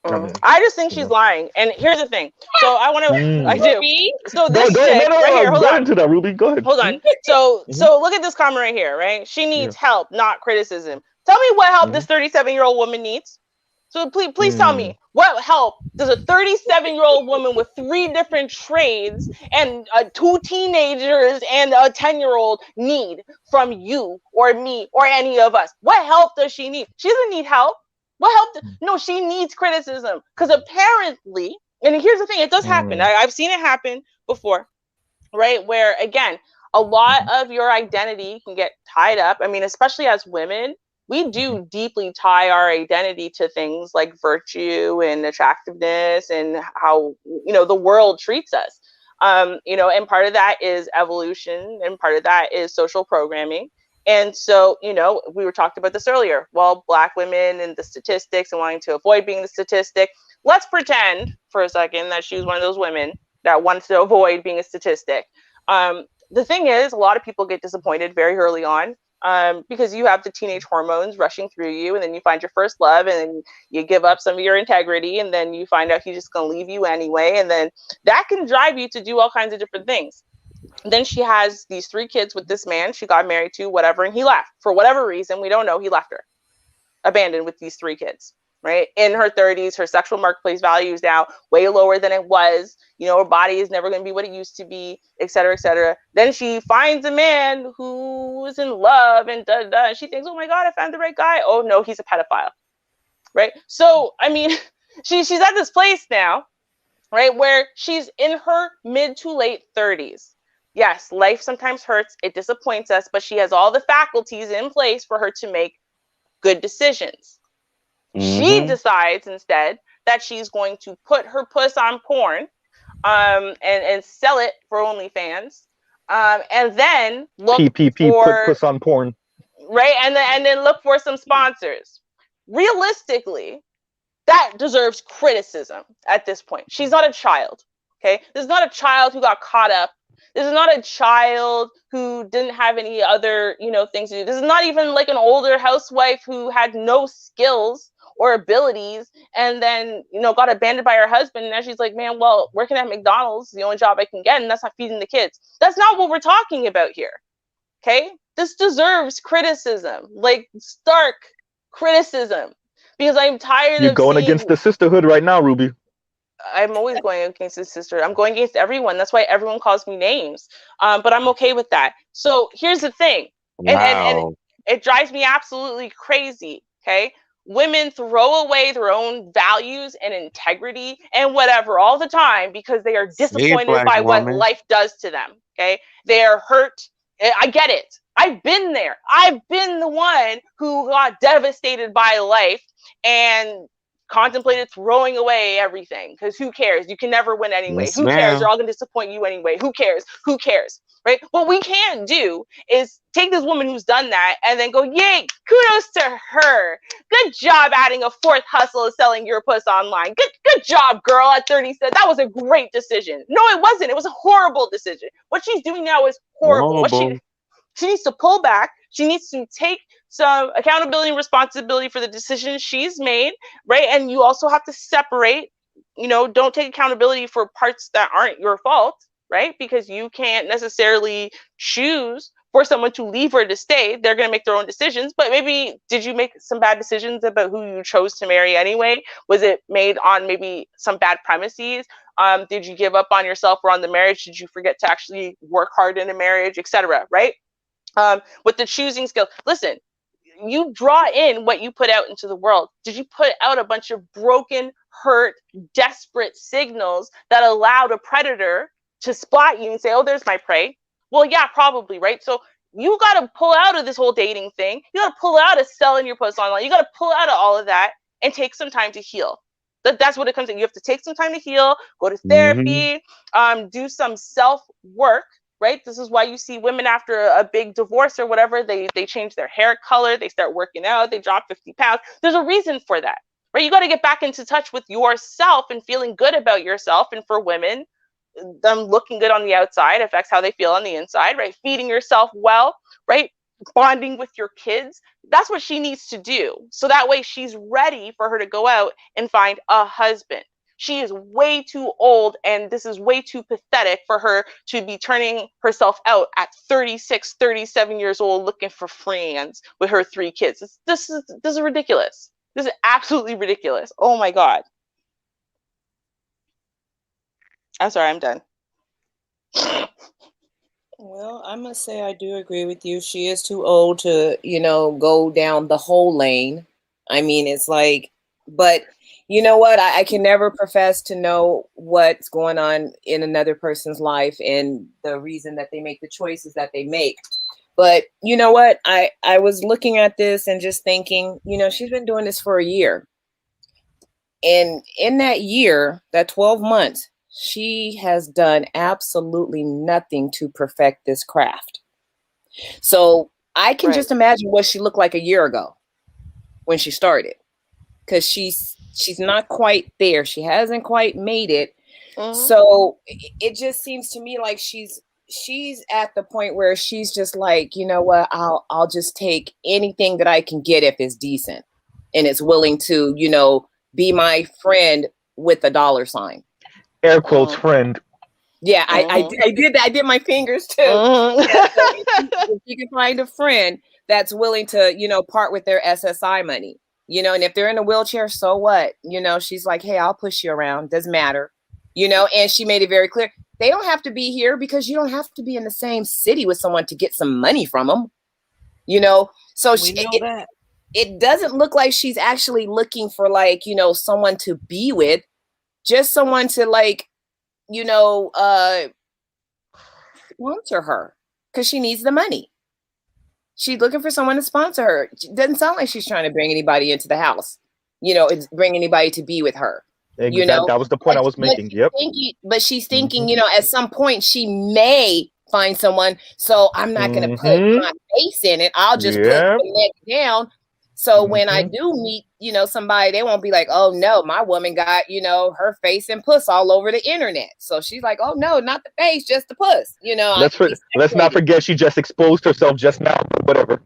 I just think she's lying. And here's the thing. So I want to. I do. So this chick right here. Hold on. Into that, Ruby. Go ahead. Hold on. So look at this comment right here. Right. She needs help, not criticism. Tell me what help this 37-year-old woman needs. So please tell me, what help does a 37-year-old woman with 3 different trades and 2 teenagers and a 10-year-old need from you or me or any of us? What help does she need? She doesn't need help. What help? No, she needs criticism, because apparently, and here's the thing, it does happen. I've seen it happen before, right? Where again, a lot of your identity can get tied up. I mean, especially as women, we do deeply tie our identity to things like virtue and attractiveness and how, the world treats us. And part of that is evolution, and part of that is social programming. And so, we were talking about this earlier. Well, Black women and the statistics and wanting to avoid being the statistic. Let's pretend for a second that she was one of those women that wants to avoid being a statistic. The thing is, a lot of people get disappointed very early on because you have the teenage hormones rushing through you, and then you find your first love, and then you give up some of your integrity, and then you find out he's just going to leave you anyway, and then that can drive you to do all kinds of different things. Then she has these 3 kids with this man she got married to, whatever, and he left for whatever reason. We don't know. He left her, abandoned with these 3 kids. Right? In her 30s, her sexual marketplace value is now way lower than it was. You know, her body is never going to be what it used to be, et cetera, et cetera. Then she finds a man who is in love and da da. And she thinks, oh my God, I found the right guy. Oh no, he's a pedophile. Right? So, I mean, she's at this place now, right, where she's in her mid to late 30s. Yes, life sometimes hurts. It disappoints us, but she has all the faculties in place for her to make good decisions. She decides instead that she's going to put her puss on porn, and sell it for OnlyFans, and then look for put puss on porn, right, and then look for some sponsors. Realistically, that deserves criticism at this point. She's not a child. Okay, this is not a child who got caught up. This is not a child who didn't have any other, things to do. This is not even like an older housewife who had no skills or abilities, and then, got abandoned by her husband. And now she's like, man, well, working at McDonald's is the only job I can get, and that's not feeding the kids. That's not what we're talking about here. Okay? This deserves criticism, like stark criticism, because I'm tired You're of going against the sisterhood right now, Ruby. I'm always going against his sister. I'm going against everyone. That's why everyone calls me names. But I'm okay with that. So here's the thing. And it drives me absolutely crazy. Okay. Women throw away their own values and integrity and whatever all the time because they are disappointed by what life does to them. Okay. They are hurt. I get it. I've been there. I've been the one who got devastated by life and contemplated throwing away everything, because who cares? You can never win anyway. Who cares? They're all going to disappoint you anyway. Who cares? Who cares? Right? What we can't do is take this woman who's done that and then go, yay, kudos to her. Good job adding a 4th hustle of selling your puss online. Good job, girl. At 30 said that was a great decision. No, it wasn't. It was a horrible decision. What she's doing now is horrible. She needs to pull back. She needs to take some accountability and responsibility for the decisions she's made, right? And you also have to separate, don't take accountability for parts that aren't your fault, right? Because you can't necessarily choose for someone to leave or to stay. They're going to make their own decisions. But maybe, did you make some bad decisions about who you chose to marry anyway? Was it made on maybe some bad premises? Did you give up on yourself or on the marriage? Did you forget to actually work hard in a marriage, etc., right? With the choosing skill, listen, you draw in what you put out into the world. Did you put out a bunch of broken, hurt, desperate signals that allowed a predator to spot you and say, oh, there's my prey? Well, yeah, probably, right? So you got to pull out of this whole dating thing. You got to pull out of selling your post online. You got to pull out of all of that and take some time to heal. That's what it comes to. You have to take some time to heal, go to therapy, do some self-work. Right? This is why you see women after a big divorce or whatever, they change their hair color, they start working out, they drop 50 pounds. There's a reason for that, right? You got to get back into touch with yourself and feeling good about yourself. And for women, them looking good on the outside affects how they feel on the inside, right? Feeding yourself well, right? Bonding with your kids. That's what she needs to do. So that way she's ready for her to go out and find a husband. She is way too old, and this is way too pathetic for her to be turning herself out at 36, 37 years old looking for friends with her 3 kids. This is ridiculous. This is absolutely ridiculous. Oh my God. I'm sorry, I'm done. Well, I must say I do agree with you. She is too old to, go down the whole lane. I mean, it's like, but you know what? I can never profess to know what's going on in another person's life and the reason that they make the choices that they make. But you know what? I was looking at this and just thinking, she's been doing this for a year. And in that year, that 12 months, she has done absolutely nothing to perfect this craft. So I can just imagine what she looked like a year ago when she started, because she's not quite there. She hasn't quite made it. So it just seems to me like she's she's at the point where she's just like, you know what, I'll just take anything that I can get if it's decent and it's willing to, you know, be my friend with a dollar sign. Air quotes friend. Yeah, I did that. I did my fingers too. Yeah, so if you can find a friend that's willing to, you know, part with their SSI money, you know, and if they're in a wheelchair, so what? You know, she's like, hey, I'll push you around. Doesn't matter. You know, and she made it very clear. They don't have to be here because you don't have to be in the same city with someone to get some money from them. You know, so it doesn't look like she's actually looking for, like, you know, someone to be with, just someone to, like, you know, sponsor her because she needs the money. She's looking for someone to sponsor her. It doesn't sound like she's trying to bring anybody into the house, you know, bring anybody to be with her. Exactly. You know, that was the point I was making. Yep. But she's thinking, you know, at some point she may find someone. So I'm not going to put my face in it. I'll just put the neck down. So when I do meet, you know, somebody, they won't be like, oh no, my woman got, you know, her face and puss all over the internet. So she's like, oh no, not the face, just the puss. You know, let's not forget she just exposed herself just now, whatever.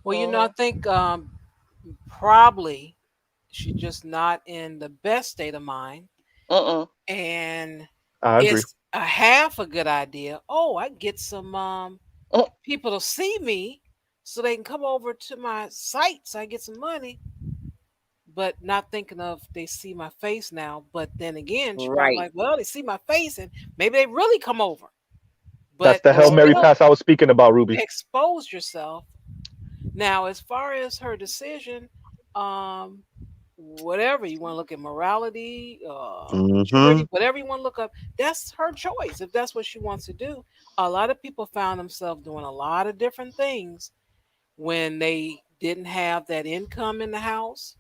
Well, you know, I think probably she's just not in the best state of mind. And I agree. It's a half a good idea. Oh, I get some people to see me so they can come over to my site so I get some money. But not thinking of they see my face now. But then again, she's probably like, well, they see my face and maybe they really come over. But that's the Hail Mary pass I was speaking about, Ruby. Expose yourself. Now, as far as her decision, whatever you want to look at, morality, purity, whatever you want to look up, that's her choice. If that's what she wants to do. A lot of people found themselves doing a lot of different things when they didn't have that income in the house,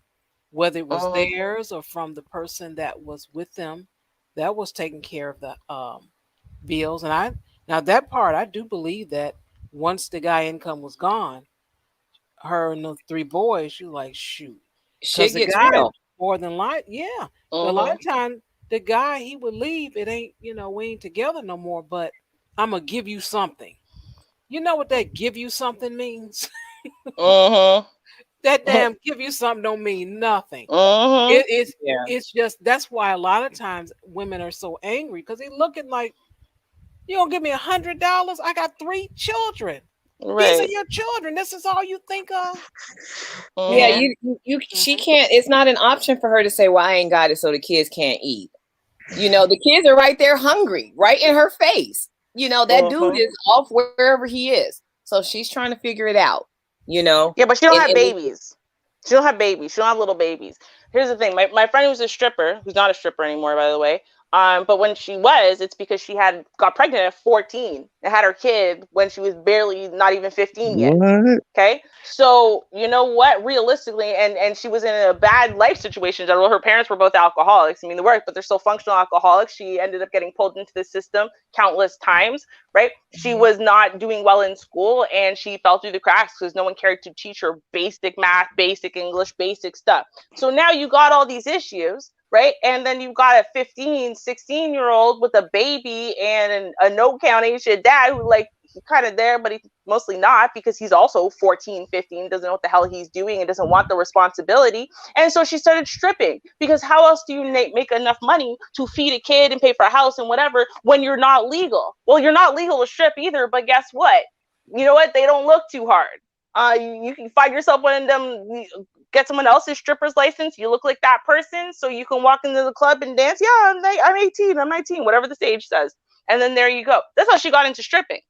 whether it was theirs or from the person that was with them that was taking care of the bills. And now that part, I do believe that once the guy income was gone, her and the 3 boys, she was like, shoot. Shit gets real. More than like, yeah. A lot of time the guy, he would leave. It ain't, you know, we ain't together no more, but I'm gonna give you something. You know what that give you something means? That damn give you something don't mean nothing. It's just, that's why a lot of times women are so angry because they looking like, you gonna give me $100? I got 3 children. These are your children. This is all you think of. Yeah, she can't. It's not an option for her to say, well, I ain't got it so the kids can't eat. You know, the kids are right there hungry, right in her face. You know, that dude is off wherever he is. So she's trying to figure it out, you know. Yeah, but she don't have babies. She don't have babies. She don't have little babies. Here's the thing. My friend who's a stripper, who's not a stripper anymore, by the way. But when she was, it's because she got pregnant at 14 and had her kid when she was barely not even 15 yet. Okay. So you know what, realistically, and she was in a bad life situation. Her parents were both alcoholics. I mean, they were, but they're still functional alcoholics. She ended up getting pulled into the system countless times, right? She was not doing well in school and she fell through the cracks because no one cared to teach her basic math, basic English, basic stuff. So now you got all these issues. Right. And then you've got a 15, 16-year-old with a baby and a no count Asian dad who, like, he's kind of there, but he's mostly not because he's also 14, 15, doesn't know what the hell he's doing and doesn't want the responsibility. And so she started stripping because how else do you make enough money to feed a kid and pay for a house and whatever when you're not legal? Well, you're not legal to strip either. But guess what? You know what? They don't look too hard. You can find yourself one of them. Get someone else's stripper's license. You look like that person, so you can walk into the club and dance. Yeah, I'm 18, I'm 19, whatever the stage says. And then there you go. That's how she got into stripping,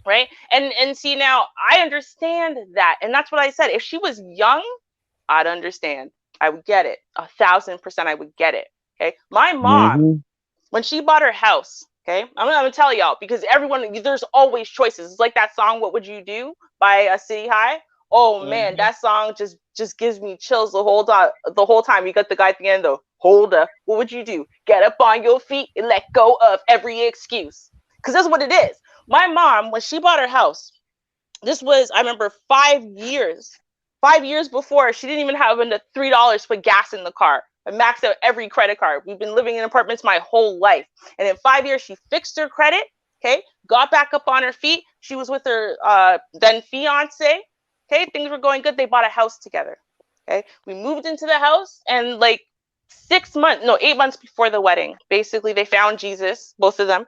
right? And see, now I understand that, and that's what I said. If she was young, I'd understand. I would get it. 1,000%, I would get it. Okay, my mom, when she bought her house. Okay, I'm gonna tell y'all because there's always choices. It's like that song, "What Would You Do" by City High. Oh man, that song just gives me chills the whole time. You got the guy at the end though. Hold up, what would you do? Get up on your feet and let go of every excuse. Because that's what it is. My mom, when she bought her house, this was, I remember 5 years. 5 years before, she didn't even have enough $3 to put gas in the car. I maxed out every credit card. We've been living in apartments my whole life. And in 5 years, she fixed her credit. Okay, got back up on her feet. She was with her then fiance. Okay, things were going good. They bought a house together. Okay, we moved into the house, and like 8 months before the wedding, basically they found Jesus, both of them,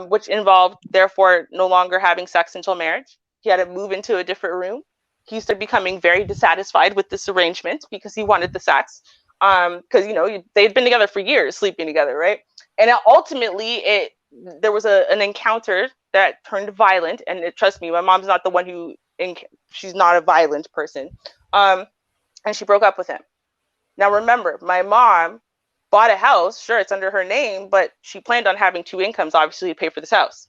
which involved therefore no longer having sex until marriage. He had to move into a different room. He started becoming very dissatisfied with this arrangement because he wanted the sex. Because they'd been together for years, sleeping together, right? And ultimately, there was an encounter that turned violent. And trust me, my mom's not the one she's not a violent person. And she broke up with him. Now remember, my mom bought a house. Sure, it's under her name, but she planned on having 2 incomes, obviously, to pay for this house.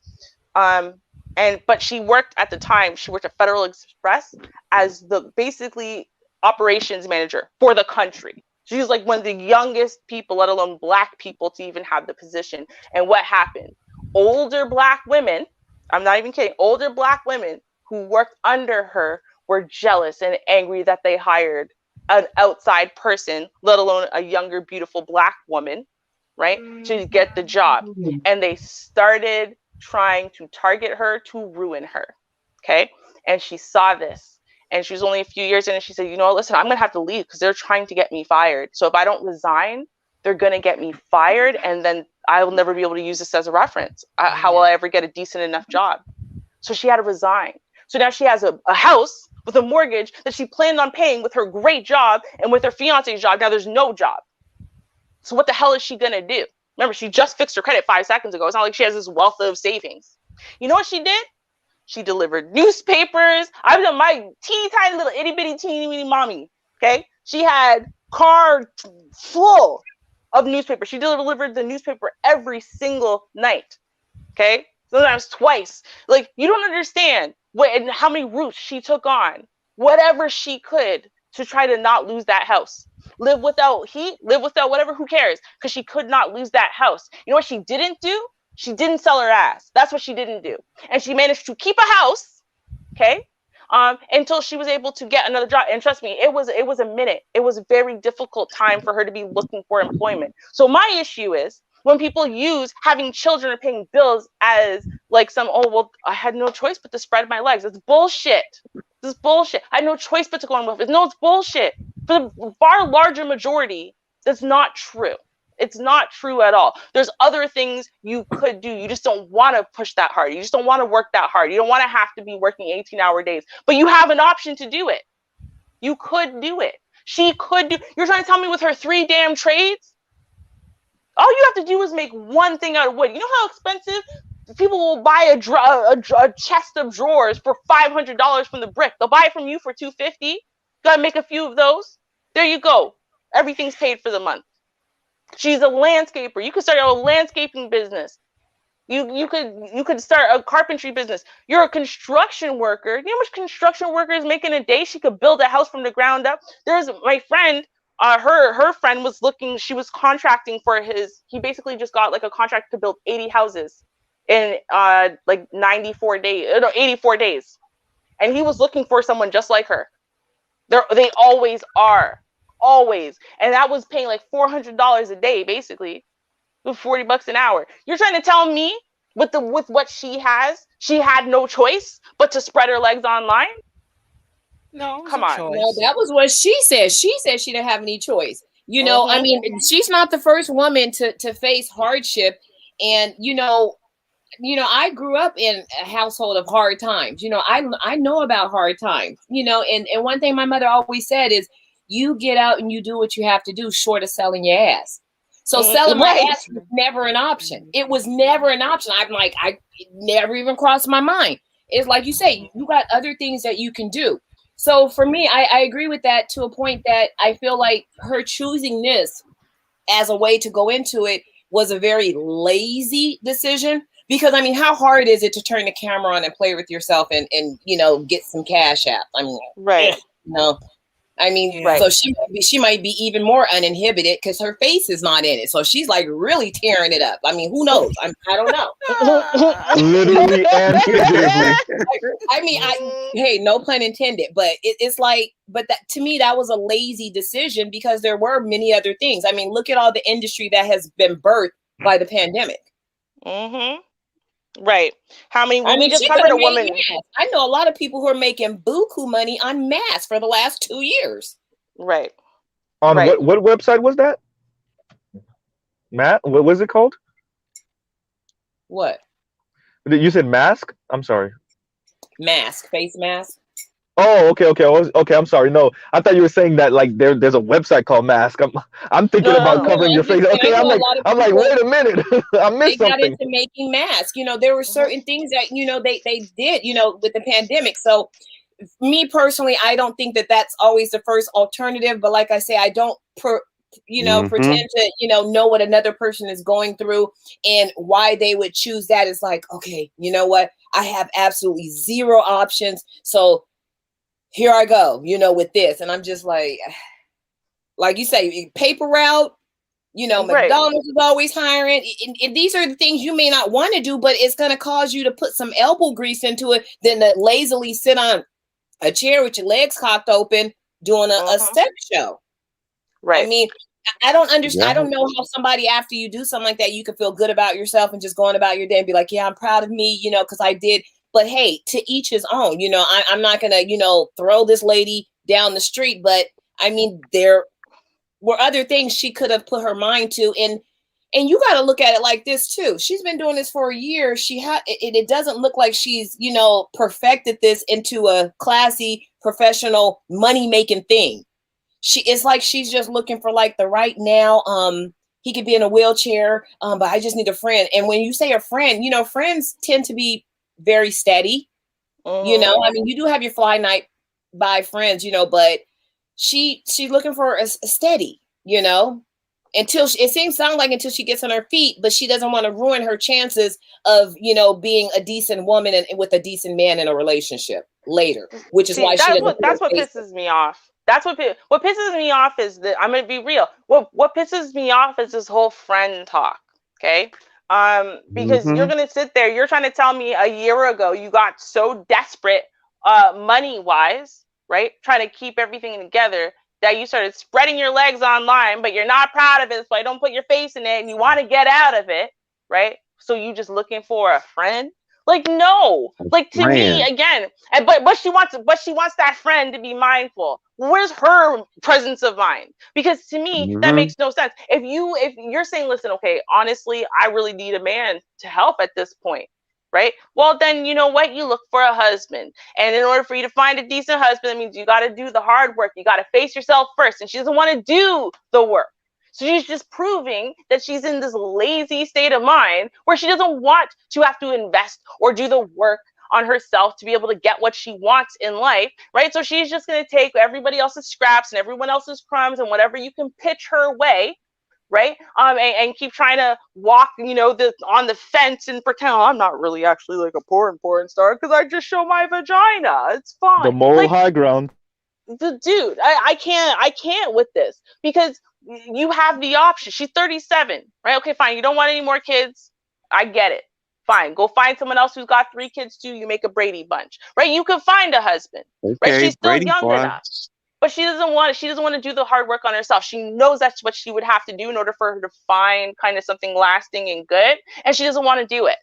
But she worked at the time. She worked at Federal Express as the basically operations manager for the country. She was like one of the youngest people, let alone Black people, to even have the position. And what happened? Older Black women, I'm not even kidding, older Black women who worked under her were jealous and angry that they hired an outside person, let alone a younger, beautiful Black woman, right, to get the job. And they started trying to target her to ruin her. Okay. And she saw this. And she was only a few years in, and she said, listen, I'm going to have to leave because they're trying to get me fired. So if I don't resign, they're going to get me fired. And then I will never be able to use this as a reference. How will I ever get a decent enough job? So she had to resign. So now she has a house with a mortgage that she planned on paying with her great job, and with her fiance's job, now there's no job. So what the hell is she going to do? Remember, she just fixed her credit 5 seconds ago. It's not like she has this wealth of savings. You know what she did? She delivered newspapers. I've done my teeny tiny little itty bitty teeny weeny mommy. Okay. She had car full of newspapers. She delivered the newspaper every single night. Okay. Sometimes twice. Like, you don't understand and how many routes she took on. Whatever she could to try to not lose that house. Live without heat, live without whatever, who cares? Because she could not lose that house. You know what she didn't do? She didn't sell her ass. That's what she didn't do. And she managed to keep a house, okay, until she was able to get another job. And trust me, it was a minute. It was a very difficult time for her to be looking for employment. So my issue is when people use having children or paying bills as like I had no choice but to spread my legs. It's bullshit. This is bullshit. I had no choice but to go on welfare. No, it's bullshit. For the far larger majority, that's not true. It's not true at all. There's other things you could do. You just don't want to push that hard. You just don't want to work that hard. You don't want to have to be working 18-hour days, but you have an option to do it. You could do it. She could do. You're trying to tell me with her 3 damn trades, all you have to do is make one thing out of wood. You know how expensive people will buy a chest of drawers for $500 from the brick. They'll buy it from you for $250. Gotta make a few of those. There you go. Everything's paid for the month. She's a landscaper. You could start a landscaping business. You could start a carpentry business. You're a construction worker. You know how much construction workers make in a day? She could build a house from the ground up. There's my friend. Her friend was looking. She was contracting for he basically just got like a contract to build 80 houses in like 84 days, and he was looking for someone just like her. They always are. Always. And that was paying like $400 a day, basically, with $40 an hour. You're trying to tell me with what she has, she had no choice but to spread her legs online? No, come on. No, that was what she said. She said she didn't have any choice. I mean, she's not the first woman to face hardship. And, I grew up in a household of hard times. I know about hard times, and one thing my mother always said is, you get out and you do what you have to do short of selling your ass. So selling my ass was never an option. It was never an option. I'm like, it never even crossed my mind. It's like you say, you got other things that you can do. So for me, I agree with that to a point that I feel like her choosing this as a way to go into it was a very lazy decision. Because, I mean, how hard is it to turn the camera on and play with yourself and get some cash out? I mean, right. I mean, right. So she might be even more uninhibited because her face is not in it. So she's like really tearing it up. I mean, who knows? I don't know. Literally and figuratively. I mean, hey, no pun intended. But it's like, that to me, that was a lazy decision because there were many other things. I mean, look at all the industry that has been birthed by the pandemic. Mm-hmm. Right. How many? I We mean, just she covered could a have made woman. masks. I know a lot of people who are making buku money on masks for the last 2 years. Right. On Right. what website was that? Matt, what was it called? What? You said mask? I'm sorry. Mask, face mask. Oh, okay. Okay, I'm sorry. No, I thought you were saying that like there's a website called Mask. I'm thinking No, about no, No, covering your I'm just face. saying, I Okay, know a lot of I'm like, people, wait a minute, I they missed got something. into making masks. There were certain things that, they did, with the pandemic. So me personally, I don't think that that's always the first alternative. But like I say, I don't Mm-hmm. pretend to, know what another person is going through and why they would choose that. Is like, okay, you know what? I have absolutely zero options. So here I go, with this. And I'm just like you say, paper route, Right. McDonald's is always hiring. And these are the things you may not want to do, but it's going to cause you to put some elbow grease into it than to lazily sit on a chair with your legs cocked open doing a step show. I Right. mean, I don't understand. Yeah. I don't know how somebody, after you do something like that, you can feel good about yourself and just going about your day and be like, yeah, I'm proud of me, because I did. But hey, to each his own. I'm not going to, throw this lady down the street. But I mean, there were other things she could have put her mind to. And you got to look at it like this too. She's been doing this for a year. It doesn't look like she's, perfected this into a classy, professional, money-making thing. It's like she's just looking for like the right now. He could be in a wheelchair, but I just need a friend. And when you say a friend, friends tend to be very steady. I mean, you do have your fly night by friends, but she's looking for a steady, until until she gets on her feet, but she doesn't want to ruin her chances of, being a decent woman and with a decent man in a relationship later, which is why she doesn't. That's what pisses me off. That's what pisses me off is that I'm gonna be real. What pisses me off is this whole friend talk. Okay. Because you're Mm-hmm. gonna sit there, you're trying to tell me a year ago you got so desperate, money wise, right? Trying to keep everything together that you started spreading your legs online, but you're not proud of it, so I don't put your face in it, and you want to get out of it, right? So you just looking for a friend? Like, no. Like, to me, Man. again, but she wants that friend to be mindful. Where's her presence of mind? Because to me, that Mm-hmm. makes no sense. If you're saying, listen, okay, honestly, I really need a man to help at this point, right? Well, then you know what? You look for a husband. And in order for you to find a decent husband, that means you got to do the hard work. You got to face yourself first. And she doesn't want to do the work. So she's just proving that she's in this lazy state of mind where she doesn't want to have to invest or do the work on herself to be able to get what she wants in life, right? So she's just going to take everybody else's scraps and everyone else's crumbs and whatever you can pitch her way, right? And keep trying to walk, on the fence and pretend, oh, I'm not really actually like a porn star because I just show my vagina. It's The fine. moral Like, high ground. dude, I can't with this because you have the option. She's 37, right? Okay, fine. You don't want any more kids. I get it. Fine. Go find someone else who's got 3 kids too. You make a Brady bunch, right? You can find a husband, right? Okay, She's still Brady young boy. enough. But she doesn't want to do the hard work on herself. She knows that's what she would have to do in order for her to find kind of something lasting and good. And she doesn't want to do it.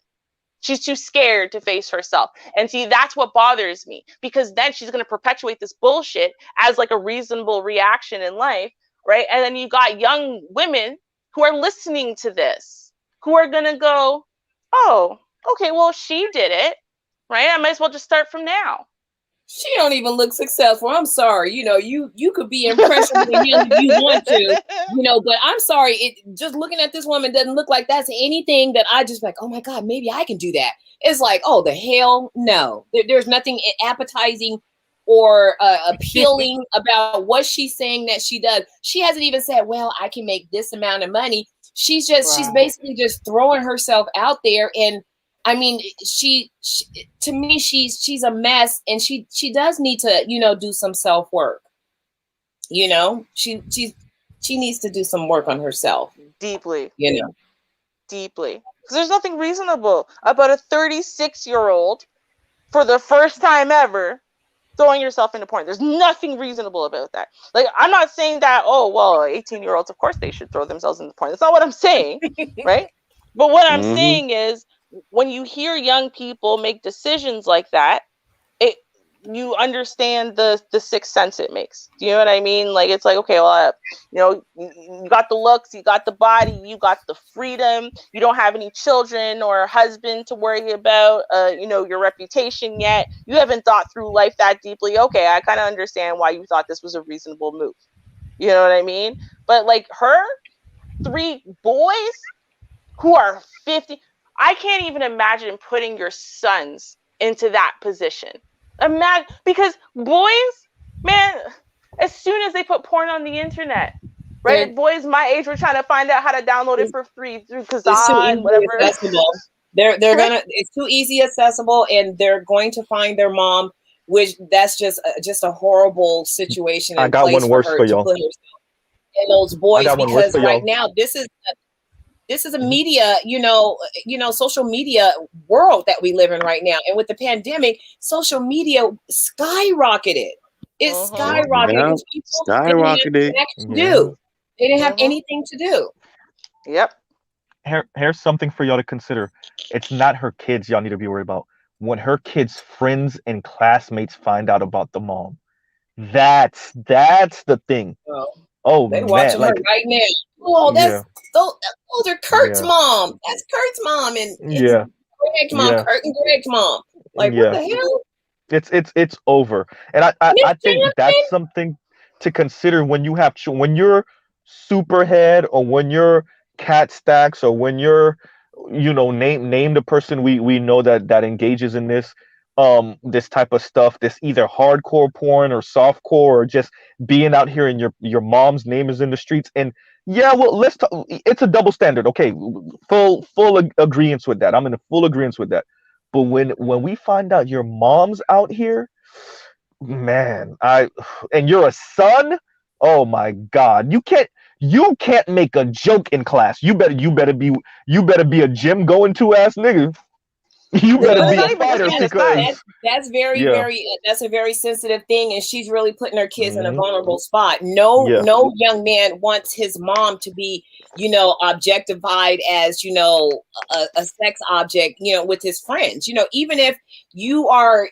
She's too scared to face herself. And see, that's what bothers me, because then she's going to perpetuate this bullshit as like a reasonable reaction in life, right? And then you got young women who are listening to this, who are going to go, oh, okay, well, she did it, right? I might as well just start from now. She don't even look successful. I'm sorry. You could be impressionable and young if you want to, but I'm sorry. Just looking at this woman doesn't look like that's anything that I just like, oh my God, maybe I can do that. It's like, oh, the hell no. There's nothing appetizing or appealing about what she's saying that she does. She hasn't even said, well, I can make this amount of money. She's basically just throwing herself out there. And I mean, she to me, she's a mess, and she does need to, do some self-work. She needs to do some work on herself. Deeply. Deeply. Because there's nothing reasonable about a 36-year-old for the first time ever throwing yourself into porn. There's nothing reasonable about that. Like, I'm not saying that, oh, well, 18-year-olds, of course they should throw themselves into porn. That's not what I'm saying, right? But what I'm saying is, when you hear young people make decisions like that, you understand the sixth sense it makes. Do you know what I mean? Like, it's like, okay, well, you got the looks, you got the body, you got the freedom, you don't have any children or a husband to worry about, your reputation yet. You haven't thought through life that deeply. Okay, I kind of understand why you thought this was a reasonable move. You know what I mean? But like her 3 boys who are 50, I can't even imagine putting your sons into that position. Imagine, because boys, man, as soon as they put porn on the internet, right? Boys my age were trying to find out how to download it for free through Kazaa, whatever. Accessible. It's too easy accessible, and they're going to find their mom, which that's just a horrible situation. I got one worse for y'all. And those boys, because right now this is a media, social media world that we live in right now. And with the pandemic, social media skyrocketed. It skyrocketed. Skyrocketed. They didn't have anything to do. Yep. Here's something for y'all to consider. It's not her kids y'all need to be worried about. When her kids' friends and classmates find out about the mom, that's the thing. Oh, they're man, watching her right now. Oh, those are Kurt's mom. That's Kurt's mom, and Greg's mom, Kurt and Greg's mom. Like, what the hell? It's over. And I think that's something to consider when you have when you're Superhead, or when you're Cat Stacks, or when you're name the person we know that engages in this type of stuff, this either hardcore porn or softcore, or just being out here and your mom's name is in the streets. And let's talk, it's a double standard. Okay, full agreement with that. I'm in a full agreement with that. But when we find out your mom's out here, man, and you're a son, oh my God, you can't make a joke in class. You better be a gym going to ass nigga. You better be a fighter, because that's that's a very sensitive thing, and she's really putting her kids in a vulnerable spot. No young man wants his mom to be, objectified as, a sex object, with his friends. Even if you are,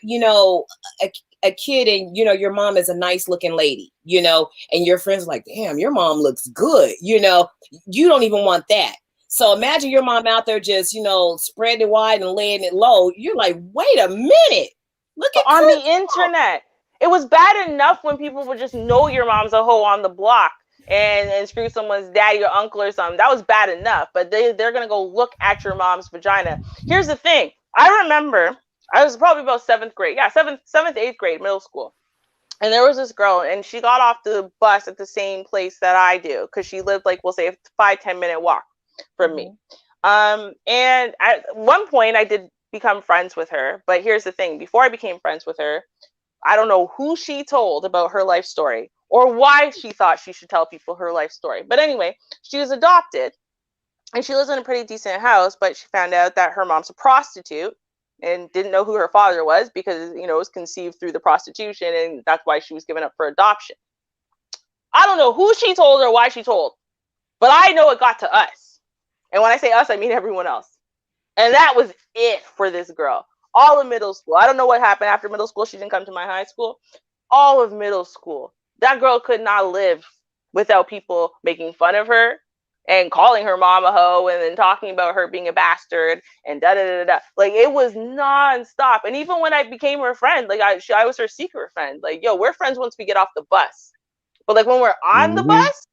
a kid and your mom is a nice looking lady, and your friends are like, damn, your mom looks good, you don't even want that. So imagine your mom out there just, spreading it wide and laying it low. You're like, wait a minute. Look at on the internet. It was bad enough when people would just know your mom's a hoe on the block and screw someone's daddy or uncle or something. That was bad enough. But they're going to go look at your mom's vagina. Here's the thing. I remember I was probably about 7th grade. Yeah, 7th, 8th grade, middle school. And there was this girl, and she got off the bus at the same place that I do, because she lived, like, we'll say a 5-10 minute walk from me. And at one point I did become friends with her, but here's the thing. Before I became friends with her, I don't know who she told about her life story, or why she thought she should tell people her life story. But anyway, she was adopted, and she lives in a pretty decent house, but she found out that her mom's a prostitute and didn't know who her father was, because, it was conceived through the prostitution, and that's why she was given up for adoption. I don't know who she told or why she told, but I know it got to us. And when I say us, I mean everyone else. And that was it for this girl. All of middle school. I don't know what happened after middle school. She didn't come to my high school. All of middle school. That girl could not live without people making fun of her and calling her mom a hoe, and then talking about her being a bastard and da-da-da-da. Like, it was nonstop. And even when I became her friend, like, I was her secret friend. Like, yo, we're friends once we get off the bus. But, like, when we're on the bus,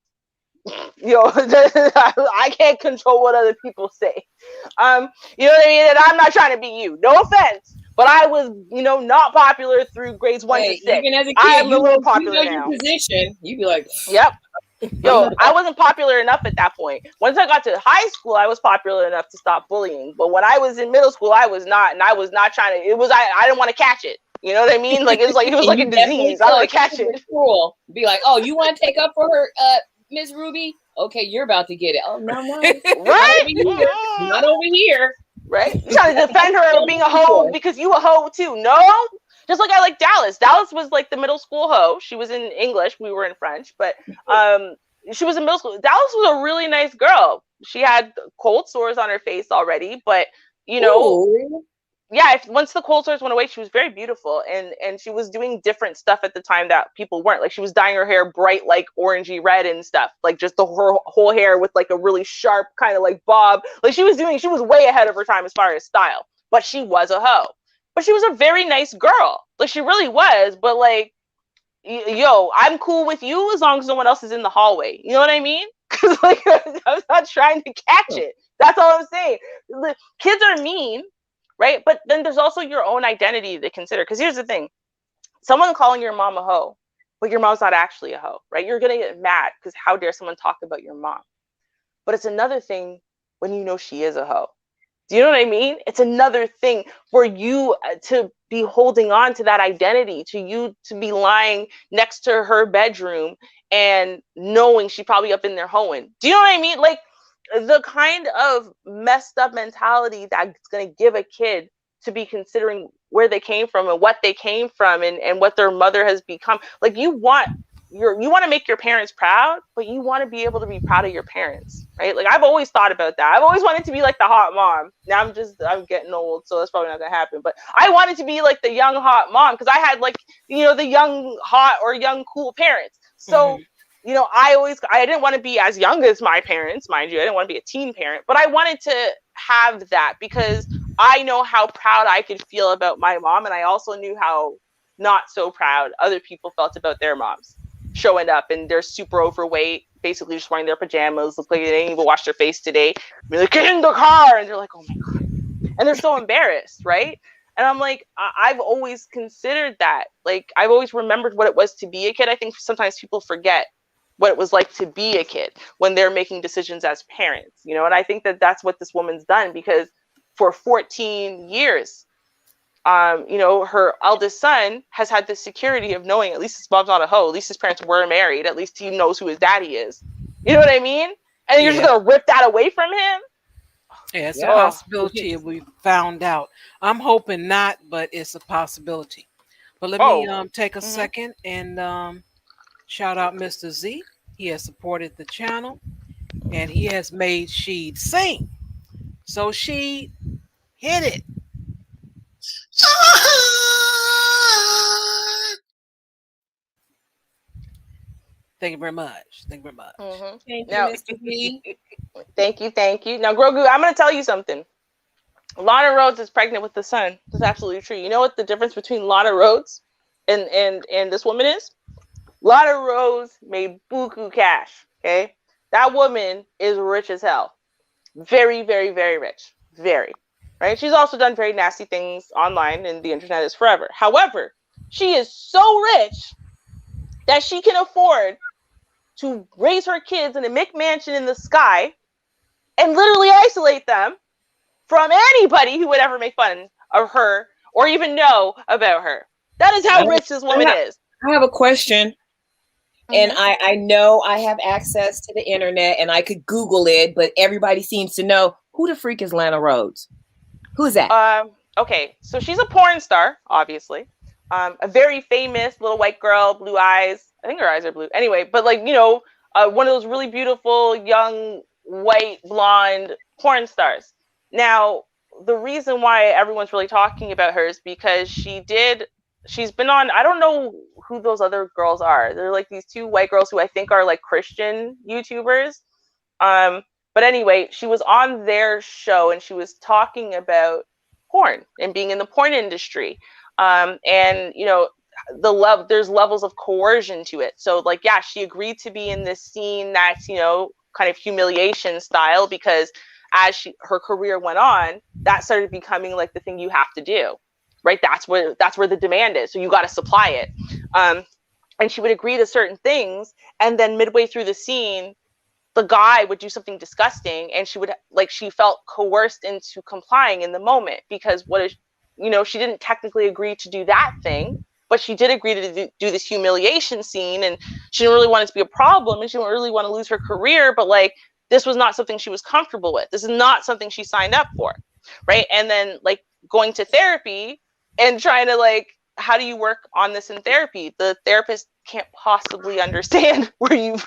I can't control what other people say. You know what I mean? And I'm not trying to be you. No offense. But I was, not popular through grades 1 to 6. Even as a kid, I'm a little popular now. Your position, you'd be like, yep. Yo, I wasn't popular enough at that point. Once I got to high school, I was popular enough to stop bullying. But when I was in middle school, I was not, and I was not trying to. I didn't want to catch it. You know what I mean? Like, it was like a disease. I want to catch it. Cool. Be like, oh, you want to take up for her, Miss Ruby? Okay, you're about to get it. Oh, no. Right? Not over here. Right? You're trying to defend her of being a hoe because you a hoe too. No? Just like I like Dallas. Dallas was like the middle school hoe. She was in English. We were in French. But she was in middle school. Dallas was a really nice girl. She had cold sores on her face already. But you know, Ooh. yeah, once the cold sores went away, she was very beautiful, and she was doing different stuff at the time that people weren't. Like she was dyeing her hair bright, like orangey red and stuff, like just her whole hair with like a really sharp kind of like bob. Like she was way ahead of her time as far as style. But she was a hoe. But she was a very nice girl. Like she really was. But like, yo, I'm cool with you as long as no one else is in the hallway. You know what I mean? Because like I'm not trying to catch it. That's all I'm saying. The kids are mean. Right? But then there's also your own identity to consider. Because here's the thing. Someone calling your mom a hoe, but your mom's not actually a hoe, right? You're going to get mad because how dare someone talk about your mom? But it's another thing when you know she is a hoe. Do you know what I mean? It's another thing for you to be holding on to that identity, to you to be lying next to her bedroom and knowing she probably up in there hoeing. Do you know what I mean? Like, the kind of messed up mentality that's going to give a kid to be considering where they came from and what they came from and what their mother has become. Like you want to make your parents proud, but you want to be able to be proud of your parents, right? Like I've always thought about that. I've always wanted to be like the hot mom. Now I'm getting old, so that's probably not going to happen. But I wanted to be like the young hot mom because I had like, the young hot or young cool parents. So I didn't want to be as young as my parents, mind you. I didn't want to be a teen parent, but I wanted to have that because I know how proud I could feel about my mom. And I also knew how not so proud other people felt about their moms showing up and they're super overweight, basically just wearing their pajamas, look like they didn't even wash their face today. Be like, get in the car. And they're like, oh my God. And they're so embarrassed, right? And I'm like, I've always considered that. Like, I've always remembered what it was to be a kid. I think sometimes people forget what it was like to be a kid when they're making decisions as parents, and I think that that's what this woman's done because for 14 years, her eldest son has had the security of knowing at least his mom's not a hoe, at least his parents were married, at least he knows who his daddy is. You know what I mean? And you're just going to rip that away from him? Yeah, it's a possibility if we found out. I'm hoping not, but it's a possibility. But let me take a second and shout out Mr. Z. He has supported the channel and he has made Sheed sing. So Sheed, hit it. Thank you very much. Thank you very much. Mm-hmm. Thank you, Mr. B. Thank you. Now, Grogu, I'm going to tell you something. Lana Rhodes is pregnant with the son. That's absolutely true. You know what the difference between Lana Rhodes and this woman is? Lana Rhodes made buku cash, okay? That woman is rich as hell. Very, very, very rich. Very. Right? She's also done very nasty things online, and the internet is forever. However, she is so rich that she can afford to raise her kids in a McMansion in the sky and literally isolate them from anybody who would ever make fun of her or even know about her. That is how rich this woman is. I have a question. And I know I have access to the internet and I could Google it, but everybody seems to know who the freak is Lana Rhodes. Who is that? Okay, so she's a porn star, obviously. A very famous little white girl, blue eyes. I think her eyes are blue. Anyway, but like, one of those really beautiful, young, white, blonde porn stars. Now, the reason why everyone's really talking about her is because she's been on, I don't know who those other girls are. They're like these two white girls who I think are like Christian YouTubers. But anyway, she was on their show and she was talking about porn and being in the porn industry. And there's levels of coercion to it. So like, yeah, she agreed to be in this scene that's, kind of humiliation style because as her career went on, that started becoming like the thing you have to do. Right, that's where the demand is. So you got to supply it, and she would agree to certain things, and then midway through the scene, the guy would do something disgusting, and she felt coerced into complying in the moment because she didn't technically agree to do that thing, but she did agree to do this humiliation scene, and she didn't really want it to be a problem, and she didn't really want to lose her career, but like this was not something she was comfortable with. This is not something she signed up for, right? And then like going to therapy. And trying to like, how do you work on this in therapy? The therapist can't possibly understand what you've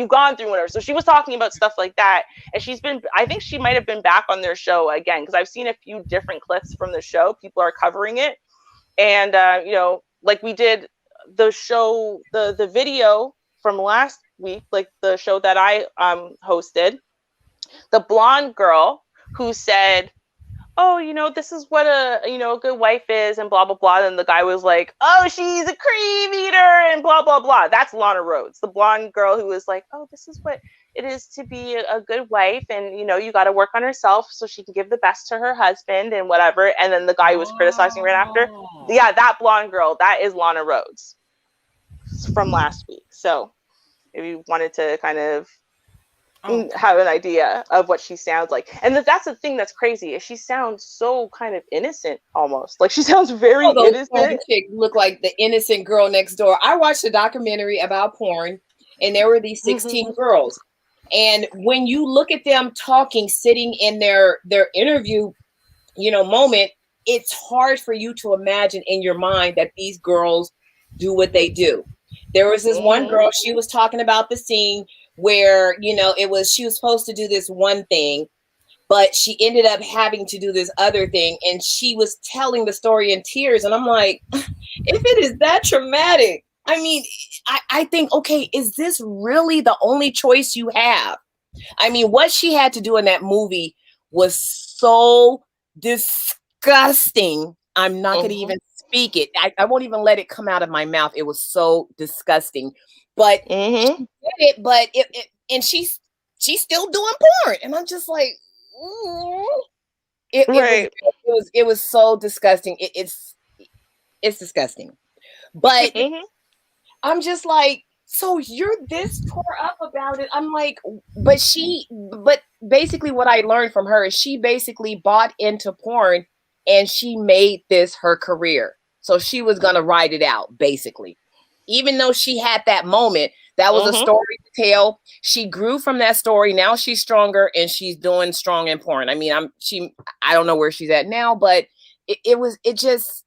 gone through, whatever. So she was talking about stuff like that, and I think she might have been back on their show again, because I've seen a few different clips from the show. People are covering it, and like we did the show, the video from last week, like the show that I hosted, the blonde girl who said, oh, this is what a good wife is, and blah blah blah. And the guy was like, oh, she's a cream eater, and blah blah blah. That's Lana Rhoades, the blonde girl who was like, oh, this is what it is to be a good wife, and you got to work on herself so she can give the best to her husband and whatever. And then the guy who was criticizing right after, yeah, that blonde girl, that is Lana Rhoades from last week. So if you wanted to kind of have an idea of what she sounds like. And that's the thing that's crazy, is she sounds so kind of innocent, almost like she sounds very innocent. Chick look like the innocent girl next door. I watched a documentary about porn, and there were these 16 girls, and when you look at them talking, sitting in their interview moment, it's hard for you to imagine in your mind that these girls do what they do. There was this one girl, she was talking about the scene where, she was supposed to do this one thing, but she ended up having to do this other thing. And she was telling the story in tears. And I'm like, if it is that traumatic, I mean, I think, okay, is this really the only choice you have? I mean, what she had to do in that movie was so disgusting. I'm not going to even speak it. I won't even let it come out of my mouth. It was so disgusting. But she did it, but and she's still doing porn, and I'm just like, it was so disgusting. It's disgusting, but I'm just like, so you're this tore up about it. I'm like, but basically what I learned from her is she basically bought into porn, and she made this her career. So she was gonna ride it out, basically. Even though she had that moment, that was a story to tell. She grew from that story. Now she's stronger, and she's doing strong in porn. I mean, I don't know where she's at now, but it just,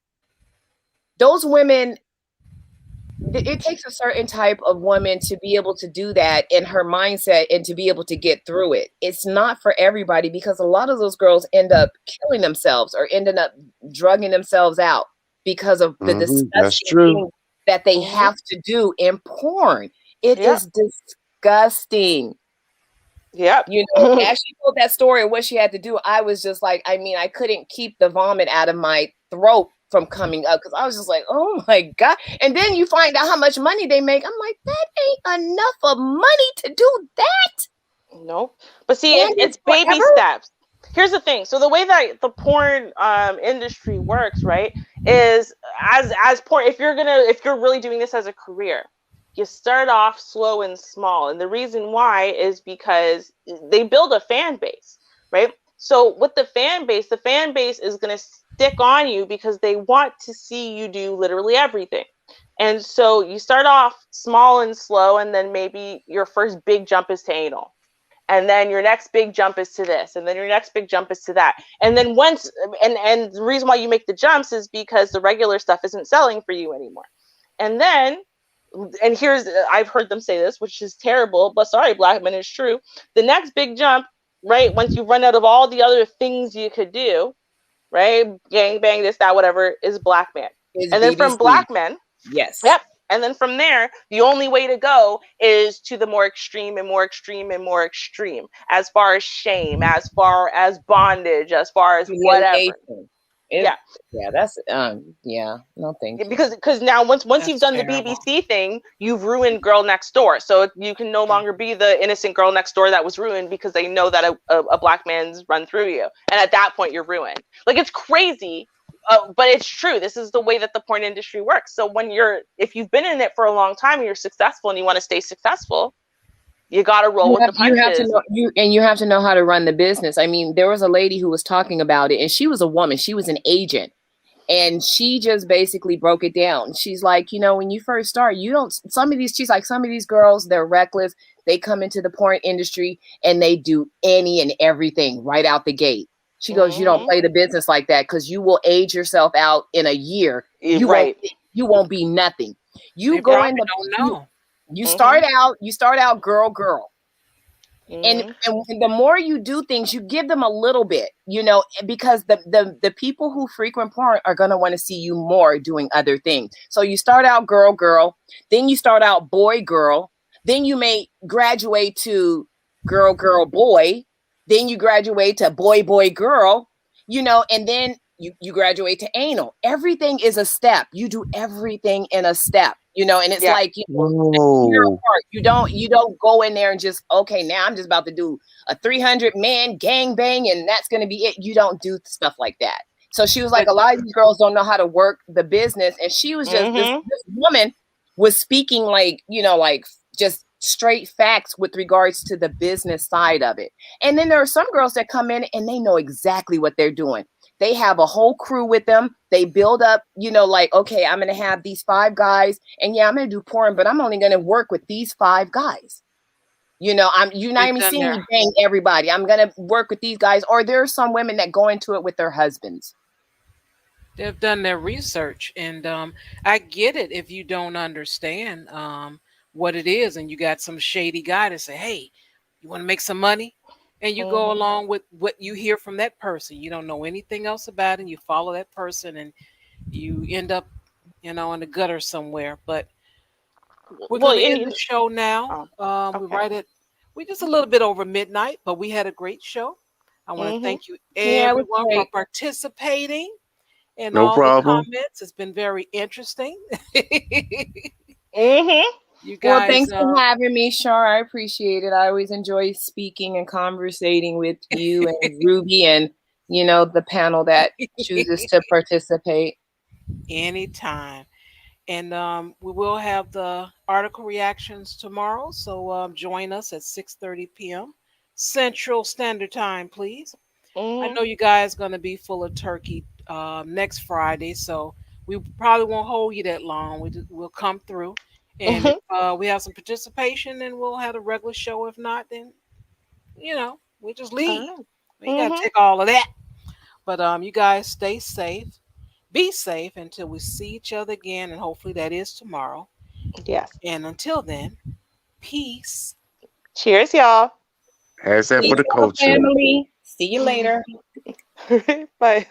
those women, it takes a certain type of woman to be able to do that in her mindset and to be able to get through it. It's not for everybody, because a lot of those girls end up killing themselves or ended up drugging themselves out because of the disgusting thing that they have to do in porn. It is disgusting. Yep. As she told that story of what she had to do, I was just like, I mean, I couldn't keep the vomit out of my throat from coming up, because I was just like, oh my God. And then you find out how much money they make. I'm like, that ain't enough of money to do that. Nope. But see, it's baby steps. Here's the thing. So the way that the porn industry works, right, is as porn, if you're really doing this as a career, you start off slow and small. And the reason why is because they build a fan base, right? So with the fan base is going to stick on you because they want to see you do literally everything. And so you start off small and slow, and then maybe your first big jump is to anal. And then your next big jump is to this, and then your next big jump is to that. And then once, and the reason why you make the jumps is because the regular stuff isn't selling for you anymore. And then, and I've heard them say this, which is terrible, but sorry, black men, it's true. The next big jump, right, once you run out of all the other things you could do, right, gang bang, this, that, whatever, is black man. And then from black men, yes. Yep. And then from there, the only way to go is to the more extreme and more extreme and more extreme, as far as shame, as far as bondage, as far as whatever. That's no thank you. Because now once you've done terrible. The BBC thing, you've ruined Girl Next Door. So you can no longer be the innocent girl next door that was ruined, because they know that a black man's run through you, and at that point you're ruined. Like, it's crazy. But it's true. This is the way that the porn industry works. So if you've been in it for a long time and you're successful and you want to stay successful, you got to roll with the punches. You have to know how to run the business. I mean, there was a lady who was talking about it, and she was a woman. She was an agent, and she just basically broke it down. She's like, when you first start, some of these girls, they're reckless. They come into the porn industry and they do any and everything right out the gate. She goes, you don't play the business like that, because you will age yourself out in a year. You won't be nothing. You They go probably in the don't know. you start out girl. And Mm-hmm. the more you do things, you give them a little bit, because the people who frequent porn are going to want to see you more doing other things. So you start out girl, then you start out boy, then you may graduate to girl, boy, then you graduate to boy, girl, and then you graduate to anal. Everything is a step. You do everything in a step, and it's Yeah. like, Oh. you don't go in there and just, okay, now I'm just about to do a 300 man gang bang and that's going to be it. You don't do stuff like that. So she was like, But a lot of these girls don't know how to work the business. And she was just, this woman was speaking like, like just straight facts with regards to the business side of it. And then there are some girls that come in and they know exactly what they're doing. They have a whole crew with them. They build up, like, okay, I'm going to have these 5 guys and yeah, I'm going to do porn, but I'm only going to work with these 5 guys. You're not They've even done seeing their me bang everybody. I'm going to work with these guys. Or there are some women that go into it with their husbands. they've done their research, and I get it if you don't understand what it is, and you got some shady guy to say, "Hey, you want to make some money," and you go along with what you hear from that person. You don't know anything else about it. And you follow that person, and you end up, in the gutter somewhere. But we're well, going to end and the show now. oh, We're okay. right at we're just a little bit over midnight, but we had a great show. I want to Mm-hmm. thank you Yeah, it was everyone for great. participating in No all the problem. comments. It's been very interesting. Mm-hmm. You Well, guys, thanks for having me, Shar. I appreciate it. I always enjoy speaking and conversating with you and Ruby and, the panel that chooses to participate. anytime. And we will have the article reactions tomorrow. So join us at 6:30 p.m. Central Standard Time, please. I Mm-hmm. know you guys going to be full of turkey next Friday, so we probably won't hold you that long. We'll come through, and if Mm-hmm. we have some participation, then we'll have a regular show. If not, then we just leave. All We ain't got to right. take all of that. But you guys stay safe, be safe until we see each other again, and hopefully that is tomorrow. Yes. And until then, peace. Cheers, y'all. Has that Peace for the out, culture. family. See you later. Bye.